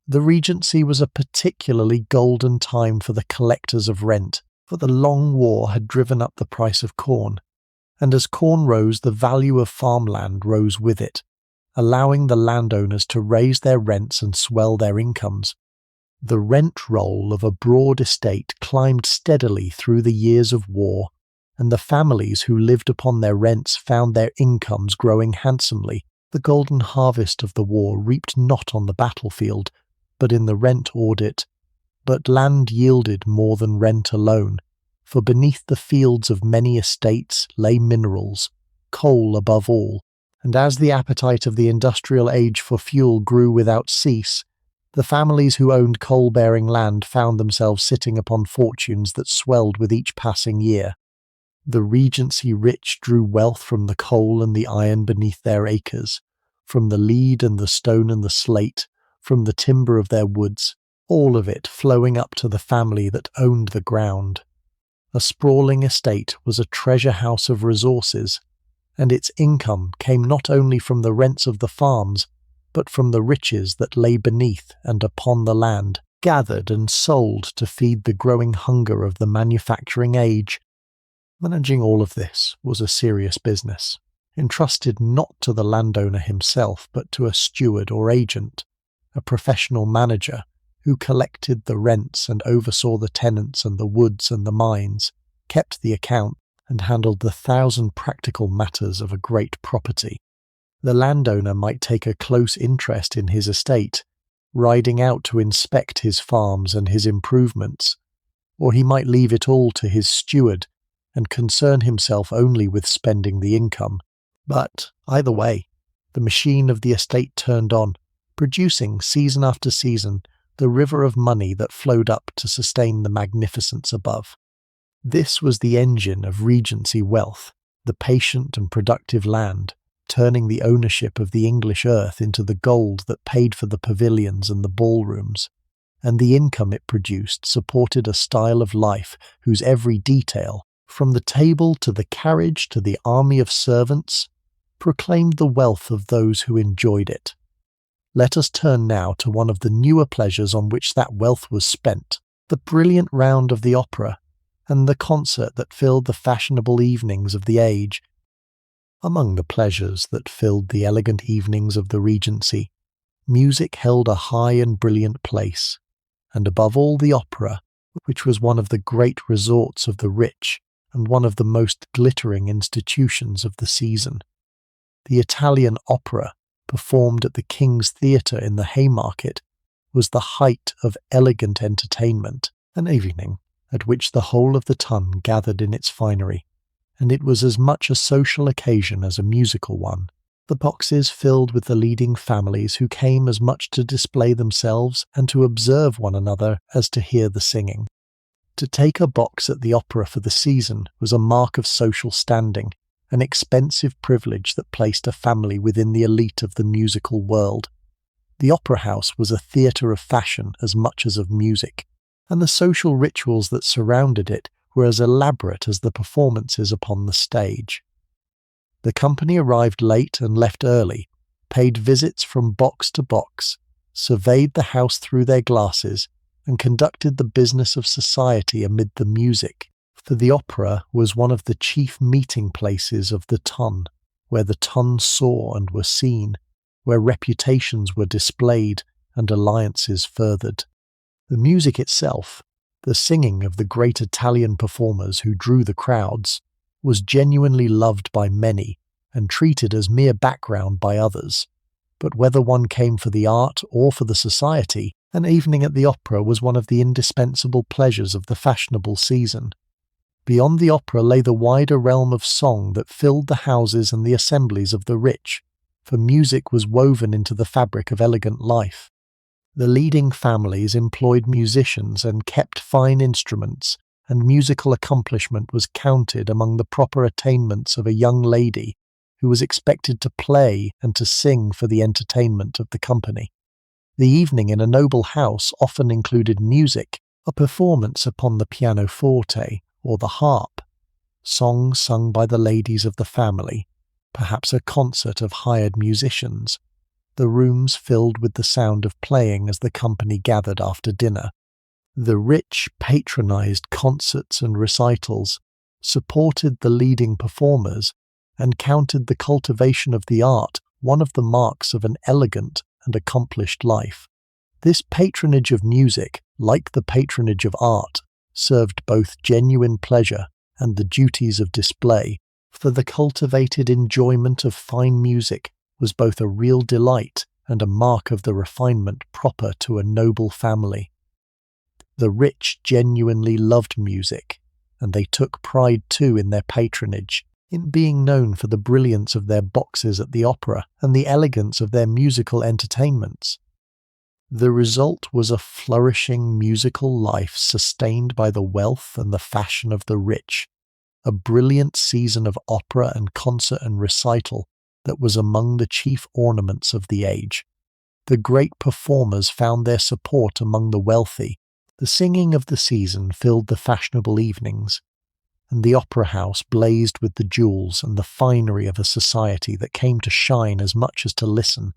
The Regency was a particularly golden time for the collectors of rent, for the long war had driven up the price of corn, and as corn rose the value of farmland rose with it, allowing the landowners to raise their rents and swell their incomes. The rent roll of a broad estate climbed steadily through the years of war, and the families who lived upon their rents found their incomes growing handsomely. The golden harvest of the war reaped not on the battlefield, but in the rent audit. But land yielded more than rent alone, for beneath the fields of many estates lay minerals, coal above all, and as the appetite of the industrial age for fuel grew without cease, the families who owned coal-bearing land found themselves sitting upon fortunes that swelled with each passing year. The Regency rich drew wealth from the coal and the iron beneath their acres, from the lead and the stone and the slate, from the timber of their woods, all of it flowing up to the family that owned the ground. A sprawling estate was a treasure house of resources, and its income came not only from the rents of the farms, but from the riches that lay beneath and upon the land, gathered and sold to feed the growing hunger of the manufacturing age. Managing all of this was a serious business, entrusted not to the landowner himself but to a steward or agent, a professional manager who collected the rents and oversaw the tenants and the woods and the mines, kept the account, and handled the 1,000 practical matters of a great property. The landowner might take a close interest in his estate, riding out to inspect his farms and his improvements, or he might leave it all to his steward and concern himself only with spending the income. But, either way, the machine of the estate turned on, producing, season after season, the river of money that flowed up to sustain the magnificence above. This was the engine of Regency wealth, the patient and productive land, turning the ownership of the English earth into the gold that paid for the pavilions and the ballrooms, and the income it produced supported a style of life whose every detail, from the table to the carriage to the army of servants, proclaimed the wealth of those who enjoyed it. Let us turn now to one of the newer pleasures on which that wealth was spent, the brilliant round of the opera, and the concert that filled the fashionable evenings of the age. Among the pleasures that filled the elegant evenings of the Regency, music held a high and brilliant place, and above all the opera, which was one of the great resorts of the rich and one of the most glittering institutions of the season. The Italian opera, performed at the King's Theatre in the Haymarket, was the height of elegant entertainment, an evening at which the whole of the ton gathered in its finery, and it was as much a social occasion as a musical one. The boxes filled with the leading families who came as much to display themselves and to observe one another as to hear the singing. To take a box at the opera for the season was a mark of social standing, an expensive privilege that placed a family within the elite of the musical world. The opera house was a theatre of fashion as much as of music, and the social rituals that surrounded it were as elaborate as the performances upon the stage. The company arrived late and left early, paid visits from box to box, surveyed the house through their glasses, and conducted the business of society amid the music, for the opera was one of the chief meeting places of the ton, where the ton saw and were seen, where reputations were displayed and alliances furthered. The music itself, the singing of the great Italian performers who drew the crowds, was genuinely loved by many and treated as mere background by others. But whether one came for the art or for the society, an evening at the opera was one of the indispensable pleasures of the fashionable season. Beyond the opera lay the wider realm of song that filled the houses and the assemblies of the rich, for music was woven into the fabric of elegant life. The leading families employed musicians and kept fine instruments, and musical accomplishment was counted among the proper attainments of a young lady who was expected to play and to sing for the entertainment of the company. The evening in a noble house often included music, a performance upon the pianoforte or the harp, songs sung by the ladies of the family, perhaps a concert of hired musicians, the rooms filled with the sound of playing as the company gathered after dinner. The rich patronized concerts and recitals, supported the leading performers, and counted the cultivation of the art one of the marks of an elegant and accomplished life. This patronage of music, like the patronage of art, served both genuine pleasure and the duties of display, for the cultivated enjoyment of fine music was both a real delight and a mark of the refinement proper to a noble family. The rich genuinely loved music, and they took pride too in their patronage, in being known for the brilliance of their boxes at the opera and the elegance of their musical entertainments. The result was a flourishing musical life sustained by the wealth and the fashion of the rich, a brilliant season of opera and concert and recital that was among the chief ornaments of the age. The great performers found their support among the wealthy. The singing of the season filled the fashionable evenings, and the opera house blazed with the jewels and the finery of a society that came to shine as much as to listen.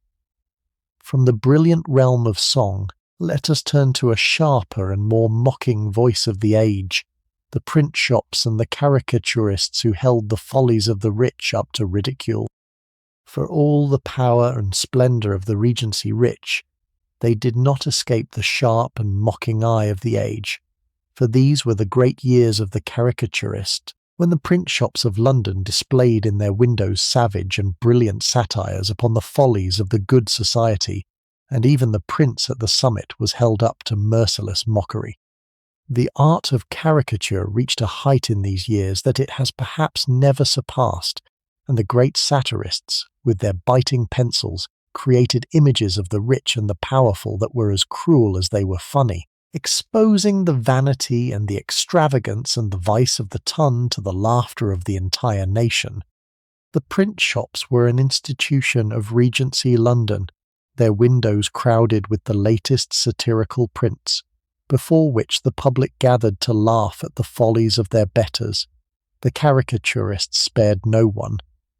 From the brilliant realm of song, let us turn to a sharper and more mocking voice of the age, the print shops and the caricaturists who held the follies of the rich up to ridicule. For all the power and splendour of the Regency rich, they did not escape the sharp and mocking eye of the age, for these were the great years of the caricaturist, when the print shops of London displayed in their windows savage and brilliant satires upon the follies of the good society, and even the prince at the summit was held up to merciless mockery. The art of caricature reached a height in these years that it has perhaps never surpassed, and the great satirists, with their biting pencils, created images of the rich and the powerful that were as cruel as they were funny, exposing the vanity and the extravagance and the vice of the ton to the laughter of the entire nation. The print shops were an institution of Regency London, their windows crowded with the latest satirical prints, before which the public gathered to laugh at the follies of their betters. The caricaturists spared no one,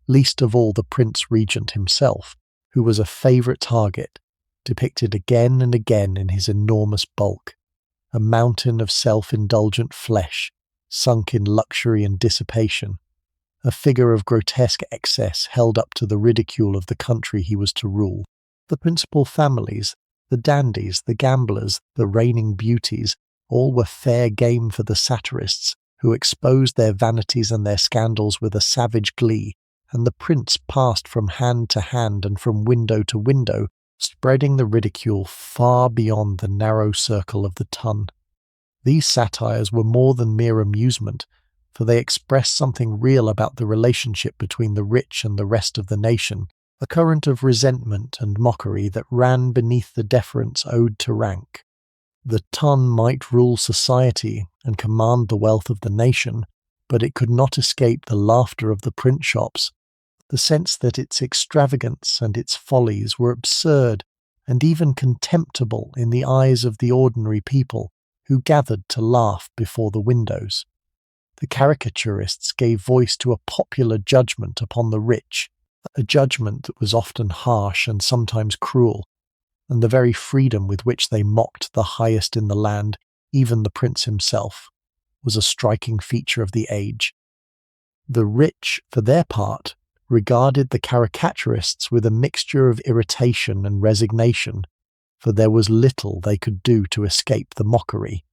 least of all the Prince Regent himself, who was a favourite target, depicted again and again in his enormous bulk, a mountain of self-indulgent flesh, sunk in luxury and dissipation, a figure of grotesque excess held up to the ridicule of the country he was to rule. The principal families, The dandies, the gamblers, the reigning beauties, all were fair game for the satirists, who exposed their vanities and their scandals with a savage glee, and the prince passed from hand to hand and from window to window, spreading the ridicule far beyond the narrow circle of the ton. These satires were more than mere amusement, for they expressed something real about the relationship between the rich and the rest of the nation, a current of resentment and mockery that ran beneath the deference owed to rank. The ton might rule society and command the wealth of the nation, but it could not escape the laughter of the print shops, the sense that its extravagance and its follies were absurd and even contemptible in the eyes of the ordinary people who gathered to laugh before the windows. The caricaturists gave voice to a popular judgment upon the rich, a judgment that was often harsh and sometimes cruel, and the very freedom with which they mocked the highest in the land, even the prince himself, was a striking feature of the age. The rich, for their part, regarded the caricaturists with a mixture of irritation and resignation, for there was little they could do to escape the mockery,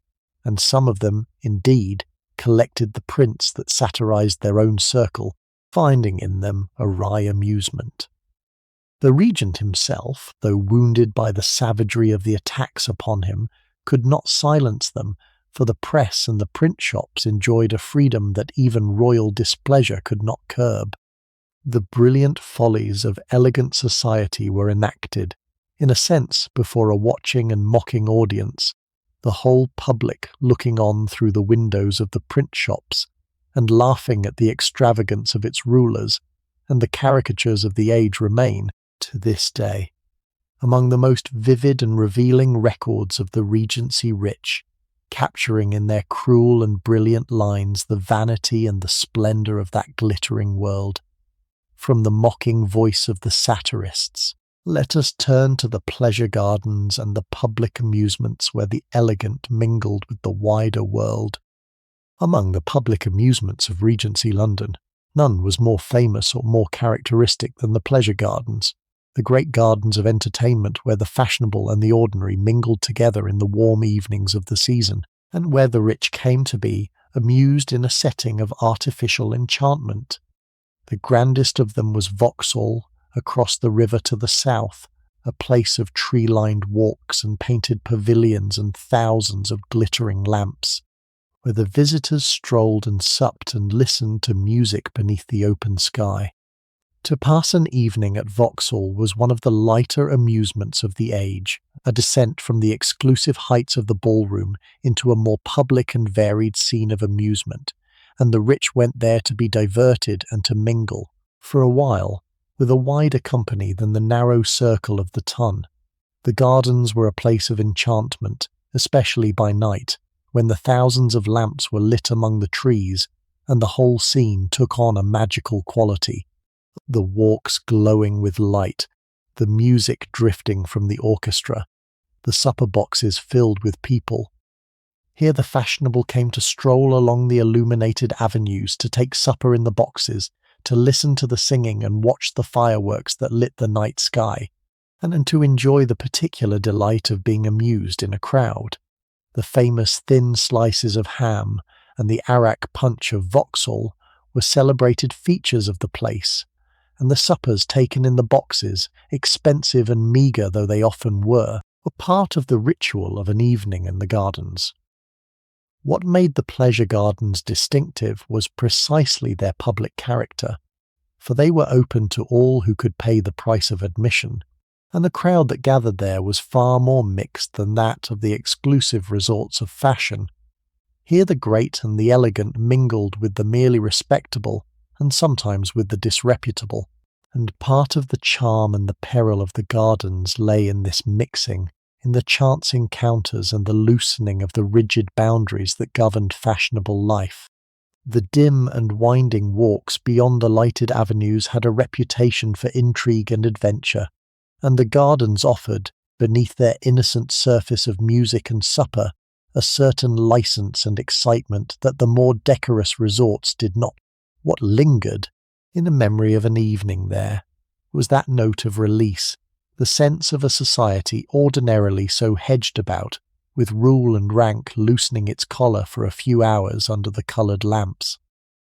and some of them, indeed, collected the prints that satirized their own circle, finding in them a wry amusement. The regent himself, though wounded by the savagery of the attacks upon him, could not silence them, for the press and the print shops enjoyed a freedom that even royal displeasure could not curb. The brilliant follies of elegant society were enacted, in a sense, before a watching and mocking audience, the whole public looking on through the windows of the print shops, and laughing at the extravagance of its rulers, and the caricatures of the age remain, to this day, among the most vivid and revealing records of the Regency rich, capturing in their cruel and brilliant lines the vanity and the splendour of that glittering world. From the mocking voice of the satirists, let us turn to the pleasure gardens and the public amusements where the elegant mingled with the wider world. Among the public amusements of Regency London, none was more famous or more characteristic than the pleasure gardens, the great gardens of entertainment where the fashionable and the ordinary mingled together in the warm evenings of the season, and where the rich came to be amused in a setting of artificial enchantment. The grandest of them was Vauxhall, across the river to the south, a place of tree-lined walks and painted pavilions and thousands of glittering lamps, where the visitors strolled and supped and listened to music beneath the open sky. To pass an evening at Vauxhall was one of the lighter amusements of the age, a descent from the exclusive heights of the ballroom into a more public and varied scene of amusement, and the rich went there to be diverted and to mingle, for a while, with a wider company than the narrow circle of the ton. The gardens were a place of enchantment, especially by night, when the thousands of lamps were lit among the trees, and the whole scene took on a magical quality. The walks glowing with light, the music drifting from the orchestra, the supper boxes filled with people. Here the fashionable came to stroll along the illuminated avenues, to take supper in the boxes, to listen to the singing and watch the fireworks that lit the night sky, and to enjoy the particular delight of being amused in a crowd. The famous thin slices of ham and the arrack punch of Vauxhall were celebrated features of the place, and the suppers taken in the boxes, expensive and meagre though they often were part of the ritual of an evening in the gardens. What made the pleasure gardens distinctive was precisely their public character, for they were open to all who could pay the price of admission, and the crowd that gathered there was far more mixed than that of the exclusive resorts of fashion. Here the great and the elegant mingled with the merely respectable, and sometimes with the disreputable, and part of the charm and the peril of the gardens lay in this mixing, in the chance encounters and the loosening of the rigid boundaries that governed fashionable life. The dim and winding walks beyond the lighted avenues had a reputation for intrigue and adventure, and the gardens offered, beneath their innocent surface of music and supper, a certain license and excitement that the more decorous resorts did not. What lingered, in the memory of an evening there, was that note of release, the sense of a society ordinarily so hedged about, with rule and rank loosening its collar for a few hours under the coloured lamps.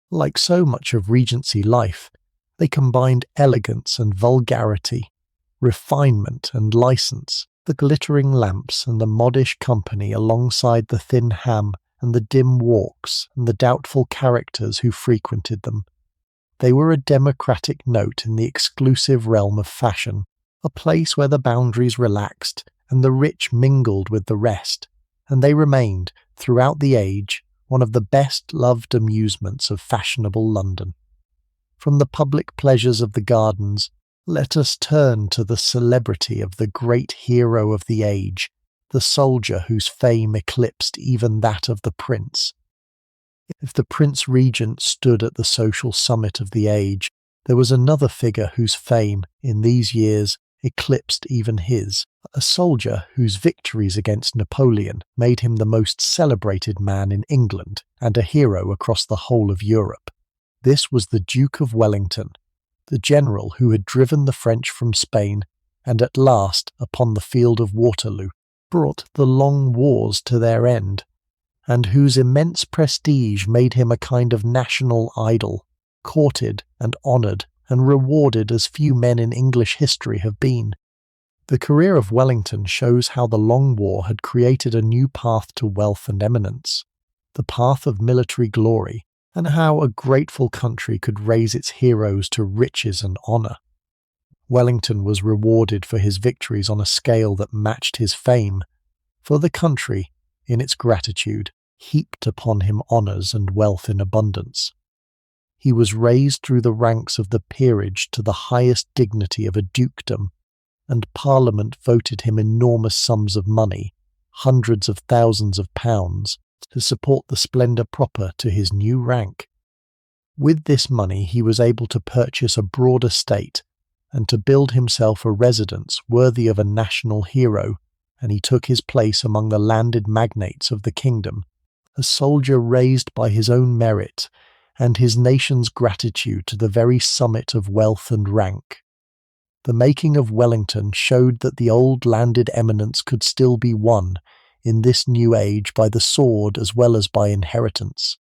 Like so much of Regency life, they combined elegance and vulgarity, refinement and licence, the glittering lamps and the modish company alongside the thin ham and the dim walks and the doubtful characters who frequented them. They were a democratic note in the exclusive realm of fashion, a place where the boundaries relaxed and the rich mingled with the rest, and they remained, throughout the age, one of the best-loved amusements of fashionable London. From the public pleasures of the gardens, let us turn to the celebrity of the great hero of the age, the soldier whose fame eclipsed even that of the prince. If the Prince Regent stood at the social summit of the age, there was another figure whose fame, in these years, eclipsed even his, a soldier whose victories against Napoleon made him the most celebrated man in England and a hero across the whole of Europe. This was the Duke of Wellington, the general who had driven the French from Spain and at last, upon the field of Waterloo, brought the long wars to their end, and whose immense prestige made him a kind of national idol, courted and honoured and rewarded as few men in English history have been. The career of Wellington shows how the Long War had created a new path to wealth and eminence, the path of military glory, and how a grateful country could raise its heroes to riches and honour. Wellington was rewarded for his victories on a scale that matched his fame, for the country, in its gratitude, heaped upon him honours and wealth in abundance. He was raised through the ranks of the peerage to the highest dignity of a dukedom, and Parliament voted him enormous sums of money, hundreds of thousands of pounds, to support the splendour proper to his new rank. With this money he was able to purchase a broad estate, and to build himself a residence worthy of a national hero, and he took his place among the landed magnates of the kingdom, a soldier raised by his own merit and his nation's gratitude to the very summit of wealth and rank. The making of Wellington showed that the old landed eminence could still be won in this new age by the sword as well as by inheritance.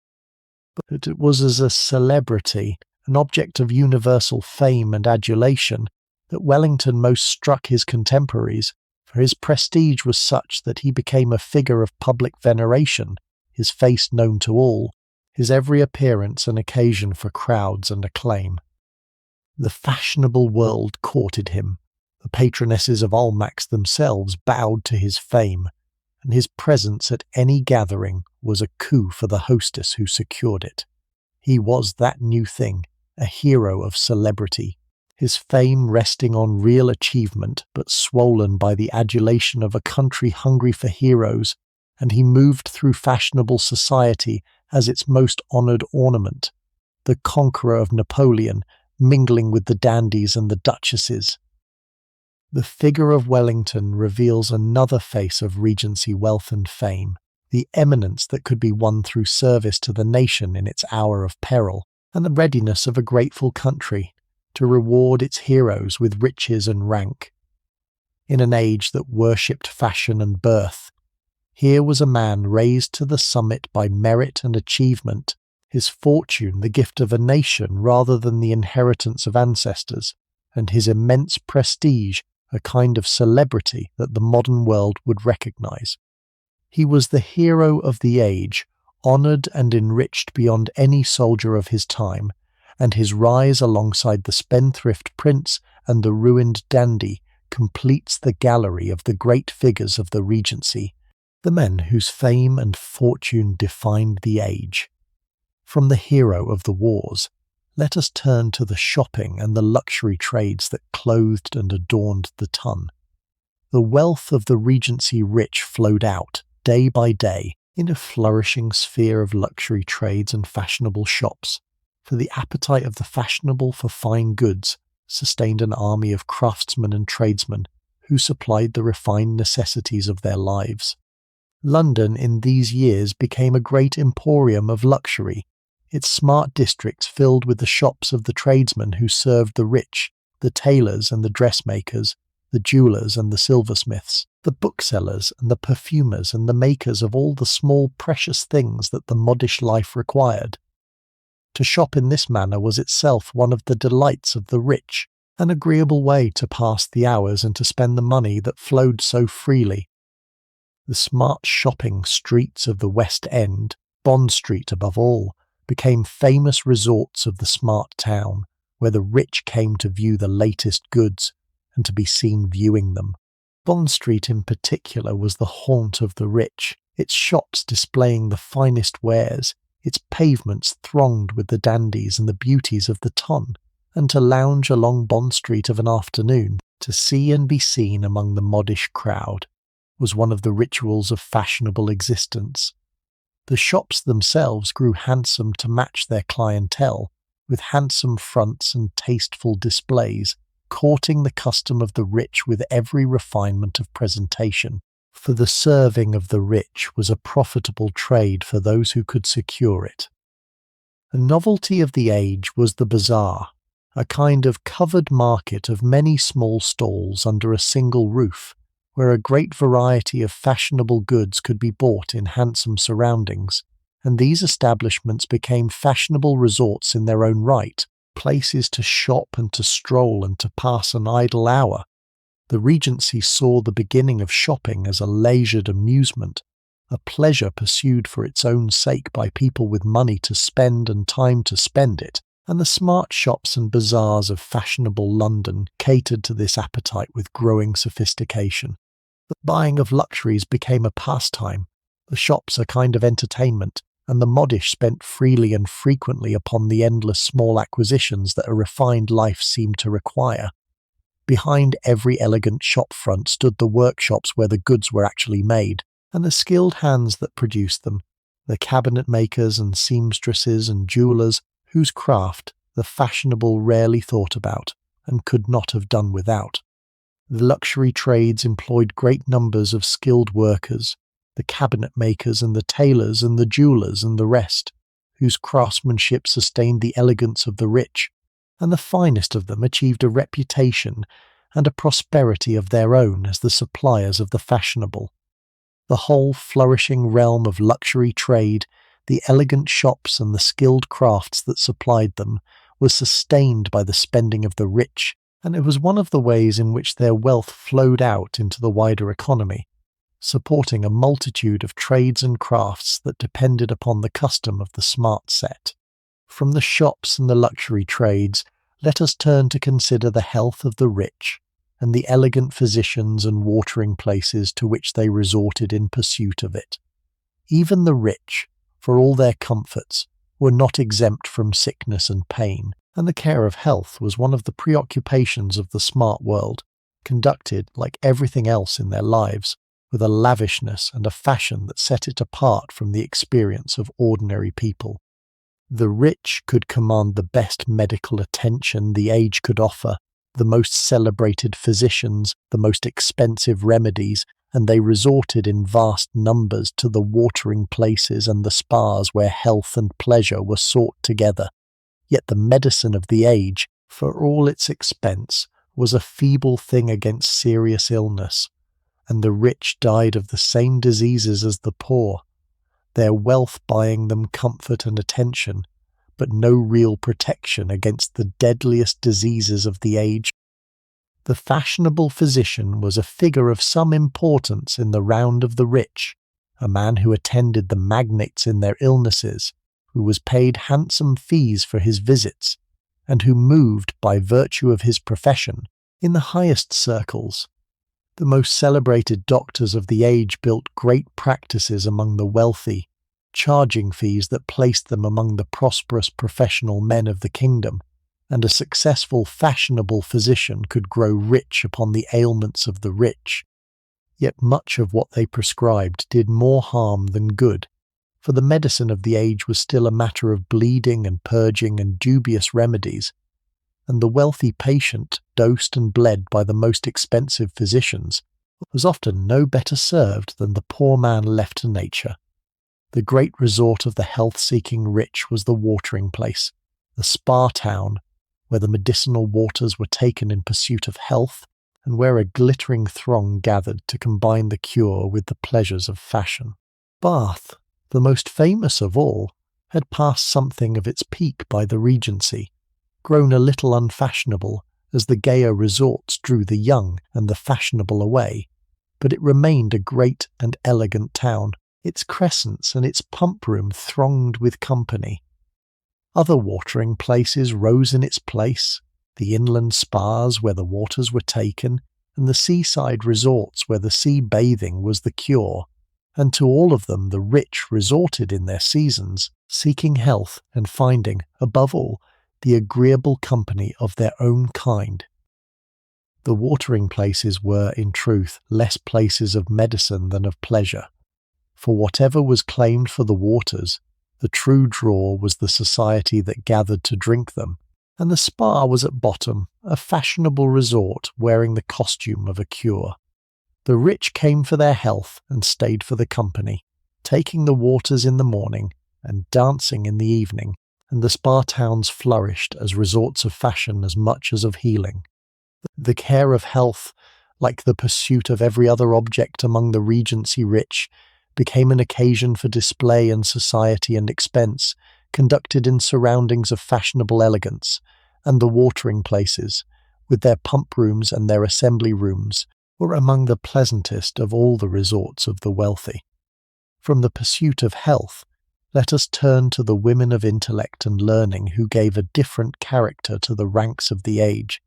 But it was as a celebrity, an object of universal fame and adulation, that Wellington most struck his contemporaries, for his prestige was such that he became a figure of public veneration, his face known to all, his every appearance an occasion for crowds and acclaim. The fashionable world courted him, the patronesses of Almack's themselves bowed to his fame, and his presence at any gathering was a coup for the hostess who secured it. He was that new thing, a hero of celebrity, his fame resting on real achievement but swollen by the adulation of a country hungry for heroes, and he moved through fashionable society as its most honoured ornament, the conqueror of Napoleon, mingling with the dandies and the duchesses. The figure of Wellington reveals another face of Regency wealth and fame, the eminence that could be won through service to the nation in its hour of peril, and the readiness of a grateful country to reward its heroes with riches and rank. In an age that worshipped fashion and birth, here was a man raised to the summit by merit and achievement, his fortune the gift of a nation rather than the inheritance of ancestors, and his immense prestige a kind of celebrity that the modern world would recognize. He was the hero of the age, honoured and enriched beyond any soldier of his time, and his rise alongside the spendthrift prince and the ruined dandy completes the gallery of the great figures of the Regency, the men whose fame and fortune defined the age. From the hero of the wars, let us turn to the shopping and the luxury trades that clothed and adorned the ton. The wealth of the Regency rich flowed out, day by day, in a flourishing sphere of luxury trades and fashionable shops, for the appetite of the fashionable for fine goods sustained an army of craftsmen and tradesmen who supplied the refined necessities of their lives. London in these years became a great emporium of luxury, its smart districts filled with the shops of the tradesmen who served the rich, the tailors and the dressmakers, the jewellers and the silversmiths, the booksellers and the perfumers and the makers of all the small precious things that the modish life required. To shop in this manner was itself one of the delights of the rich, an agreeable way to pass the hours and to spend the money that flowed so freely. The smart shopping streets of the West End, Bond Street above all, became famous resorts of the smart town, where the rich came to view the latest goods and to be seen viewing them. Bond Street in particular was the haunt of the rich, its shops displaying the finest wares, its pavements thronged with the dandies and the beauties of the ton, and to lounge along Bond Street of an afternoon, to see and be seen among the modish crowd, was one of the rituals of fashionable existence. The shops themselves grew handsome to match their clientele, with handsome fronts and tasteful displays, courting the custom of the rich with every refinement of presentation. For the serving of the rich was a profitable trade for those who could secure it. A novelty of the age was the bazaar, a kind of covered market of many small stalls under a single roof, where a great variety of fashionable goods could be bought in handsome surroundings, and these establishments became fashionable resorts in their own right, places to shop and to stroll and to pass an idle hour. The Regency saw the beginning of shopping as a leisured amusement, a pleasure pursued for its own sake by people with money to spend and time to spend it, and the smart shops and bazaars of fashionable London catered to this appetite with growing sophistication. The buying of luxuries became a pastime, the shops a kind of entertainment, and the modish spent freely and frequently upon the endless small acquisitions that a refined life seemed to require. Behind every elegant shop front stood the workshops where the goods were actually made, and the skilled hands that produced them, the cabinet makers and seamstresses and jewellers, whose craft the fashionable rarely thought about, and could not have done without. The luxury trades employed great numbers of skilled workers, the cabinet makers and the tailors and the jewellers and the rest, whose craftsmanship sustained the elegance of the rich, and the finest of them achieved a reputation and a prosperity of their own as the suppliers of the fashionable. The whole flourishing realm of luxury trade, the elegant shops and the skilled crafts that supplied them, was sustained by the spending of the rich, and it was one of the ways in which their wealth flowed out into the wider economy, supporting a multitude of trades and crafts that depended upon the custom of the smart set. From the shops and the luxury trades, let us turn to consider the health of the rich, and the elegant physicians and watering places to which they resorted in pursuit of it. Even the rich, for all their comforts, were not exempt from sickness and pain, and the care of health was one of the preoccupations of the smart world, conducted, like everything else in their lives, with a lavishness and a fashion that set it apart from the experience of ordinary people. The rich could command the best medical attention the age could offer, the most celebrated physicians, the most expensive remedies, and they resorted in vast numbers to the watering places and the spas where health and pleasure were sought together. Yet the medicine of the age, for all its expense, was a feeble thing against serious illness, and the rich died of the same diseases as the poor, their wealth buying them comfort and attention, but no real protection against the deadliest diseases of the age. The fashionable physician was a figure of some importance in the round of the rich, a man who attended the magnates in their illnesses, who was paid handsome fees for his visits, and who moved, by virtue of his profession, in the highest circles. The most celebrated doctors of the age built great practices among the wealthy, charging fees that placed them among the prosperous professional men of the kingdom, and a successful fashionable physician could grow rich upon the ailments of the rich. Yet much of what they prescribed did more harm than good, for the medicine of the age was still a matter of bleeding and purging and dubious remedies, and the wealthy patient, dosed and bled by the most expensive physicians, was often no better served than the poor man left to nature. The great resort of the health-seeking rich was the watering place, the spa town, where the medicinal waters were taken in pursuit of health, and where a glittering throng gathered to combine the cure with the pleasures of fashion. Bath, the most famous of all, had passed something of its peak by the Regency, grown a little unfashionable as the gayer resorts drew the young and the fashionable away, but it remained a great and elegant town, its crescents and its pump room thronged with company. Other watering places rose in its place, the inland spas where the waters were taken, and the seaside resorts where the sea bathing was the cure, and to all of them the rich resorted in their seasons, seeking health and finding, above all, the agreeable company of their own kind. The watering places were, in truth, less places of medicine than of pleasure, for whatever was claimed for the waters, the true draw was the society that gathered to drink them, and the spa was at bottom a fashionable resort wearing the costume of a cure. The rich came for their health and stayed for the company, taking the waters in the morning and dancing in the evening, and the spa towns flourished as resorts of fashion as much as of healing. The care of health, like the pursuit of every other object among the Regency rich, became an occasion for display and society and expense, conducted in surroundings of fashionable elegance, and the watering places, with their pump rooms and their assembly rooms, were among the pleasantest of all the resorts of the wealthy. From the pursuit of health, let us turn to the women of intellect and learning who gave a different character to the ranks of the age.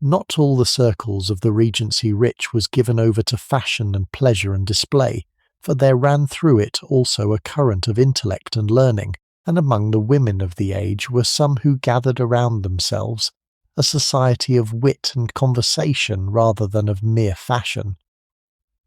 Not all the circles of the Regency rich was given over to fashion and pleasure and display, for there ran through it also a current of intellect and learning, and among the women of the age were some who gathered around themselves a society of wit and conversation rather than of mere fashion.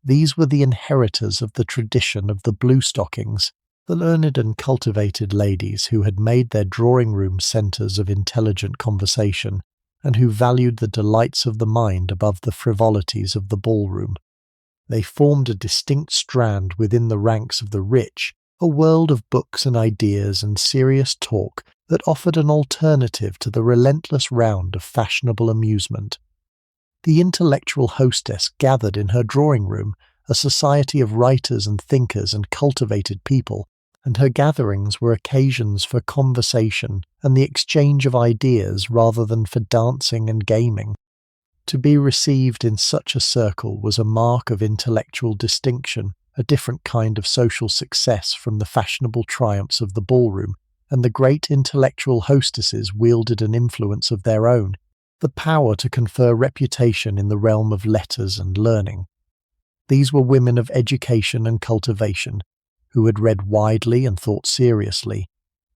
These were the inheritors of the tradition of the bluestockings, the learned and cultivated ladies who had made their drawing-room centres of intelligent conversation, and who valued the delights of the mind above the frivolities of the ballroom. They formed a distinct strand within the ranks of the rich, a world of books and ideas and serious talk that offered an alternative to the relentless round of fashionable amusement. The intellectual hostess gathered in her drawing-room a society of writers and thinkers and cultivated people, and her gatherings were occasions for conversation and the exchange of ideas rather than for dancing and gaming. To be received in such a circle was a mark of intellectual distinction, a different kind of social success from the fashionable triumphs of the ballroom, and the great intellectual hostesses wielded an influence of their own, the power to confer reputation in the realm of letters and learning. These were women of education and cultivation, who had read widely and thought seriously,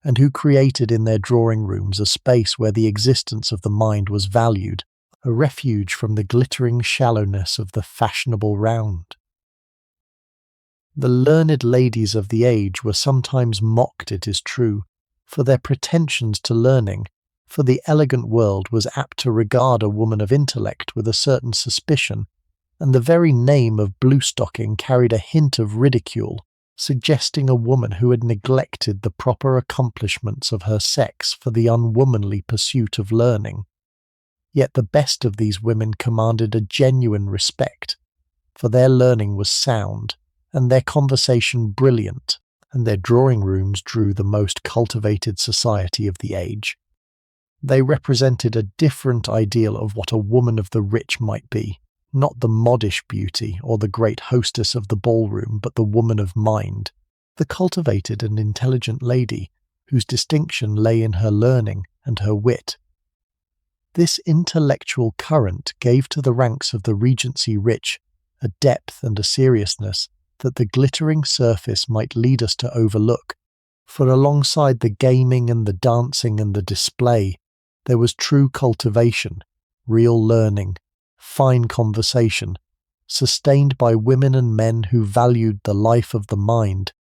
and who created in their drawing-rooms a space where the existence of the mind was valued, a refuge from the glittering shallowness of the fashionable round. The learned ladies of the age were sometimes mocked, it is true, for their pretensions to learning, for the elegant world was apt to regard a woman of intellect with a certain suspicion, and the very name of bluestocking carried a hint of ridicule, suggesting a woman who had neglected the proper accomplishments of her sex for the unwomanly pursuit of learning. Yet the best of these women commanded a genuine respect, for their learning was sound, and their conversation brilliant, and their drawing-rooms drew the most cultivated society of the age. They represented a different ideal of what a woman of the rich might be, not the modish beauty or the great hostess of the ballroom, but the woman of mind, the cultivated and intelligent lady, whose distinction lay in her learning and her wit. This intellectual current gave to the ranks of the Regency rich a depth and a seriousness that the glittering surface might lead us to overlook, for alongside the gaming and the dancing and the display, there was true cultivation, real learning, fine conversation, sustained by women and men who valued the life of the mind.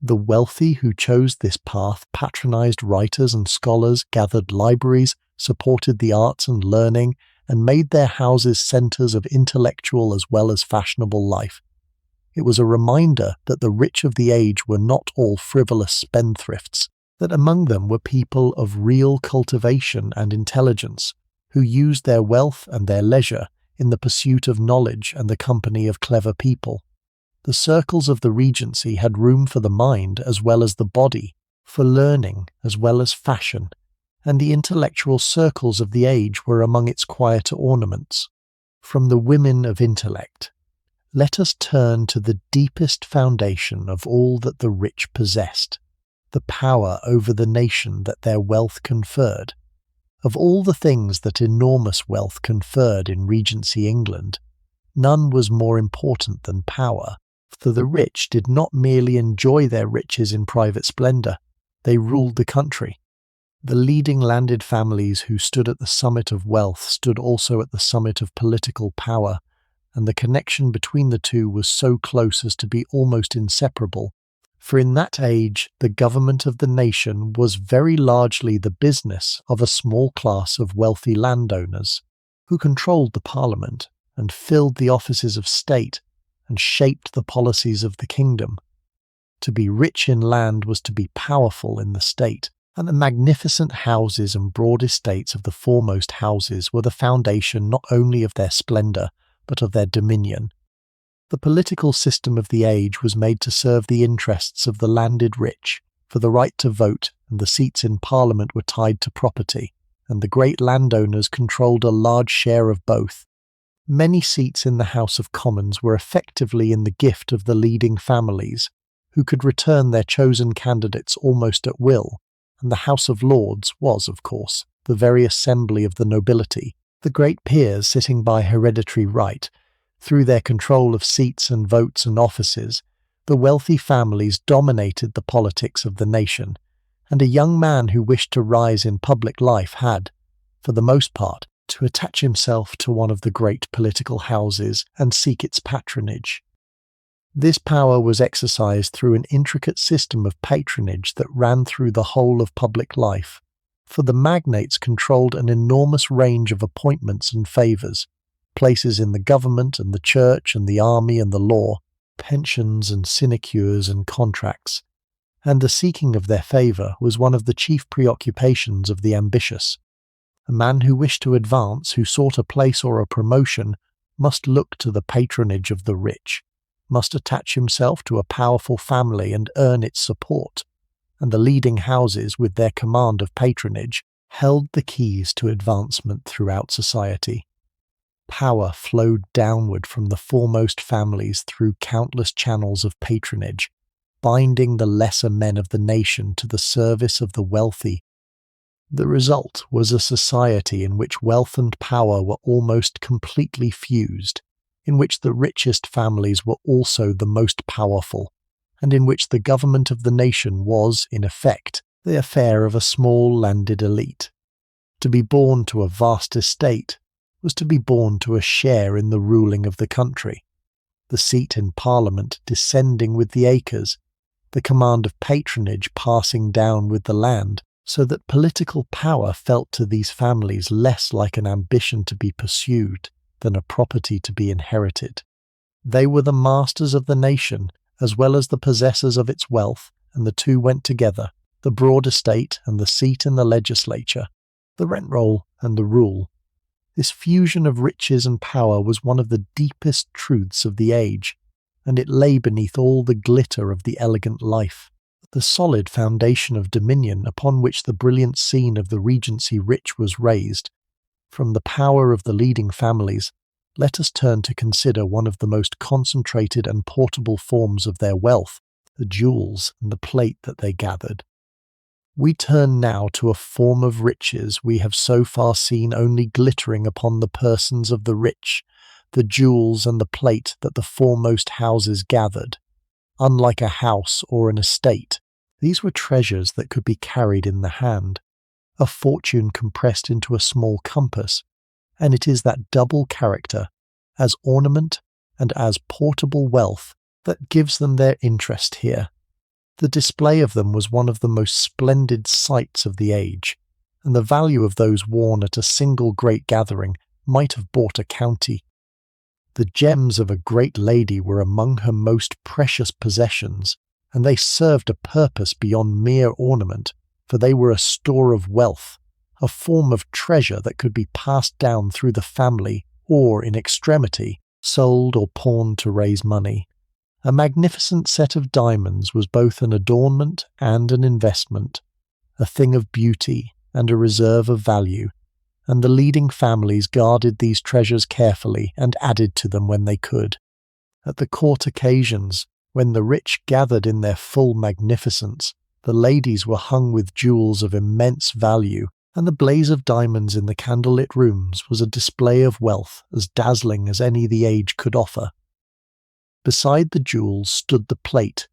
The wealthy who chose this path patronized writers and scholars, gathered libraries, supported the arts and learning, and made their houses centers of intellectual as well as fashionable life. It was a reminder that the rich of the age were not all frivolous spendthrifts, that among them were people of real cultivation and intelligence, who used their wealth and their leisure in the pursuit of knowledge and the company of clever people. The circles of the Regency had room for the mind as well as the body, for learning as well as fashion, and the intellectual circles of the age were among its quieter ornaments. From the women of intellect, let us turn to the deepest foundation of all that the rich possessed, the power over the nation that their wealth conferred. Of all the things that enormous wealth conferred in Regency England, none was more important than power, for the rich did not merely enjoy their riches in private splendour, they ruled the country. The leading landed families who stood at the summit of wealth stood also at the summit of political power, and the connection between the two was so close as to be almost inseparable, for in that age the government of the nation was very largely the business of a small class of wealthy landowners, who controlled the parliament and filled the offices of state and shaped the policies of the kingdom. To be rich in land was to be powerful in the state, and the magnificent houses and broad estates of the foremost houses were the foundation not only of their splendour, but of their dominion. The political system of the age was made to serve the interests of the landed rich, for the right to vote and the seats in Parliament were tied to property, and the great landowners controlled a large share of both. Many seats in the House of Commons were effectively in the gift of the leading families, who could return their chosen candidates almost at will, and the House of Lords was, of course, the very assembly of the nobility, the great peers sitting by hereditary right. Through their control of seats and votes and offices, the wealthy families dominated the politics of the nation, and a young man who wished to rise in public life had, for the most part, to attach himself to one of the great political houses and seek its patronage. This power was exercised through an intricate system of patronage that ran through the whole of public life, for the magnates controlled an enormous range of appointments and favours, places in the government and the church and the army and the law, pensions and sinecures and contracts, and the seeking of their favour was one of the chief preoccupations of the ambitious. A man who wished to advance, who sought a place or a promotion, must look to the patronage of the rich, must attach himself to a powerful family and earn its support, and the leading houses, with their command of patronage, held the keys to advancement throughout society. Power flowed downward from the foremost families through countless channels of patronage, binding the lesser men of the nation to the service of the wealthy. The result was a society in which wealth and power were almost completely fused, in which the richest families were also the most powerful, and in which the government of the nation was, in effect, the affair of a small landed elite. To be born to a vast estate was to be born to a share in the ruling of the country, the seat in Parliament descending with the acres, the command of patronage passing down with the land, so that political power felt to these families less like an ambition to be pursued than a property to be inherited. They were the masters of the nation, as well as the possessors of its wealth, and the two went together, the broad estate and the seat in the legislature, the rent roll and the rule. This fusion of riches and power was one of the deepest truths of the age, and it lay beneath all the glitter of the elegant life, the solid foundation of dominion upon which the brilliant scene of the Regency rich was raised. From the power of the leading families, let us turn to consider one of the most concentrated and portable forms of their wealth, the jewels and the plate that they gathered. We turn now to a form of riches we have so far seen only glittering upon the persons of the rich, the jewels and the plate that the foremost houses gathered. Unlike a house or an estate, these were treasures that could be carried in the hand, a fortune compressed into a small compass, and it is that double character, as ornament and as portable wealth, that gives them their interest here. The display of them was one of the most splendid sights of the age, and the value of those worn at a single great gathering might have bought a county. The gems of a great lady were among her most precious possessions, and they served a purpose beyond mere ornament, for they were a store of wealth, a form of treasure that could be passed down through the family or, in extremity, sold or pawned to raise money. A magnificent set of diamonds was both an adornment and an investment, a thing of beauty and a reserve of value, and the leading families guarded these treasures carefully and added to them when they could. At the court occasions, when the rich gathered in their full magnificence, the ladies were hung with jewels of immense value, and the blaze of diamonds in the candlelit rooms was a display of wealth as dazzling as any the age could offer. Beside the jewels stood the plate,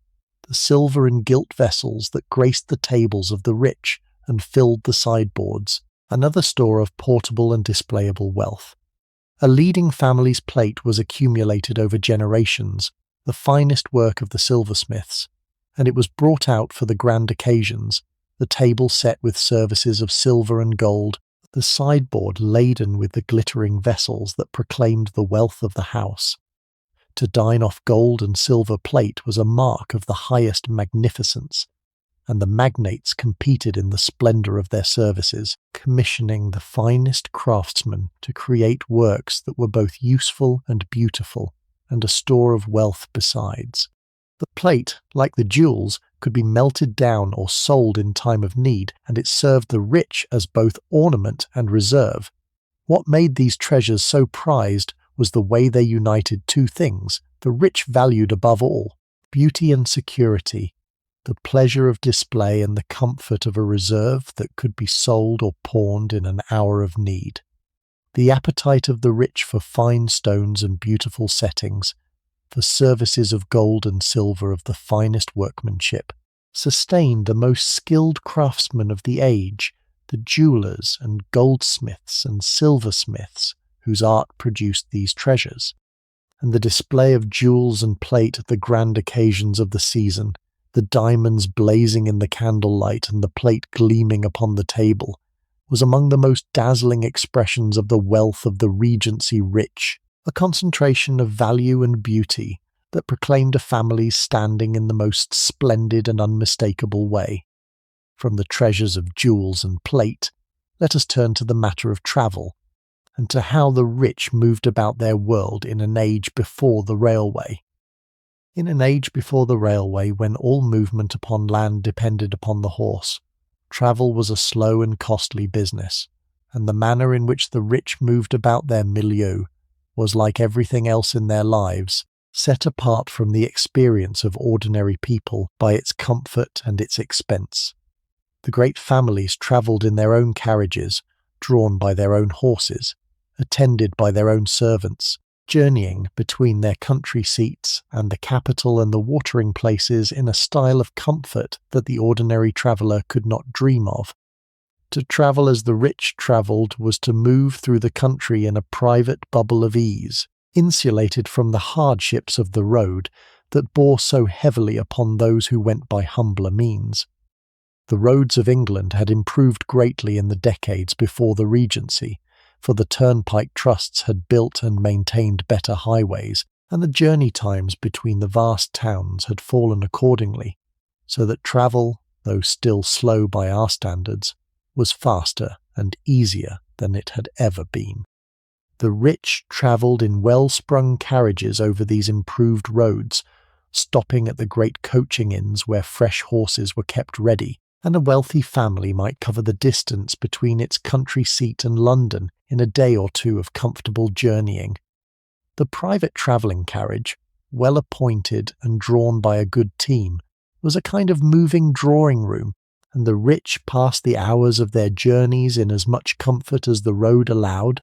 the silver and gilt vessels that graced the tables of the rich and filled the sideboards, another store of portable and displayable wealth. A leading family's plate was accumulated over generations, the finest work of the silversmiths, and it was brought out for the grand occasions, the table set with services of silver and gold, the sideboard laden with the glittering vessels that proclaimed the wealth of the house. To dine off gold and silver plate was a mark of the highest magnificence, and the magnates competed in the splendour of their services, commissioning the finest craftsmen to create works that were both useful and beautiful, and a store of wealth besides. The plate, like the jewels, could be melted down or sold in time of need, and it served the rich as both ornament and reserve. What made these treasures so prized was the way they united two things the rich valued above all: beauty and security, the pleasure of display and the comfort of a reserve that could be sold or pawned in an hour of need. The appetite of the rich for fine stones and beautiful settings, for services of gold and silver of the finest workmanship, sustained the most skilled craftsmen of the age, the jewellers and goldsmiths and silversmiths, whose art produced these treasures. And the display of jewels and plate at the grand occasions of the season, the diamonds blazing in the candlelight and the plate gleaming upon the table, was among the most dazzling expressions of the wealth of the Regency rich, a concentration of value and beauty that proclaimed a family's standing in the most splendid and unmistakable way. From the treasures of jewels and plate, let us turn to the matter of travel, and to how the rich moved about their world in an age before the railway. In an age before the railway, when all movement upon land depended upon the horse, travel was a slow and costly business, and the manner in which the rich moved about their milieu was, like everything else in their lives, set apart from the experience of ordinary people by its comfort and its expense. The great families travelled in their own carriages, drawn by their own horses, attended by their own servants, journeying between their country seats and the capital and the watering places in a style of comfort that the ordinary traveller could not dream of. To travel as the rich travelled was to move through the country in a private bubble of ease, insulated from the hardships of the road that bore so heavily upon those who went by humbler means. The roads of England had improved greatly in the decades before the Regency, for the turnpike trusts had built and maintained better highways, and the journey times between the vast towns had fallen accordingly, so that travel, though still slow by our standards, was faster and easier than it had ever been. The rich travelled in well-sprung carriages over these improved roads, stopping at the great coaching inns where fresh horses were kept ready, and a wealthy family might cover the distance between its country seat and London in a day or two of comfortable journeying. The private travelling carriage, well appointed and drawn by a good team, was a kind of moving drawing-room, and the rich passed the hours of their journeys in as much comfort as the road allowed.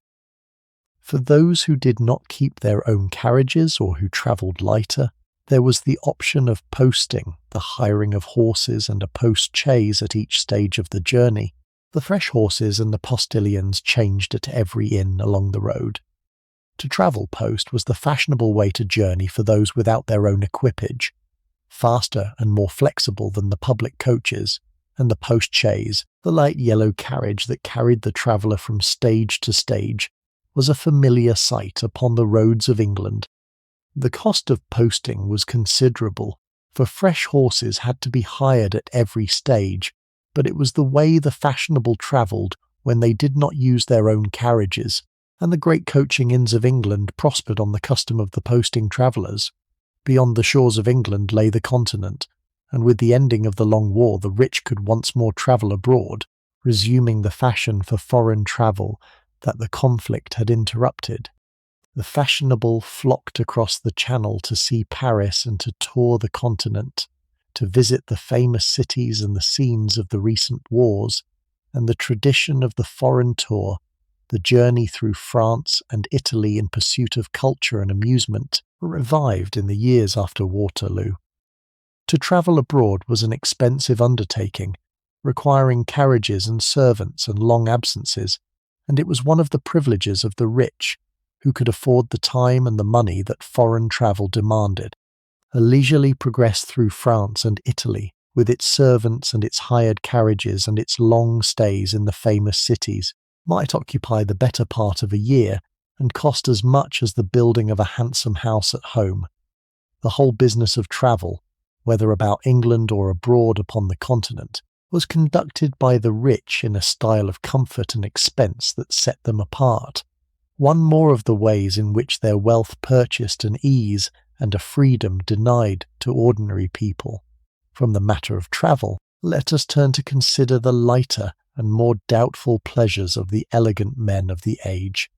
For those who did not keep their own carriages or who travelled lighter, there was the option of posting, the hiring of horses and a post-chaise at each stage of the journey. The fresh horses and the postilions changed at every inn along the road. To travel post was the fashionable way to journey for those without their own equipage, faster and more flexible than the public coaches, and the post-chaise, the light yellow carriage that carried the traveller from stage to stage, was a familiar sight upon the roads of England. The cost of posting was considerable, for fresh horses had to be hired at every stage, but it was the way the fashionable travelled when they did not use their own carriages, and the great coaching inns of England prospered on the custom of the posting travellers. Beyond the shores of England lay the continent, and with the ending of the long war the rich could once more travel abroad, resuming the fashion for foreign travel that the conflict had interrupted. The fashionable flocked across the Channel to see Paris and to tour the continent, to visit the famous cities and the scenes of the recent wars, and the tradition of the foreign tour, the journey through France and Italy in pursuit of culture and amusement, were revived in the years after Waterloo. To travel abroad was an expensive undertaking, requiring carriages and servants and long absences, and it was one of the privileges of the rich, who could afford the time and the money that foreign travel demanded. A leisurely progress through France and Italy, with its servants and its hired carriages and its long stays in the famous cities, might occupy the better part of a year and cost as much as the building of a handsome house at home. The whole business of travel, whether about England or abroad upon the continent, was conducted by the rich in a style of comfort and expense that set them apart. One more of the ways in which their wealth purchased an ease and a freedom denied to ordinary people. From the matter of travel, let us turn to consider the lighter and more doubtful pleasures of the elegant men of the age.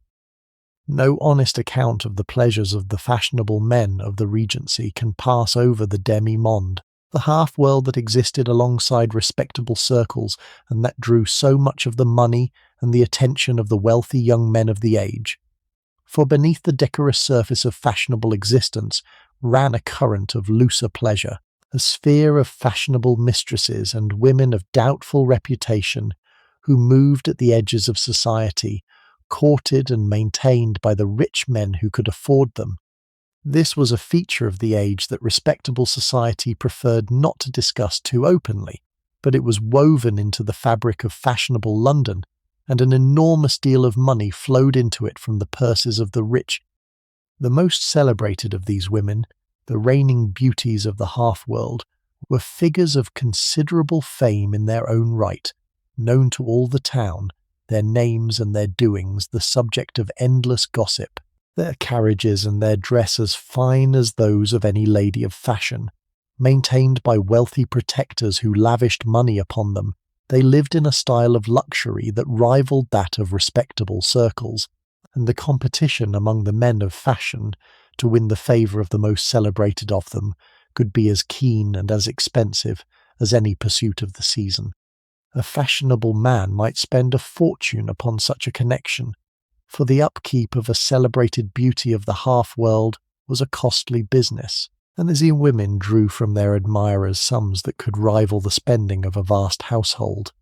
No honest account of the pleasures of the fashionable men of the Regency can pass over the demi-monde, the half-world that existed alongside respectable circles and that drew so much of the money and the attention of the wealthy young men of the age. For beneath the decorous surface of fashionable existence ran a current of looser pleasure, a sphere of fashionable mistresses and women of doubtful reputation who moved at the edges of society, courted and maintained by the rich men who could afford them. This was a feature of the age that respectable society preferred not to discuss too openly, but it was woven into the fabric of fashionable London, and an enormous deal of money flowed into it from the purses of the rich. The most celebrated of these women, the reigning beauties of the half-world, were figures of considerable fame in their own right, known to all the town, their names and their doings the subject of endless gossip, their carriages and their dress as fine as those of any lady of fashion. Maintained by wealthy protectors who lavished money upon them, they lived in a style of luxury that rivaled that of respectable circles, and the competition among the men of fashion to win the favour of the most celebrated of them could be as keen and as expensive as any pursuit of the season. A fashionable man might spend a fortune upon such a connection, for the upkeep of a celebrated beauty of the half-world was a costly business, and the women drew from their admirers sums that could rival the spending of a vast household.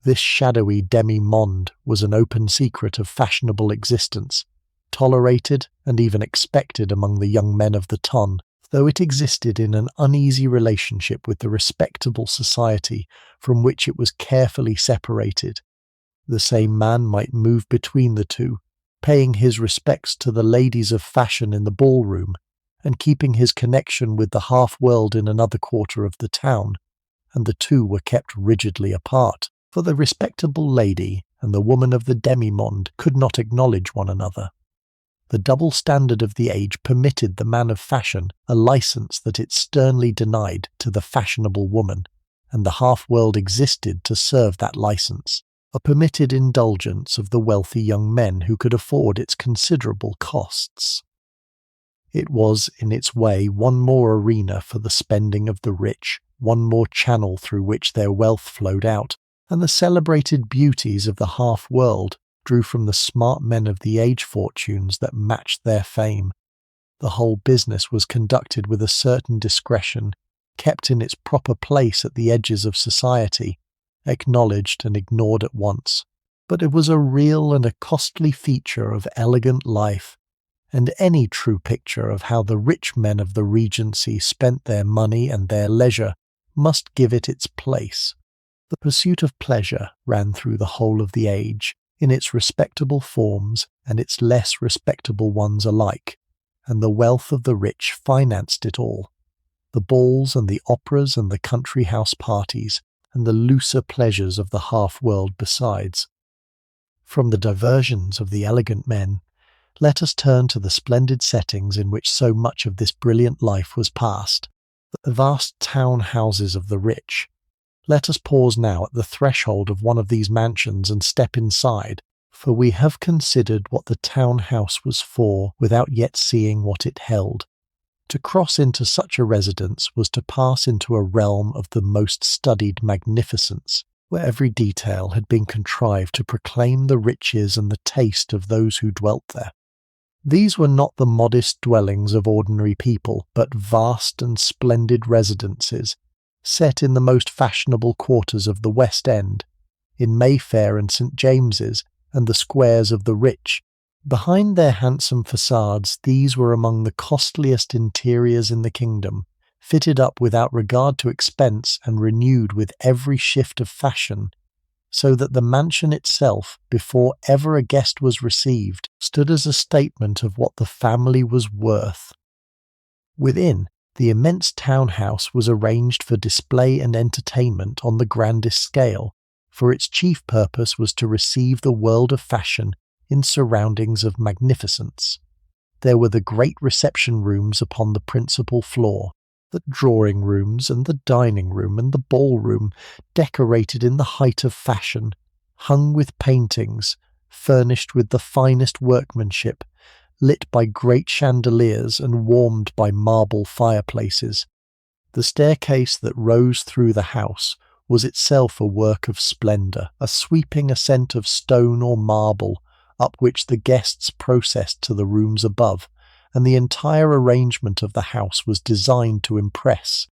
This shadowy demi-monde was an open secret of fashionable existence, tolerated and even expected among the young men of the ton, though it existed in an uneasy relationship with the respectable society from which it was carefully separated. The same man might move between the two, paying his respects to the ladies of fashion in the ballroom, and keeping his connection with the half-world in another quarter of the town, and the two were kept rigidly apart, for the respectable lady and the woman of the demi-monde could not acknowledge one another. The double standard of the age permitted the man of fashion a license that it sternly denied to the fashionable woman, and the half-world existed to serve that license, a permitted indulgence of the wealthy young men who could afford its considerable costs. It was, in its way, one more arena for the spending of the rich, one more channel through which their wealth flowed out, and the celebrated beauties of the half-world drew from the smart men of the age fortunes that matched their fame. The whole business was conducted with a certain discretion, kept in its proper place at the edges of society, acknowledged and ignored at once. But it was a real and a costly feature of elegant life, and any true picture of how the rich men of the Regency spent their money and their leisure must give it its place. The pursuit of pleasure ran through the whole of the age, in its respectable forms and its less respectable ones alike, and the wealth of the rich financed it all. The balls and the operas and the country house parties, and the looser pleasures of the half-world besides. From the diversions of the elegant men, let us turn to the splendid settings in which so much of this brilliant life was passed, the vast town houses of the rich. Let us pause now at the threshold of one of these mansions and step inside, for we have considered what the town house was for without yet seeing what it held. To cross into such a residence was to pass into a realm of the most studied magnificence, where every detail had been contrived to proclaim the riches and the taste of those who dwelt there. These were not the modest dwellings of ordinary people, but vast and splendid residences, set in the most fashionable quarters of the West End, in Mayfair and St. James's, and the squares of the rich. Behind their handsome facades, these were among the costliest interiors in the kingdom, fitted up without regard to expense and renewed with every shift of fashion, so that the mansion itself, before ever a guest was received, stood as a statement of what the family was worth. Within, the immense townhouse was arranged for display and entertainment on the grandest scale, for its chief purpose was to receive the world of fashion in surroundings of magnificence. There were the great reception rooms upon the principal floor, the drawing rooms and the dining room and the ballroom, decorated in the height of fashion, hung with paintings, furnished with the finest workmanship, lit by great chandeliers and warmed by marble fireplaces. The staircase that rose through the house was itself a work of splendour, a sweeping ascent of stone or marble, up which the guests processed to the rooms above, and the entire arrangement of the house was designed to impress,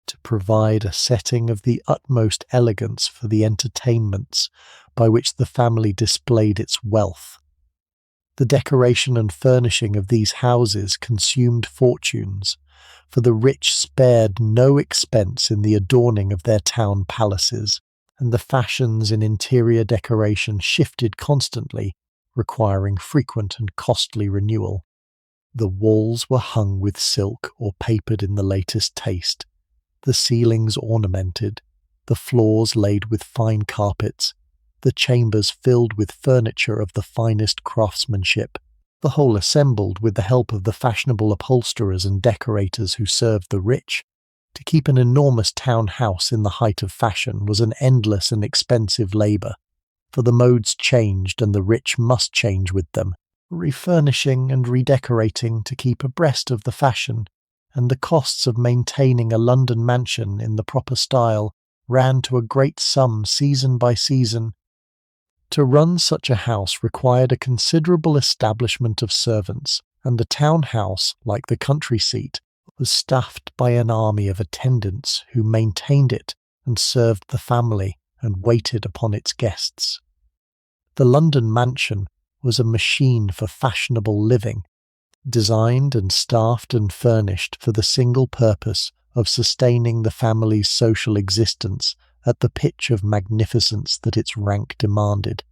to provide a setting of the utmost elegance for the entertainments by which the family displayed its wealth. The decoration and furnishing of these houses consumed fortunes, for the rich spared no expense in the adorning of their town palaces, and the fashions in interior decoration shifted constantly, requiring frequent and costly renewal. The walls were hung with silk or papered in the latest taste, the ceilings ornamented, the floors laid with fine carpets, the chambers filled with furniture of the finest craftsmanship, the whole assembled with the help of the fashionable upholsterers and decorators who served the rich. To keep an enormous town house in the height of fashion was an endless and expensive labour, for the modes changed and the rich must change with them, refurnishing and redecorating to keep abreast of the fashion, and the costs of maintaining a London mansion in the proper style ran to a great sum season by season. To run such a house required a considerable establishment of servants, and the town house, like the country seat, was staffed by an army of attendants who maintained it and served the family and waited upon its guests. The London mansion was a machine for fashionable living, designed and staffed and furnished for the single purpose of sustaining the family's social existence at the pitch of magnificence that its rank demanded,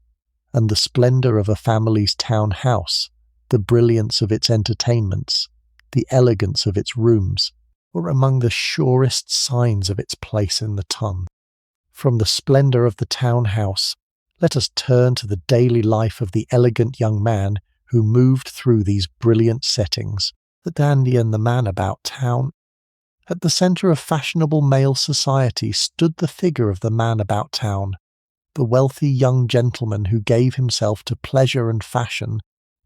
and the splendour of a family's town house, the brilliance of its entertainments, the elegance of its rooms, were among the surest signs of its place in the ton. From the splendour of the town house, let us turn to the daily life of the elegant young man who moved through these brilliant settings, the dandy and the man about town. At the centre of fashionable male society stood the figure of the man about town, the wealthy young gentleman who gave himself to pleasure and fashion,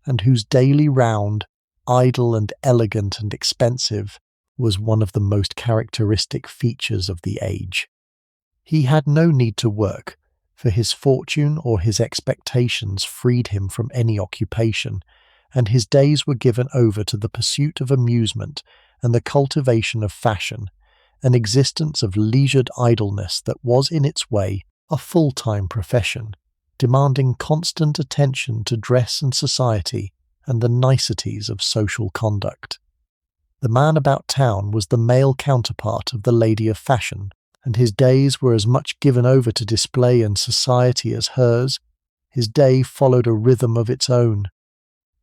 and whose daily round, idle and elegant and expensive, was one of the most characteristic features of the age. He had no need to work, for his fortune or his expectations freed him from any occupation, and his days were given over to the pursuit of amusement and the cultivation of fashion, an existence of leisured idleness that was in its way a full-time profession, demanding constant attention to dress and society and the niceties of social conduct. The man about town was the male counterpart of the lady of fashion, and his days were as much given over to display and society as hers. His day followed a rhythm of its own.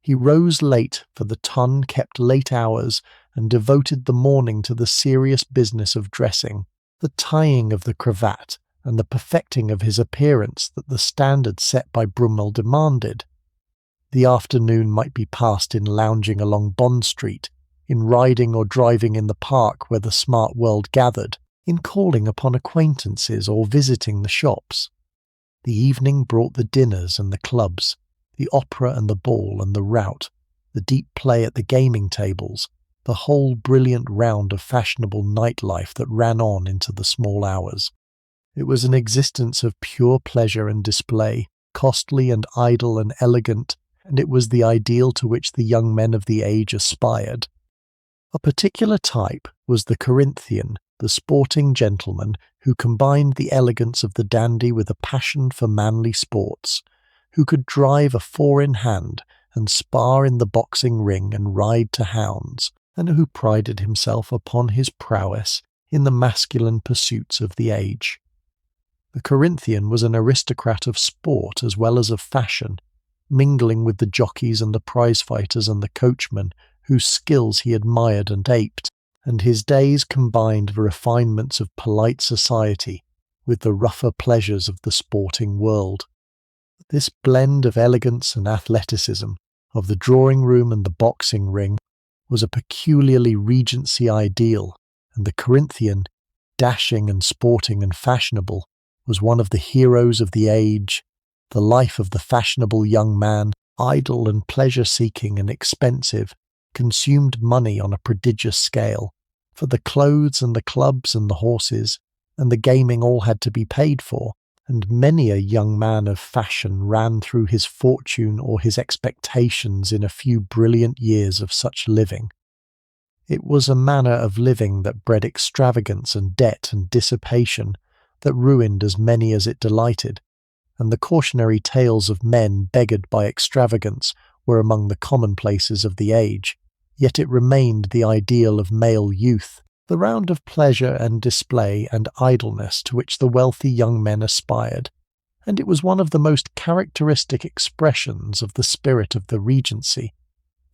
He rose late, for the ton kept late hours, and devoted the morning to the serious business of dressing, the tying of the cravat, and the perfecting of his appearance that the standard set by Brummell demanded. The afternoon might be passed in lounging along Bond Street, in riding or driving in the park where the smart world gathered, in calling upon acquaintances or visiting the shops. The evening brought the dinners and the clubs, the opera and the ball and the rout, the deep play at the gaming tables, the whole brilliant round of fashionable nightlife that ran on into the small hours. It was an existence of pure pleasure and display, costly and idle and elegant, and it was the ideal to which the young men of the age aspired. A particular type was the Corinthian, the sporting gentleman who combined the elegance of the dandy with a passion for manly sports, who could drive a four-in-hand and spar in the boxing ring and ride to hounds, and who prided himself upon his prowess in the masculine pursuits of the age. The Corinthian was an aristocrat of sport as well as of fashion, mingling with the jockeys and the prize-fighters and the coachmen whose skills he admired and aped, and his days combined the refinements of polite society with the rougher pleasures of the sporting world. This blend of elegance and athleticism, of the drawing-room and the boxing ring, was a peculiarly Regency ideal, and the Corinthian, dashing and sporting and fashionable, was one of the heroes of the age. The life of the fashionable young man, idle and pleasure-seeking and expensive, consumed money on a prodigious scale, for the clothes and the clubs and the horses and the gaming all had to be paid for, and many a young man of fashion ran through his fortune or his expectations in a few brilliant years of such living. It was a manner of living that bred extravagance and debt and dissipation, that ruined as many as it delighted, and the cautionary tales of men beggared by extravagance were among the commonplaces of the age, yet it remained the ideal of male youth, the round of pleasure and display and idleness to which the wealthy young men aspired, and it was one of the most characteristic expressions of the spirit of the Regency,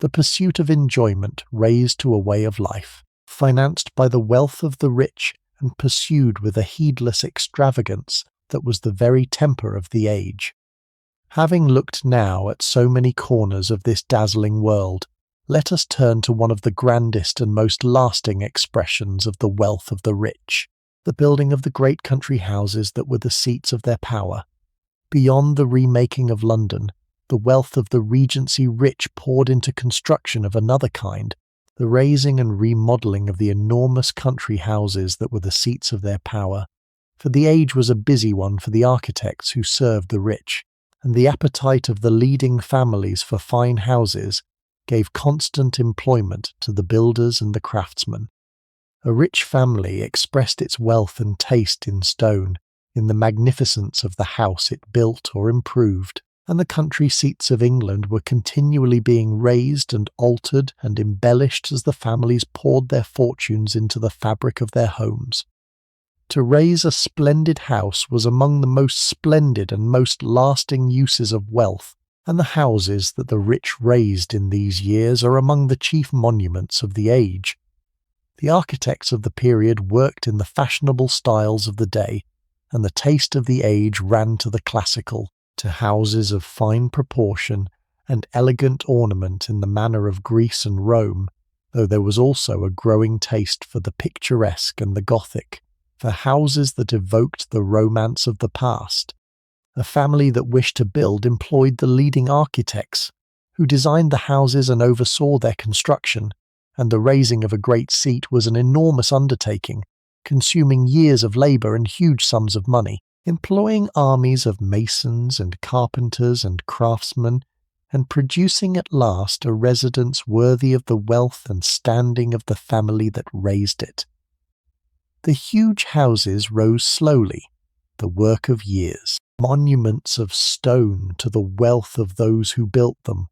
the pursuit of enjoyment raised to a way of life, financed by the wealth of the rich and pursued with a heedless extravagance that was the very temper of the age. Having looked now at so many corners of this dazzling world, let us turn to one of the grandest and most lasting expressions of the wealth of the rich, the building of the great country houses that were the seats of their power. Beyond the remaking of London, the wealth of the Regency rich poured into construction of another kind, the raising and remodelling of the enormous country houses that were the seats of their power. For the age was a busy one for the architects who served the rich, and the appetite of the leading families for fine houses gave constant employment to the builders and the craftsmen. A rich family expressed its wealth and taste in stone, in the magnificence of the house it built or improved, and the country seats of England were continually being raised and altered and embellished as the families poured their fortunes into the fabric of their homes. To raise a splendid house was among the most splendid and most lasting uses of wealth, and the houses that the rich raised in these years are among the chief monuments of the age. The architects of the period worked in the fashionable styles of the day, and the taste of the age ran to the classical, to houses of fine proportion and elegant ornament in the manner of Greece and Rome, though there was also a growing taste for the picturesque and the Gothic, for houses that evoked the romance of the past. A family that wished to build employed the leading architects, who designed the houses and oversaw their construction, and the raising of a great seat was an enormous undertaking, consuming years of labour and huge sums of money, employing armies of masons and carpenters and craftsmen, and producing at last a residence worthy of the wealth and standing of the family that raised it. The huge houses rose slowly, the work of years, monuments of stone to the wealth of those who built them.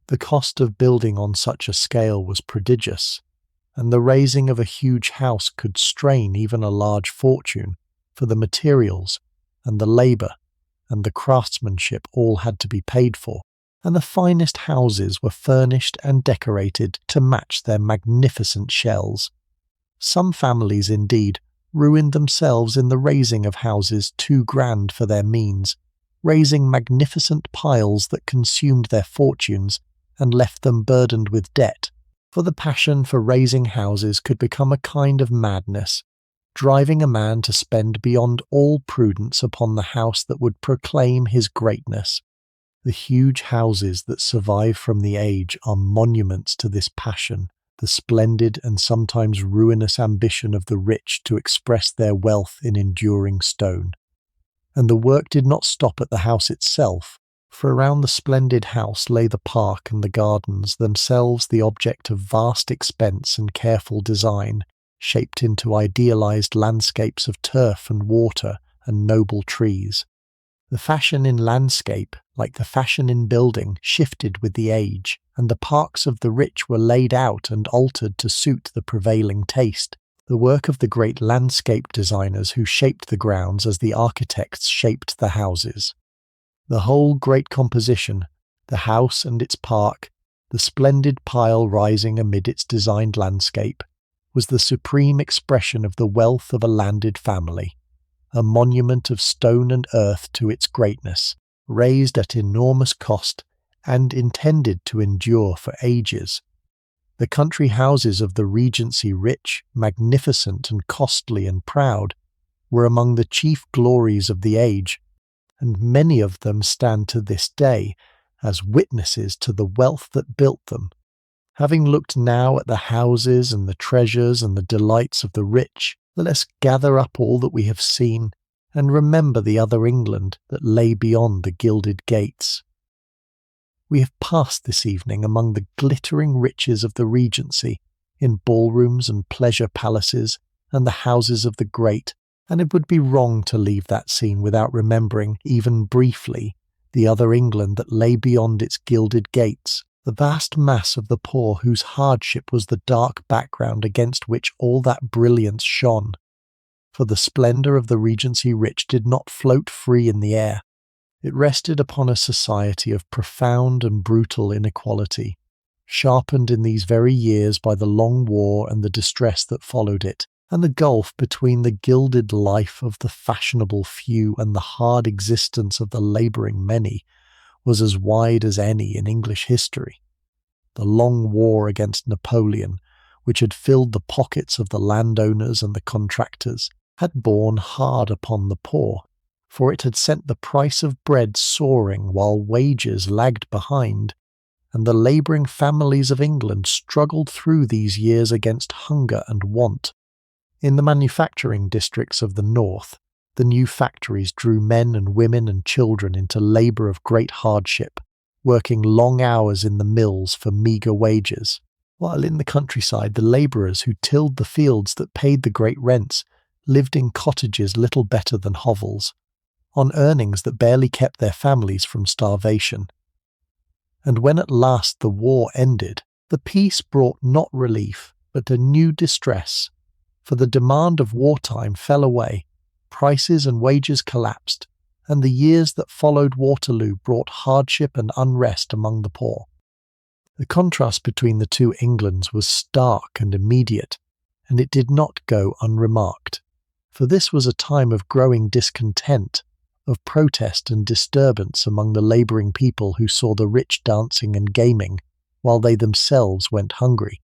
The cost of building on such a scale was prodigious, and the raising of a huge house could strain even a large fortune, for the materials and the labour and the craftsmanship all had to be paid for, and the finest houses were furnished and decorated to match their magnificent shells. Some families, indeed, ruined themselves in the raising of houses too grand for their means, raising magnificent piles that consumed their fortunes and left them burdened with debt. For the passion for raising houses could become a kind of madness, driving a man to spend beyond all prudence upon the house that would proclaim his greatness. The huge houses that survive from the age are monuments to this passion, the splendid and sometimes ruinous ambition of the rich to express their wealth in enduring stone. And the work did not stop at the house itself, for around the splendid house lay the park and the gardens, themselves the object of vast expense and careful design, shaped into idealized landscapes of turf and water and noble trees. The fashion in landscape, like the fashion in building, shifted with the age, and the parks of the rich were laid out and altered to suit the prevailing taste, the work of the great landscape designers who shaped the grounds as the architects shaped the houses. The whole great composition, the house and its park, the splendid pile rising amid its designed landscape, was the supreme expression of the wealth of a landed family, a monument of stone and earth to its greatness, raised at enormous cost and intended to endure for ages. The country houses of the Regency, rich, magnificent and costly and proud, were among the chief glories of the age, and many of them stand to this day as witnesses to the wealth that built them. Having looked now at the houses and the treasures and the delights of the rich, let us gather up all that we have seen and remember the other England that lay beyond the gilded gates. We have passed this evening among the glittering riches of the Regency, in ballrooms and pleasure palaces and the houses of the great, and it would be wrong to leave that scene without remembering, even briefly, the other England that lay beyond its gilded gates, the vast mass of the poor whose hardship was the dark background against which all that brilliance shone. For the splendour of the Regency rich did not float free in the air. It rested upon a society of profound and brutal inequality, sharpened in these very years by the long war and the distress that followed it, and the gulf between the gilded life of the fashionable few and the hard existence of the labouring many was as wide as any in English history. The long war against Napoleon, which had filled the pockets of the landowners and the contractors, had borne hard upon the poor, for it had sent the price of bread soaring while wages lagged behind, and the labouring families of England struggled through these years against hunger and want. In the manufacturing districts of the north, the new factories drew men and women and children into labour of great hardship, working long hours in the mills for meagre wages, while in the countryside the labourers who tilled the fields that paid the great rents lived in cottages little better than hovels, on earnings that barely kept their families from starvation. And when at last the war ended, the peace brought not relief, but a new distress, for the demand of wartime fell away, prices and wages collapsed, and the years that followed Waterloo brought hardship and unrest among the poor. The contrast between the two Englands was stark and immediate, and it did not go unremarked, for this was a time of growing discontent, of protest and disturbance among the labouring people who saw the rich dancing and gaming, while they themselves went hungry.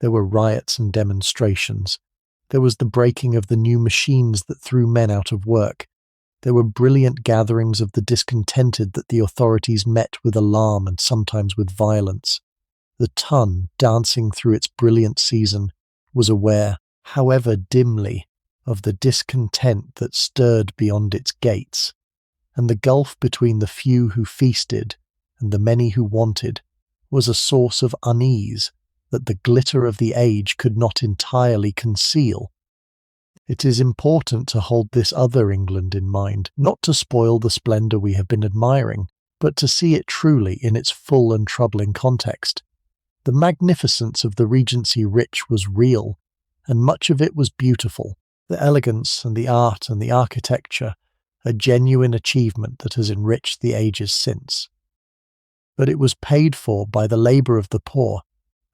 There were riots and demonstrations. There was the breaking of the new machines that threw men out of work. There were brilliant gatherings of the discontented that the authorities met with alarm and sometimes with violence. The Tun, dancing through its brilliant season, was aware, however dimly, of the discontent that stirred beyond its gates, and the gulf between the few who feasted and the many who wanted was a source of unease that the glitter of the age could not entirely conceal. It is important to hold this other England in mind, not to spoil the splendour we have been admiring, but to see it truly in its full and troubling context. The magnificence of the Regency rich was real, and much of it was beautiful, the elegance and the art and the architecture, a genuine achievement that has enriched the ages since. But it was paid for by the labour of the poor,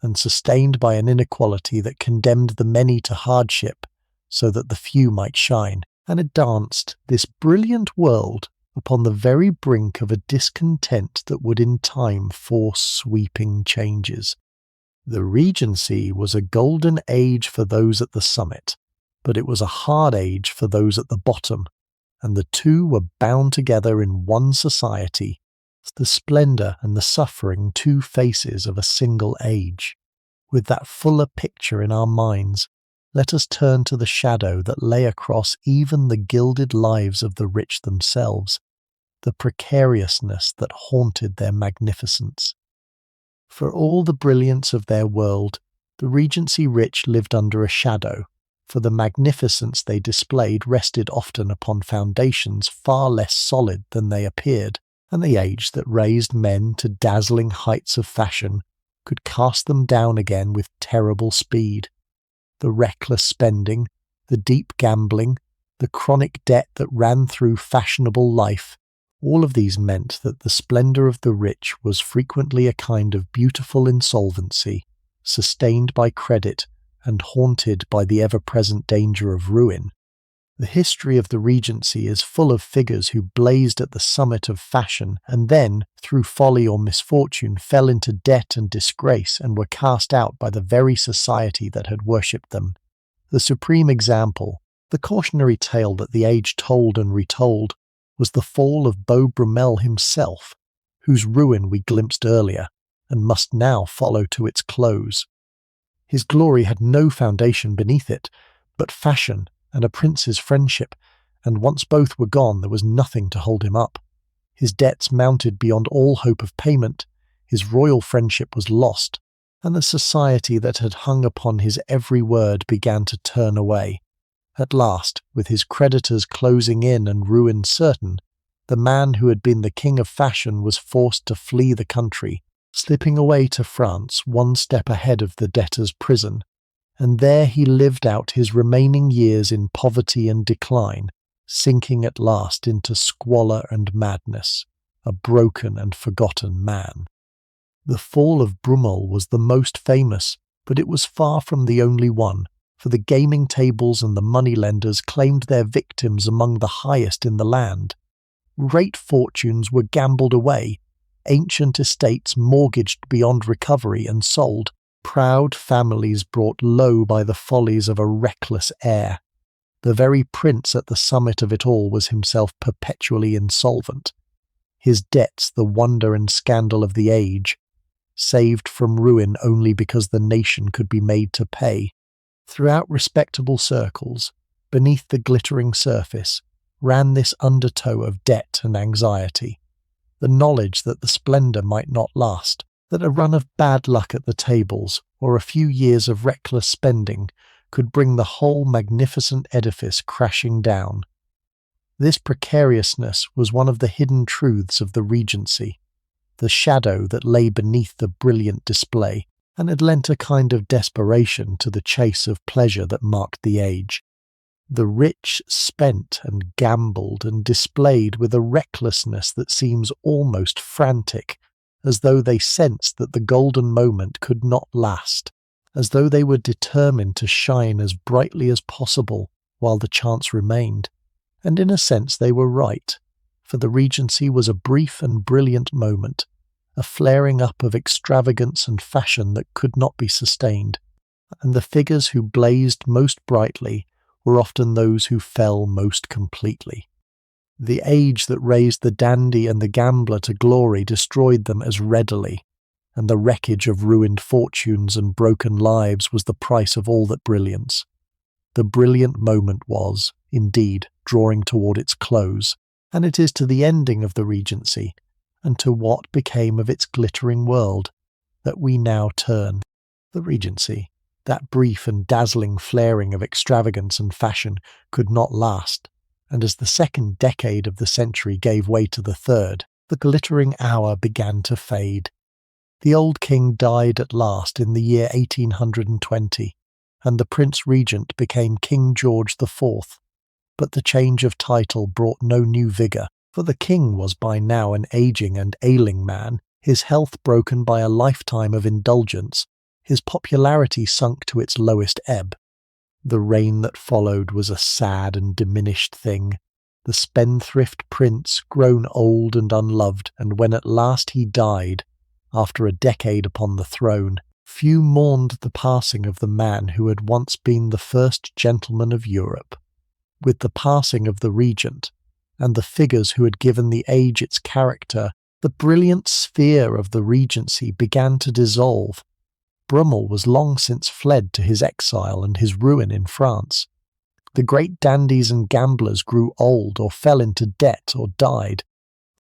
and sustained by an inequality that condemned the many to hardship, so that the few might shine, and advanced this brilliant world upon the very brink of a discontent that would in time force sweeping changes. The Regency was a golden age for those at the summit, but it was a hard age for those at the bottom, and the two were bound together in one society, the splendour and the suffering two faces of a single age. With that fuller picture in our minds, let us turn to the shadow that lay across even the gilded lives of the rich themselves, the precariousness that haunted their magnificence. For all the brilliance of their world, the Regency rich lived under a shadow, for the magnificence they displayed rested often upon foundations far less solid than they appeared, and the age that raised men to dazzling heights of fashion could cast them down again with terrible speed. The reckless spending, the deep gambling, the chronic debt that ran through fashionable life, all of these meant that the splendour of the rich was frequently a kind of beautiful insolvency, sustained by credit and haunted by the ever-present danger of ruin. The history of the Regency is full of figures who blazed at the summit of fashion and then, through folly or misfortune, fell into debt and disgrace and were cast out by the very society that had worshipped them. The supreme example, the cautionary tale that the age told and retold, was the fall of Beau Brummell himself, whose ruin we glimpsed earlier and must now follow to its close. His glory had no foundation beneath it, but fashion and a prince's friendship, and once both were gone there was nothing to hold him up. His debts mounted beyond all hope of payment, his royal friendship was lost, and the society that had hung upon his every word began to turn away. At last, with his creditors closing in and ruin certain, the man who had been the king of fashion was forced to flee the country, slipping away to France one step ahead of the debtor's prison, and there he lived out his remaining years in poverty and decline, sinking at last into squalor and madness, a broken and forgotten man. The fall of Brummell was the most famous, but it was far from the only one, for the gaming tables and the moneylenders claimed their victims among the highest in the land. Great fortunes were gambled away, ancient estates mortgaged beyond recovery and sold, proud families brought low by the follies of a reckless heir. The very prince at the summit of it all was himself perpetually insolvent. His debts the wonder and scandal of the age, saved from ruin only because the nation could be made to pay. Throughout respectable circles, beneath the glittering surface, ran this undertow of debt and anxiety, the knowledge that the splendour might not last, that a run of bad luck at the tables or a few years of reckless spending could bring the whole magnificent edifice crashing down. This precariousness was one of the hidden truths of the Regency, the shadow that lay beneath the brilliant display, and had lent a kind of desperation to the chase of pleasure that marked the age. The rich spent and gambled and displayed with a recklessness that seems almost frantic, as though they sensed that the golden moment could not last, as though they were determined to shine as brightly as possible while the chance remained. And in a sense they were right, for the Regency was a brief and brilliant moment, a flaring up of extravagance and fashion that could not be sustained, and the figures who blazed most brightly were often those who fell most completely. The age that raised the dandy and the gambler to glory destroyed them as readily, and the wreckage of ruined fortunes and broken lives was the price of all that brilliance. The brilliant moment was, indeed, drawing toward its close, and it is to the ending of the Regency, and to what became of its glittering world, that we now turn. The Regency, that brief and dazzling flaring of extravagance and fashion, could not last, and as the second decade of the century gave way to the third, the glittering hour began to fade. The old king died at last in the year 1820, and the Prince Regent became King George IV. But the change of title brought no new vigour, for the king was by now an ageing and ailing man, his health broken by a lifetime of indulgence, his popularity sunk to its lowest ebb. The reign that followed was a sad and diminished thing. The spendthrift prince, grown old and unloved, and when at last he died, after a decade upon the throne, few mourned the passing of the man who had once been the first gentleman of Europe. With the passing of the regent, and the figures who had given the age its character, the brilliant sphere of the Regency began to dissolve. Brummell was long since fled to his exile and his ruin in France. The great dandies and gamblers grew old or fell into debt or died.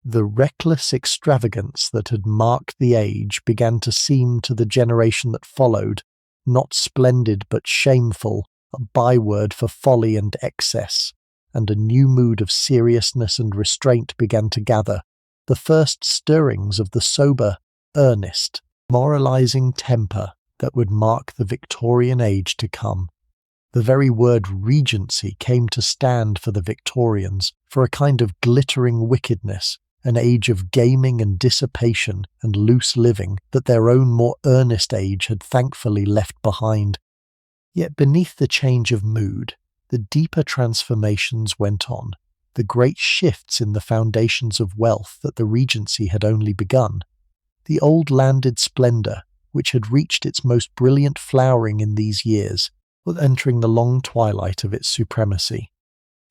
The reckless extravagance that had marked the age began to seem to the generation that followed, not splendid but shameful, a byword for folly and excess, and a new mood of seriousness and restraint began to gather, the first stirrings of the sober, earnest, moralizing temper that would mark the Victorian age to come. The very word Regency came to stand for the Victorians, for a kind of glittering wickedness, an age of gaming and dissipation and loose living that their own more earnest age had thankfully left behind. Yet beneath the change of mood, the deeper transformations went on, the great shifts in the foundations of wealth that the Regency had only begun. The old landed splendour, which had reached its most brilliant flowering in these years, was entering the long twilight of its supremacy.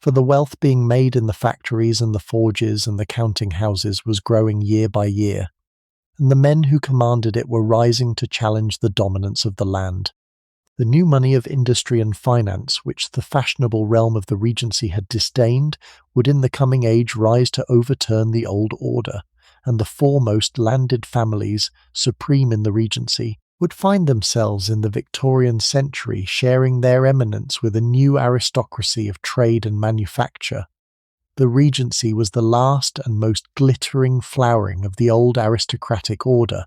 For the wealth being made in the factories and the forges and the counting houses was growing year by year, and the men who commanded it were rising to challenge the dominance of the land. The new money of industry and finance, which the fashionable realm of the Regency had disdained, would in the coming age rise to overturn the old order, and the foremost landed families, supreme in the Regency, would find themselves in the Victorian century sharing their eminence with a new aristocracy of trade and manufacture. The Regency was the last and most glittering flowering of the old aristocratic order,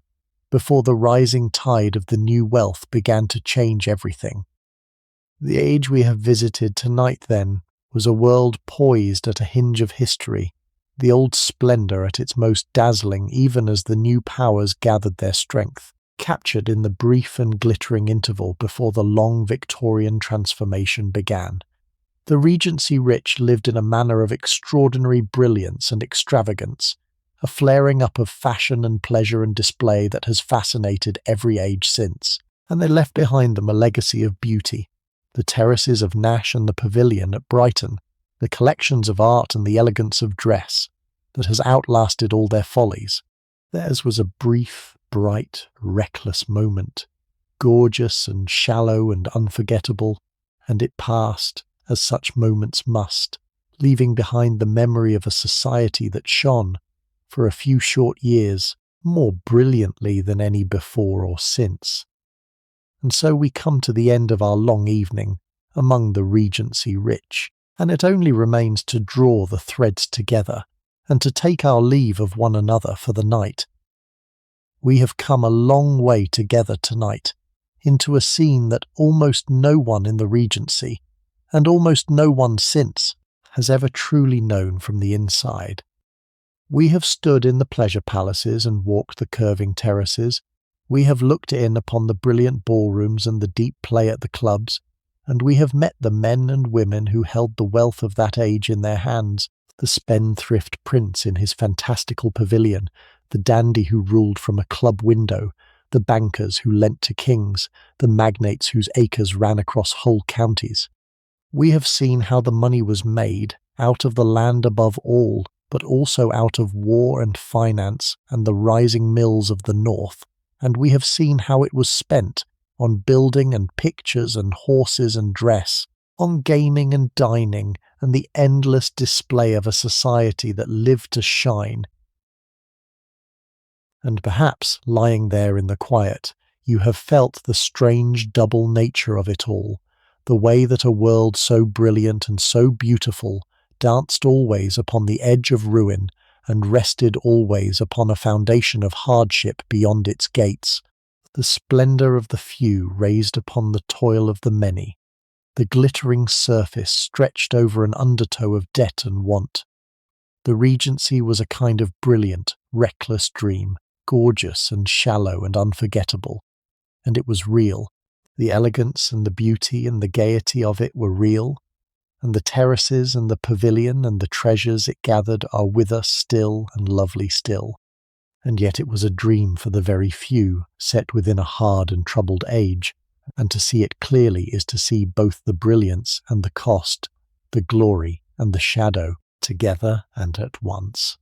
before the rising tide of the new wealth began to change everything. The age we have visited tonight, then, was a world poised at a hinge of history, the old splendour at its most dazzling even as the new powers gathered their strength, captured in the brief and glittering interval before the long Victorian transformation began. The Regency rich lived in a manner of extraordinary brilliance and extravagance, a flaring up of fashion and pleasure and display that has fascinated every age since, and they left behind them a legacy of beauty, the terraces of Nash and the Pavilion at Brighton, the collections of art and the elegance of dress, that has outlasted all their follies. Theirs was a brief, bright, reckless moment, gorgeous and shallow and unforgettable, and it passed, as such moments must, leaving behind the memory of a society that shone, for a few short years, more brilliantly than any before or since. And so we come to the end of our long evening among the Regency rich, and it only remains to draw the threads together and to take our leave of one another for the night. We have come a long way together tonight, into a scene that almost no one in the Regency, and almost no one since, has ever truly known from the inside. We have stood in the pleasure palaces and walked the curving terraces. We have looked in upon the brilliant ballrooms and the deep play at the clubs, and we have met the men and women who held the wealth of that age in their hands, the spendthrift prince in his fantastical pavilion, the dandy who ruled from a club window, the bankers who lent to kings, the magnates whose acres ran across whole counties. We have seen how the money was made, out of the land above all, but also out of war and finance and the rising mills of the north, and we have seen how it was spent, on building and pictures and horses and dress, on gaming and dining and the endless display of a society that lived to shine. And perhaps, lying there in the quiet, you have felt the strange double nature of it all, the way that a world so brilliant and so beautiful danced always upon the edge of ruin and rested always upon a foundation of hardship beyond its gates, the splendour of the few raised upon the toil of the many, the glittering surface stretched over an undertow of debt and want. The Regency was a kind of brilliant, reckless dream, gorgeous and shallow and unforgettable, and it was real. The elegance and the beauty and the gaiety of it were real, and the terraces and the pavilion and the treasures it gathered are with us still and lovely still. And yet it was a dream for the very few, set within a hard and troubled age, and to see it clearly is to see both the brilliance and the cost, the glory and the shadow, together and at once.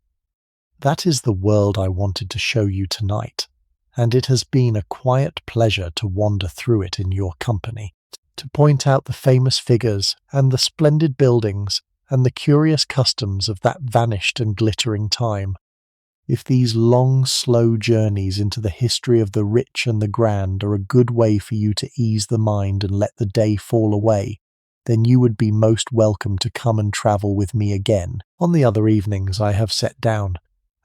That is the world I wanted to show you tonight, and it has been a quiet pleasure to wander through it in your company, to point out the famous figures and the splendid buildings and the curious customs of that vanished and glittering time. If these long, slow journeys into the history of the rich and the grand are a good way for you to ease the mind and let the day fall away, then you would be most welcome to come and travel with me again on the other evenings I have set down,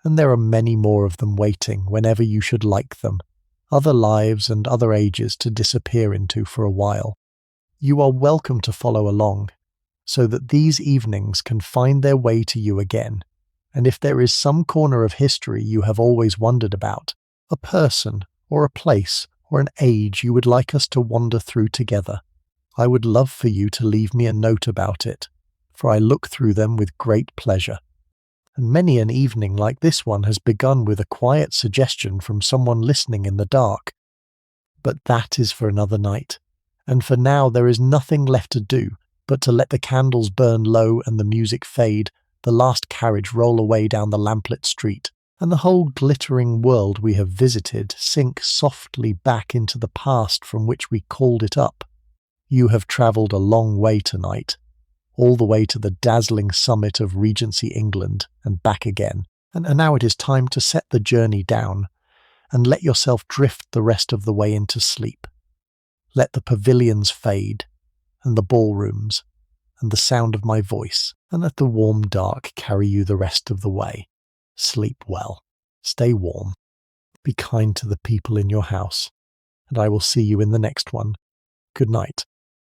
and there are many more of them waiting whenever you should like them, other lives and other ages to disappear into for a while. You are welcome to follow along, so that these evenings can find their way to you again. And if there is some corner of history you have always wondered about, a person or a place or an age you would like us to wander through together, I would love for you to leave me a note about it, for I look through them with great pleasure. And many an evening like this one has begun with a quiet suggestion from someone listening in the dark. But that is for another night, and for now there is nothing left to do but to let the candles burn low and the music fade, the last carriage roll away down the lamplit street, and the whole glittering world we have visited sink softly back into the past from which we called it up. You have travelled a long way tonight, all the way to the dazzling summit of Regency England and back again, and now it is time to set the journey down and let yourself drift the rest of the way into sleep. Let the pavilions fade, and the ballrooms, and the sound of my voice, and let the warm dark carry you the rest of the way. Sleep well, stay warm, be kind to the people in your house, and I will see you in the next one. Good night.